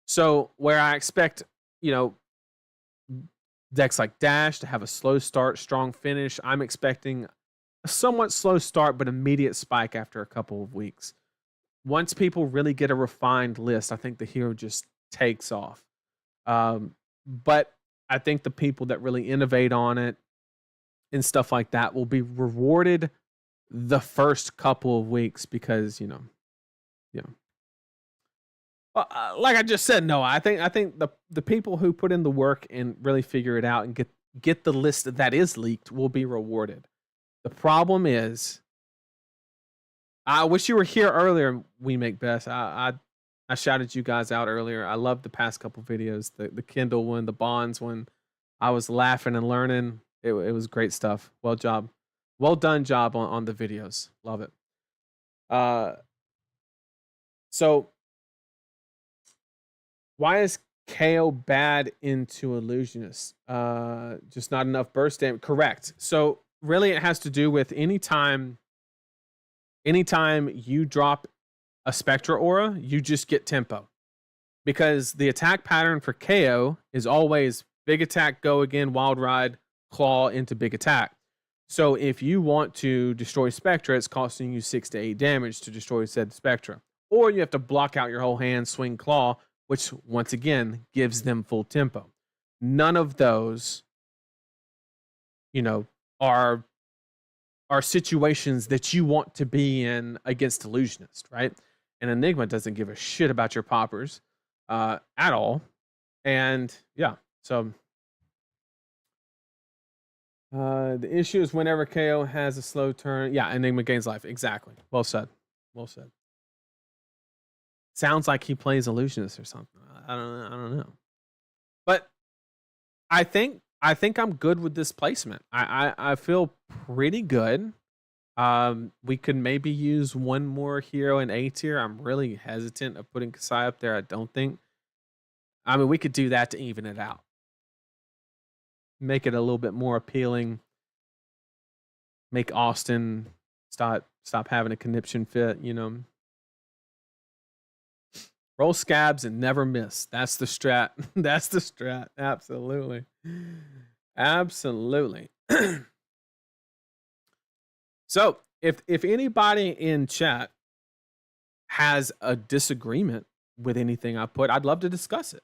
So where I expect, you know, decks like Dash to have a slow start, strong finish, I'm expecting a somewhat slow start, but immediate spike after a couple of weeks. Once people really get a refined list, I think the hero just takes off. But I think the people that really innovate on it and stuff like that will be rewarded the first couple of weeks because, you know. Like I just said, no, I think the people who put in the work and really figure it out and get the list that is leaked will be rewarded. The problem is, I wish you were here earlier. We Make Best. I shouted you guys out earlier. I loved the past couple videos, the Kindle one, the Bonds one. I was laughing and learning. It was great stuff. Well done job on the videos. Love it. So why is KO bad into Illusionist? Just not enough burst damage. Correct. So really it has to do with anytime you drop a Spectra aura, you just get tempo. Because the attack pattern for KO is always big attack, go again, wild ride, claw into big attack. So if you want to destroy Spectra, it's costing you 6 to 8 damage to destroy said Spectra. Or you have to block out your whole hand, swing claw, which once again gives them full tempo. None of those, you know, are situations that you want to be in against Illusionist, right? And Enigma doesn't give a shit about your poppers at all. And yeah, so the issue is whenever KO has a slow turn. Yeah, Enigma gains life. Exactly. Well said. Well said. Sounds like he plays Illusionist or something. I don't know. But I think I'm good with this placement. I feel pretty good. We could maybe use one more hero in A tier. I'm really hesitant of putting Kasai up there. I don't think. I mean, we could do that to even it out. Make it a little bit more appealing. Make Austin stop having a conniption fit, you know. Roll scabs and never miss. That's the strat. That's the strat. Absolutely. Absolutely. So if anybody in chat has a disagreement with anything I put, I'd love to discuss it.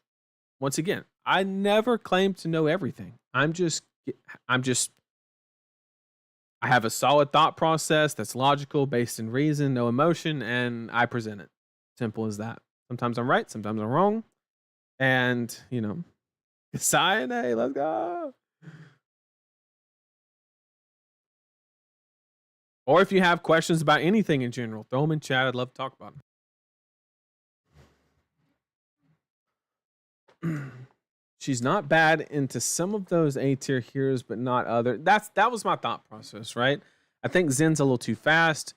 Once again, I never claim to know everything. I have a solid thought process that's logical, based in reason, no emotion, and I present it. Simple as that. Sometimes I'm right, sometimes I'm wrong. And, you know, Sayane, let's go. Or if you have questions about anything in general, throw them in chat. I'd love to talk about them. She's not bad into some of those A tier heroes, but not other. That was my thought process, right? I think Zen's a little too fast.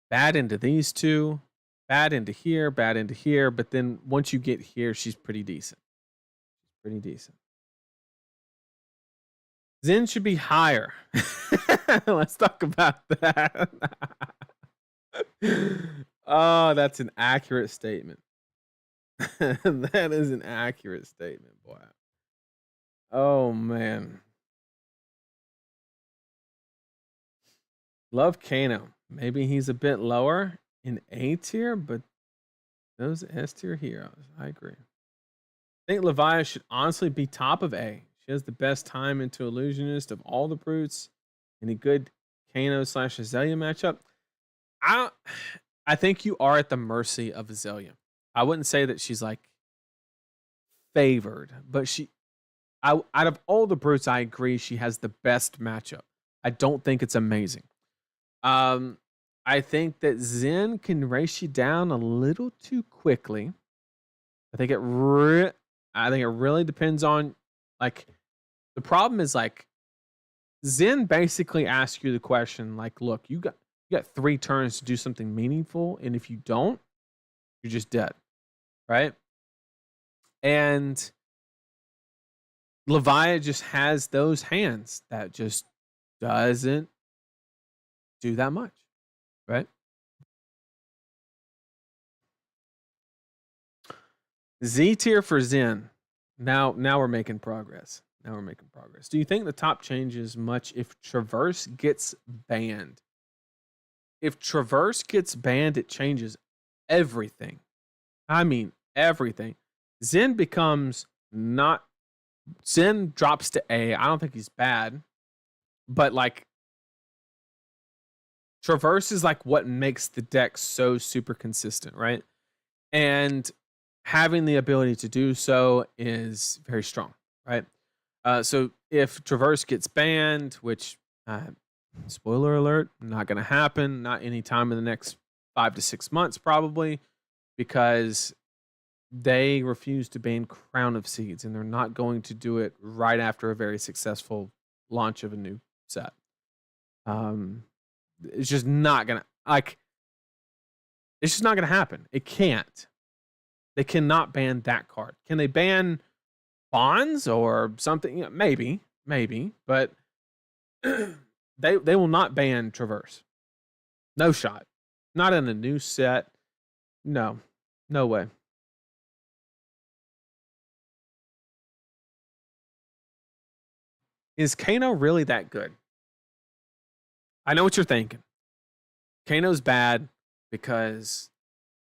Bad into these two, bad into here, bad into here. But then once you get here, she's pretty decent. Pretty decent. Zen should be higher. Let's talk about that. Oh, that's an accurate statement. That is an accurate statement, boy. Oh, man. Love Kano. Maybe he's a bit lower in A tier, but those S tier heroes, I agree. I think Leviah should honestly be top of A. She has the best time into Illusionist of all the brutes. Any good Kano / Azalea matchup? I think you are at the mercy of Azalea. I wouldn't say that she's like favored, but out of all the brutes, I agree she has the best matchup. I don't think it's amazing. I think that Zen can race you down a little too quickly. I think it really depends on, like, the problem is, like, Zen basically asks you the question, like, look, you got 3 turns to do something meaningful, and if you don't, you're just dead, right? And Leviah just has those hands that just doesn't do that much, right? Z tier for Zen. Now we're making progress. Do you think the top changes much if Traverse gets banned? If Traverse gets banned, it changes everything. I mean, everything. Zen drops to A. I don't think he's bad, but like Traverse is like what makes the deck so super consistent, right? And having the ability to do so is very strong, right? So if Traverse gets banned, which spoiler alert, not going to happen, not anytime in the next 5 to 6 months probably, because they refuse to ban Crown of Seeds, and they're not going to do it right after a very successful launch of a new set. It's just not gonna it's just not gonna happen. It can't. They cannot ban that card. Can they ban Bonds or something? You know, maybe, but they will not ban Traverse. No shot. Not in a new set. No way. Is Kano really that good? I know what you're thinking. Kano's bad because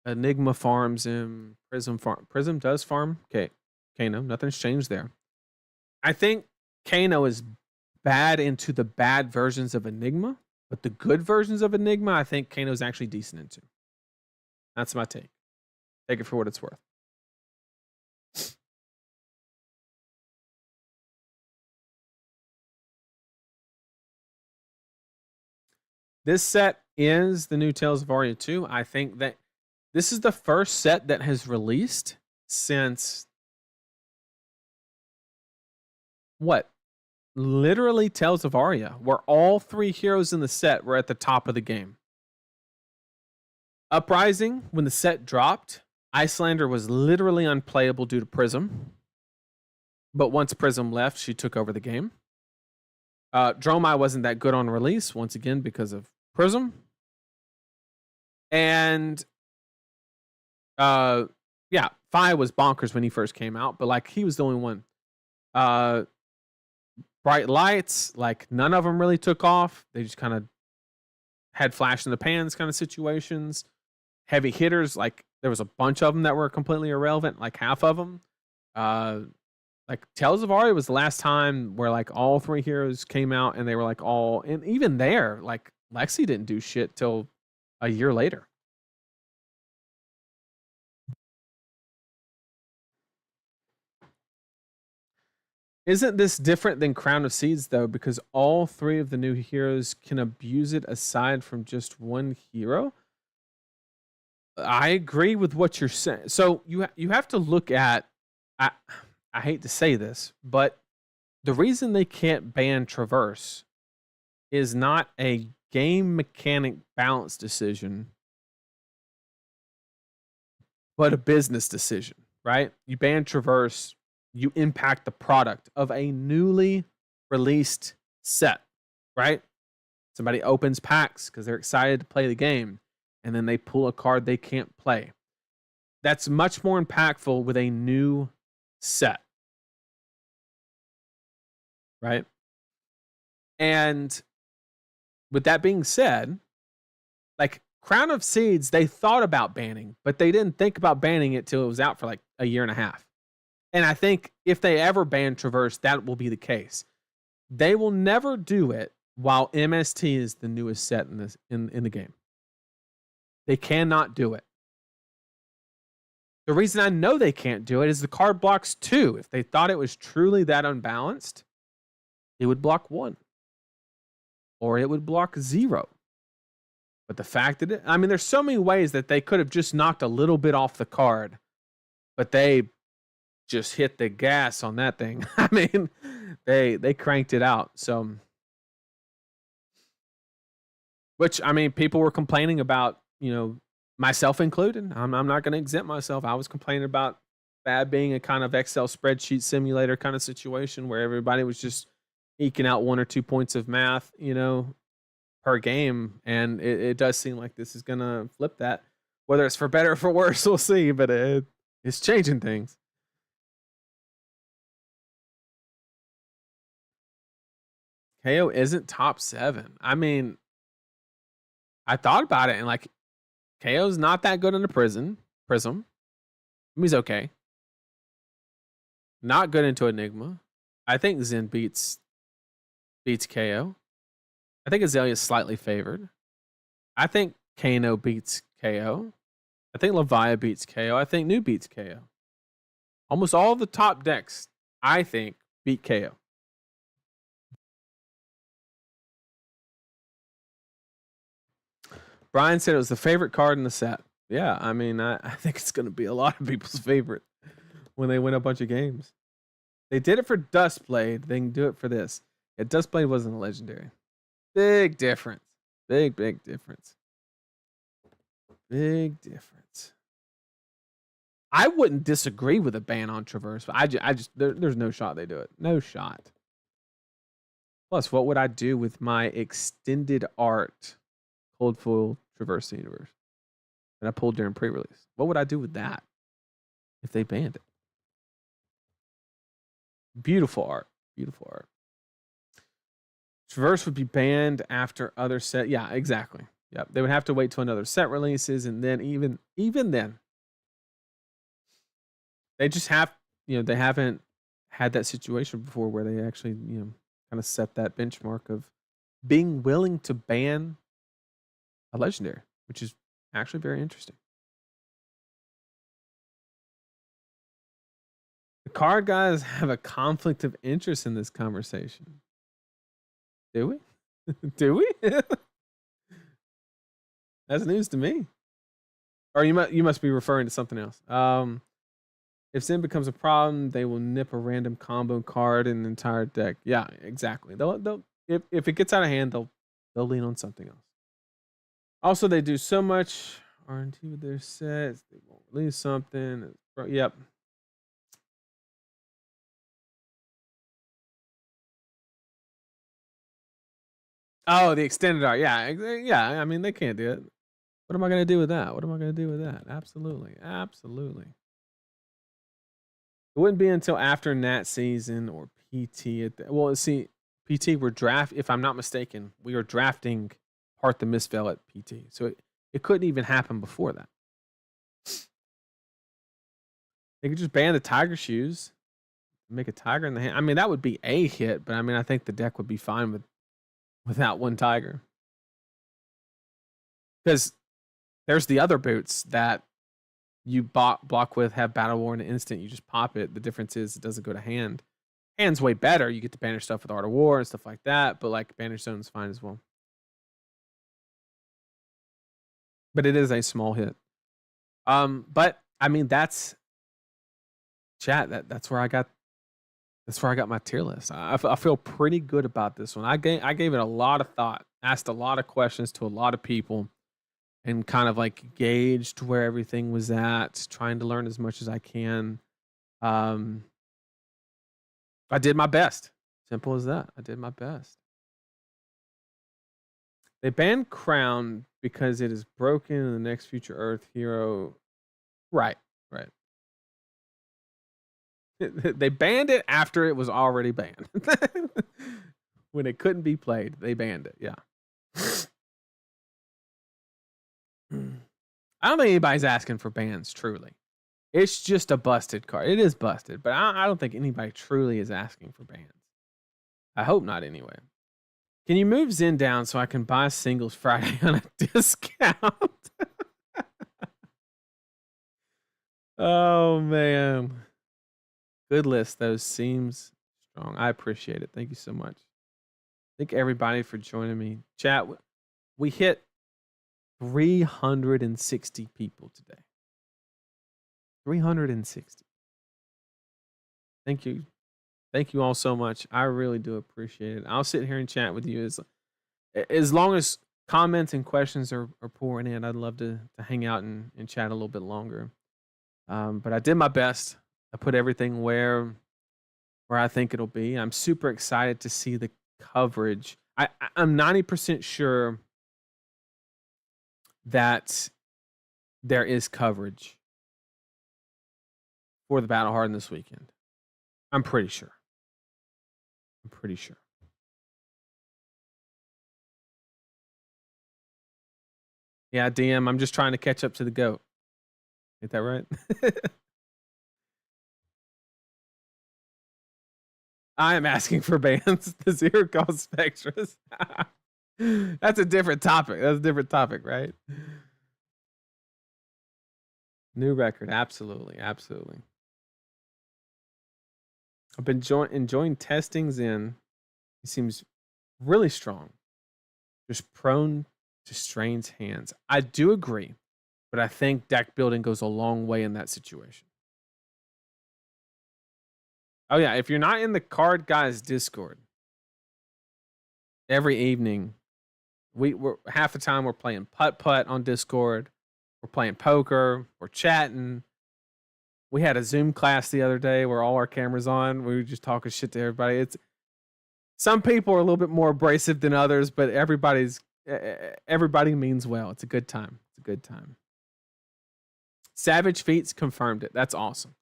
Enigma farms him. Prism does farm. Okay, Kano. Nothing's changed there. I think Kano is bad into the bad versions of Enigma, but the good versions of Enigma, I think Kano's actually decent into. That's my take. Take it for what it's worth. This set is the new Tales of Warrior 2. I think that this is the first set that has released since what? Literally Tales of Arya, where all 3 heroes in the set were at the top of the game. Uprising, when the set dropped, Icelander was literally unplayable due to Prism. But once Prism left, she took over the game. Dromai wasn't that good on release, once again, because of Prism. And yeah, Fi was bonkers when he first came out, but like he was the only one. Bright Lights, like none of them really took off. They just kind of had flash in the pans kind of situations. Heavy hitters, like there was a bunch of them that were completely irrelevant, like half of them. Like Tales of Arya was the last time where like all 3 heroes came out and they were like all, and even there, like Lexi didn't do shit till a year later. Isn't this different than Crown of Seeds though? Because all 3 of the new heroes can abuse it aside from just one hero. I agree with what you're saying. So you have to look at. I hate to say this, but the reason they can't ban Traverse is not a game mechanic balance decision, but a business decision, right? You ban Traverse, you impact the product of a newly released set, right? Somebody opens packs because they're excited to play the game, and then they pull a card they can't play. That's much more impactful with a new set, right? And with that being said, like Crown of Seeds, they thought about banning, but they didn't think about banning it till it was out for like a year and a half. And I think if they ever ban Traverse, that will be the case. They will never do it while MST is the newest set in the game. They cannot do it. The reason I know they can't do it is the card blocks 2. If they thought it was truly that unbalanced, it would block 1. Or it would block 0. But the fact that there's so many ways that they could have just knocked a little bit off the card, but they just hit the gas on that thing. They cranked it out. So, which people were complaining about, myself included. I'm not going to exempt myself. I was complaining about Fab being a kind of Excel spreadsheet simulator kind of situation where everybody was just eking out 1 or 2 points of math, per game. And it does seem like this is going to flip that. Whether it's for better or for worse, we'll see. But it's changing things. KO isn't top 7. I thought about it and like KO's not that good in the prism. He's okay. Not good into Enigma. I think Zen beats KO. I think Azalea's slightly favored. I think Kano beats KO. I think Leviah beats KO. I think New beats KO. Almost all the top decks, I think, beat KO. Brian said it was the favorite card in the set. Yeah, I think it's going to be a lot of people's favorite when they win a bunch of games. They did it for Dustblade. They can do it for this. Yeah, Dustblade wasn't a legendary. Big difference. Big difference. Big difference. I wouldn't disagree with a ban on Traverse, but I just there's no shot they do it. No shot. Plus, what would I do with my extended art Cold Foil Traverse the Universe that I pulled during pre-release? What would I do with that if they banned it? Beautiful art. Beautiful art. Traverse would be banned after other set. Yeah, exactly. Yep. They would have to wait till another set releases, and then even then, they just have they haven't had that situation before where they actually kind of set that benchmark of being willing to ban a legendary, which is actually very interesting. The card guys have a conflict of interest in this conversation. Do we? Do we? That's news to me. Or you must be referring to something else. If Zen becomes a problem, they will nip a random combo card in the entire deck. Yeah, exactly. They'll if it gets out of hand, they'll lean on something else. Also, they do so much R&D with their sets. They won't release something. Yep. Oh, the extended art. Yeah. They can't do it. What am I going to do with that? Absolutely. It wouldn't be until after Nat season or PT. See, PT, if I'm not mistaken, we are drafting Heart the Mistveil at PT. So it couldn't even happen before that. They could just ban the Tiger Shoes, make a Tiger in the hand. That would be a hit, but I think the deck would be fine without one Tiger. Because there's the other boots that you block with, have Battle War in an instant. You just pop it. The difference is it doesn't go to hand. Hand's way better. You get to banish stuff with Art of War and stuff like that, but like Banish Zone's fine as well. But it is a small hit. But I mean that's chat. That's where I got my tier list. I feel pretty good about this one. I gave it a lot of thought, asked a lot of questions to a lot of people, and kind of like gauged where everything was at, trying to learn as much as I can. I did my best. Simple as that. I did my best. They banned Crown because it is broken in the next Future Earth hero. Right. They banned it after it was already banned. When it couldn't be played, they banned it. Yeah. I don't think anybody's asking for bans, truly. It's just a busted card. It is busted, but I don't think anybody truly is asking for bans. I hope not, anyway. Can you move Zen down so I can buy singles Friday on a discount? Oh, man. Good list, though. Seems strong. I appreciate it. Thank you so much. Thank everybody for joining me. Chat, we hit 360 people today. 360. Thank you. Thank you all so much. I really do appreciate it. I'll sit here and chat with you as long as comments and questions are pouring in. I'd love to hang out and chat a little bit longer. But I did my best. I put everything where I think it'll be. I'm super excited to see the coverage. I'm 90% sure that there is coverage for the Battle Hardened this weekend. I'm pretty sure. Yeah, DM, I'm just trying to catch up to the GOAT. Get that right? I am asking for bans. The zero cost Spectras. That's a different topic. Right? New record. Absolutely. I've been enjoying testing Zen. He seems really strong. Just prone to Strain's hands. I do agree, but I think deck building goes a long way in that situation. Oh yeah, if you're not in the TheCardGuyz Discord, every evening, we're half the time we're playing putt-putt on Discord. We're playing poker. We're chatting. We had a Zoom class the other day where all our cameras on. We were just talking shit to everybody. Some people are a little bit more abrasive than others, but everybody means well. It's a good time. Savage Feats confirmed it. That's awesome.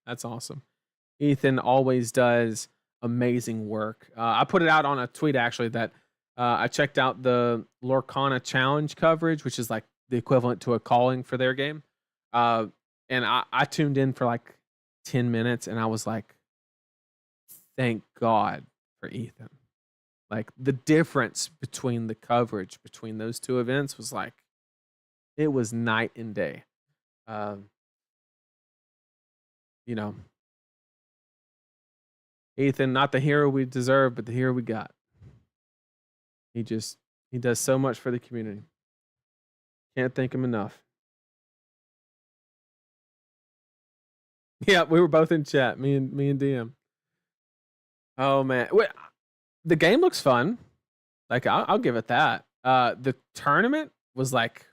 Ethan always does amazing work. I put it out on a tweet actually that I checked out the Lorcana Challenge coverage, which is like the equivalent to a calling for their game. And I tuned in for like 10 minutes and I was like, thank God for Ethan. Like the difference between the coverage between those two events was like, it was night and day. Ethan, not the hero we deserve, but the hero we got. He does so much for the community. Can't thank him enough. Yeah, we were both in chat. Me and DM. Oh man, wait, the game looks fun. Like I'll give it that. The tournament was like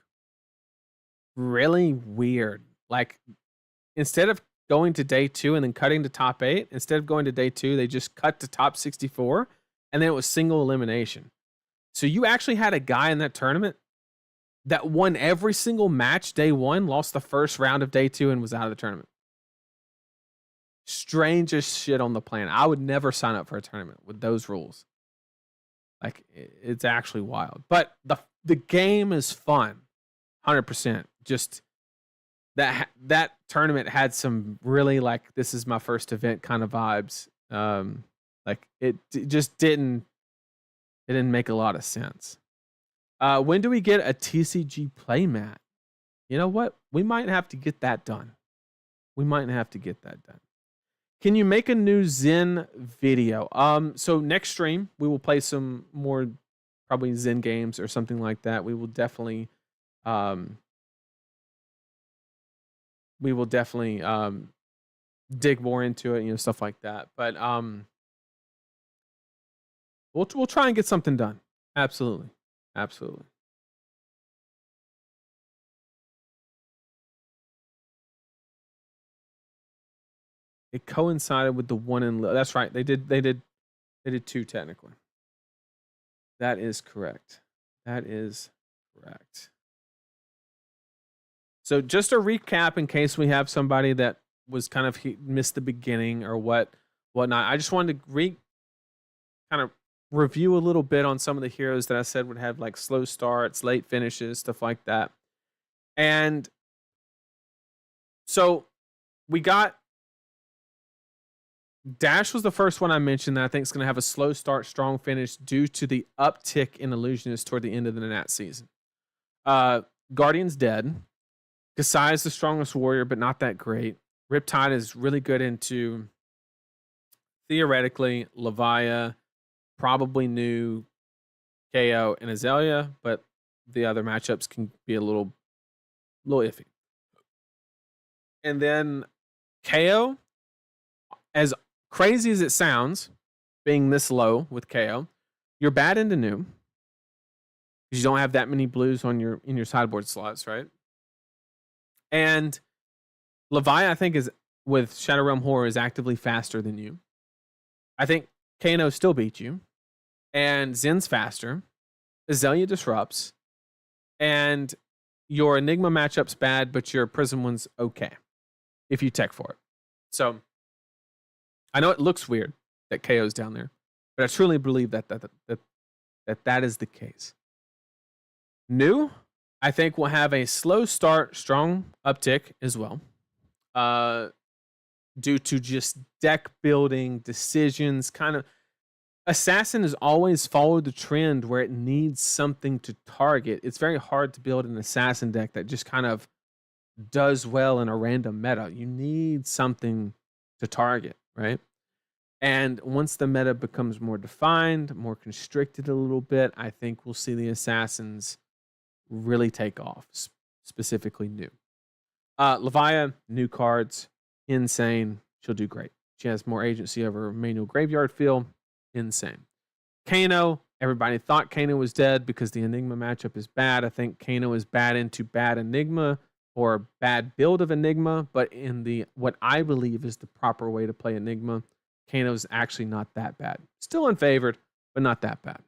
really weird. Like instead of going to day 2 and then cutting to top 8, instead of going to day 2, they just cut to top 64, and then it was single elimination. So you actually had a guy in that tournament that won every single match day 1, lost the first round of day 2, and was out of the tournament. Strangest shit on the planet. I would never sign up for a tournament with those rules. Like it's actually wild. But the game is fun. 100%. Just that tournament had some really like this is my first event kind of vibes. Like it just didn't make a lot of sense. When do we get a TCG playmat? You know what? We might have to get that done. Can you make a new Zen video? So next stream we will play some more probably Zen games or something like that. Um we will definitely dig more into it, stuff like that. But we'll try and get something done. Absolutely. Absolutely. It coincided with the one in that's right. They did two technically. That is correct. That is correct. So just a recap in case we have somebody that was kind of missed the beginning or whatnot. I just wanted to kind of review a little bit on some of the heroes that I said would have like slow starts, late finishes, stuff like that. And so we got Dash was the first one I mentioned that I think is going to have a slow start, strong finish due to the uptick in Illusionist toward the end of the Nat season. Guardian's dead. Kasai is the strongest warrior, but not that great. Riptide is really good into, theoretically, Levia, probably new KO and Azalea, but the other matchups can be a little iffy. And then KO, as crazy as it sounds, being this low with KO, you're bad into new because you don't have that many blues in your sideboard slots, right? And Levia, I think, is with Shadow Realm Horror is actively faster than you. I think Kano still beats you, and Zen's faster. Azalea disrupts, and your Enigma matchup's bad, but your Prism one's okay if you tech for it. So I know it looks weird that KO's down there, but I truly believe that is the case. New, I think will have a slow start, strong uptick as well. Due to just deck building decisions, kind of Assassin has always followed the trend where it needs something to target. It's very hard to build an Assassin deck that just kind of does well in a random meta. You need something to target, right? And once the meta becomes more defined, more constricted a little bit, I think we'll see the Assassins really take off, specifically new. Levia, new cards, insane. She'll do great. She has more agency over manual graveyard field. Insane. Kano, everybody thought Kano was dead because the Enigma matchup is bad. I think Kano is bad into bad Enigma or bad build of Enigma, but in the what I believe is the proper way to play Enigma, Kano's actually not that bad. Still unfavored, but not that bad.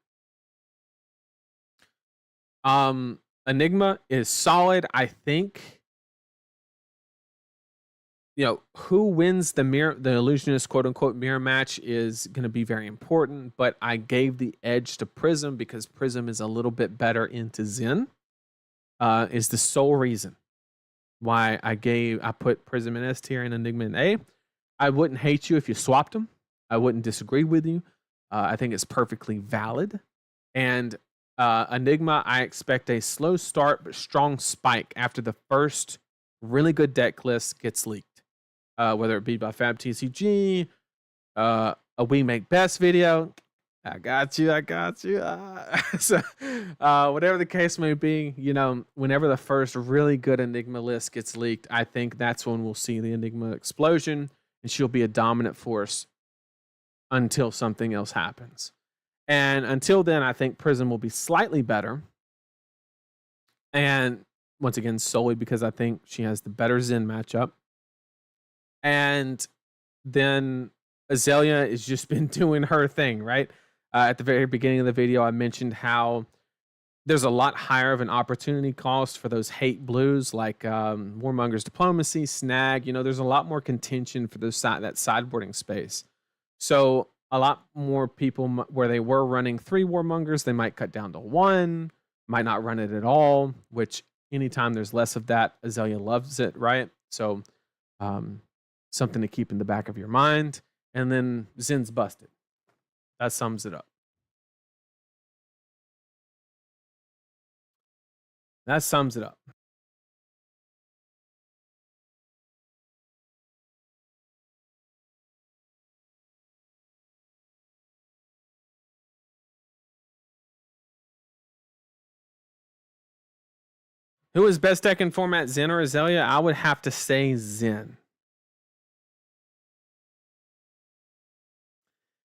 Enigma is solid. I think who wins the Illusionist quote unquote mirror match is going to be very important, but I gave the edge to Prism because Prism is a little bit better into Zen. Is the sole reason why I put Prism in S tier and Enigma in A. I wouldn't hate you if you swapped them. I wouldn't disagree with you. I think it's perfectly valid. And Enigma, I expect a slow start but strong spike after the first really good deck list gets leaked. Whether it be by fabtcg, a We Make Best video. I got you. So, whatever the case may be, whenever the first really good Enigma list gets leaked, I think that's when we'll see the Enigma explosion, and she'll be a dominant force until something else happens. And until then, I think Prism will be slightly better. And once again, solely because I think she has the better Zen matchup. And then Azalea has just been doing her thing, right? At the very beginning of the video, I mentioned how there's a lot higher of an opportunity cost for those hate blues like Warmonger's Diplomacy, Snag. There's a lot more contention for that sideboarding space. So a lot more people where they were running 3 Warmongers, they might cut down to 1, might not run it at all, which anytime there's less of that, Azalea loves it, right? So something to keep in the back of your mind. And then Zen's busted. That sums it up. Who is best deck in format, Zen or Azalea? I would have to say Zen.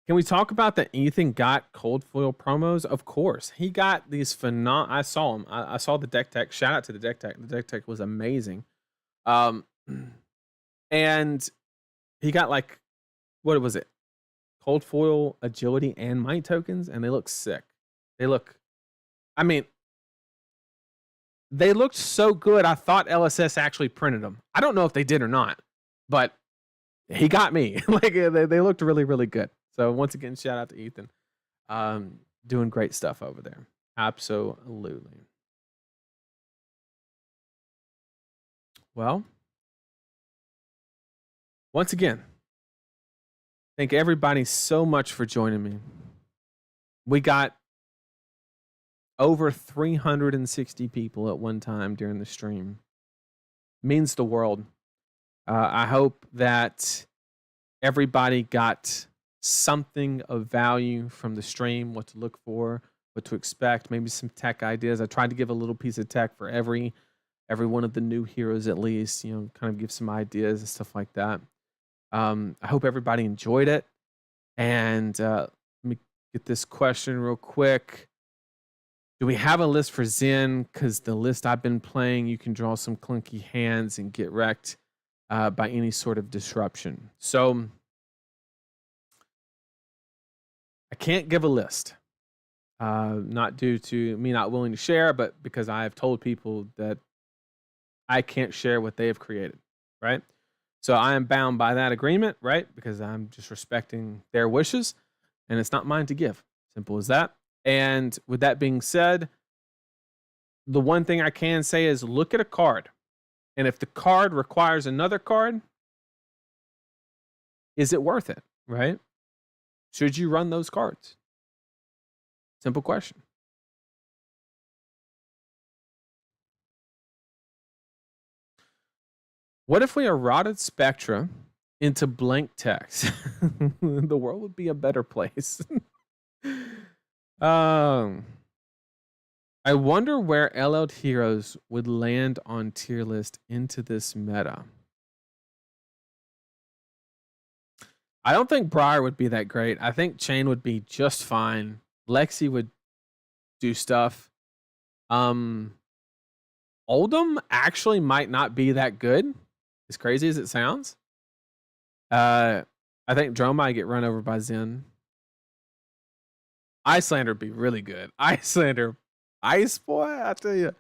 Can we talk about that Ethan got cold foil promos? Of course. He got these I saw him. I saw the deck tech. Shout out to the deck tech. The deck tech was amazing. And he got like, what was it? Cold foil, agility, and might tokens, and they look sick. They look, I mean, they looked so good. I thought LSS actually printed them. I don't know if they did or not, but he got me. Like they looked really, really good. So once again, shout out to Ethan. Doing great stuff over there. Absolutely. Well, once again, thank everybody so much for joining me. We got over 360 people at one time during the stream. Means the world. I hope that everybody got something of value from the stream, what to look for, what to expect, maybe some tech ideas. I tried to give a little piece of tech for every one of the new heroes at least, you know, kind of give some ideas and stuff like that. I hope everybody enjoyed it. And let me get this question real quick. Do we have a list for Zen? Because the list I've been playing, you can draw some clunky hands and get wrecked by any sort of disruption. So I can't give a list. Not due to me not willing to share, but because I have told people that I can't share what they have created, right? So I am bound by that agreement, right? Because I'm just respecting their wishes, and it's not mine to give. Simple as that. And with that being said, the one thing I can say is look at a card. And if the card requires another card, is it worth it, right? Should you run those cards? Simple question. What if we eroded Spectra into blank text? The world would be a better place. I wonder where LL'd heroes would land on tier list into this meta. I don't think Briar would be that great. I think Chain would be just fine. Lexi would do stuff. Oldham actually might not be that good, as crazy as it sounds. I think Drone might get run over by Zen. Icelander would be really good. Icelander, Ice Boy, I tell you.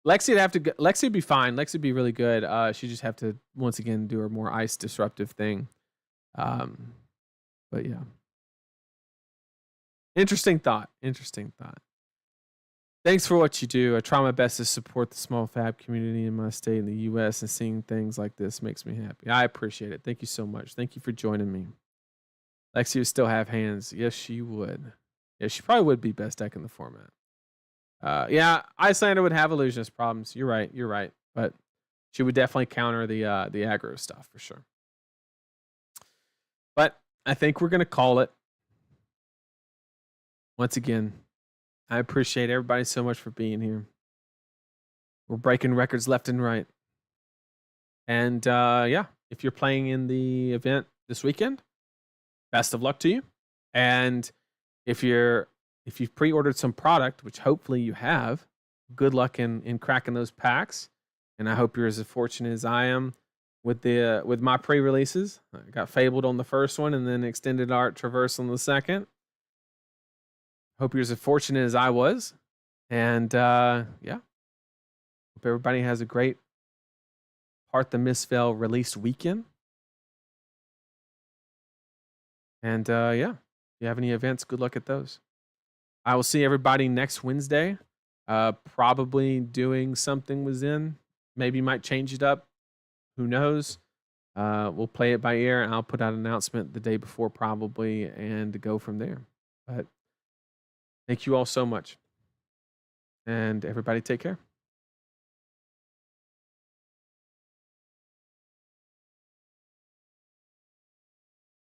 Lexi would be fine. Lexi would be really good. She just have to once again do her more ice disruptive thing. But yeah. Interesting thought. Thanks for what you do. I try my best to support the small fab community in my state in the US, and seeing things like this makes me happy. I appreciate it. Thank you so much. Thank you for joining me. Lexi would still have hands. Yes, she would. Yeah, she probably would be best deck in the format. Yeah, Icelander would have illusionist problems. You're right. But she would definitely counter the aggro stuff for sure. But I think we're gonna call it. Once again, I appreciate everybody so much for being here. We're breaking records left and right. And yeah, if you're playing in the event this weekend, best of luck to you. And if you've pre-ordered some product, which hopefully you have, good luck in cracking those packs. And I hope you're as fortunate as I am with my pre-releases. I got Fabled on the first one, and then Extended Art Traverse on the second. Hope you're as fortunate as I was. And yeah, hope everybody has a great Heart the Mistveil release weekend. And yeah, if you have any events, good luck at those. I will see everybody next Wednesday. Probably doing something with Zen. Maybe might change it up. Who knows? We'll play it by ear, and I'll put out an announcement the day before probably, and go from there. But thank you all so much. And everybody take care.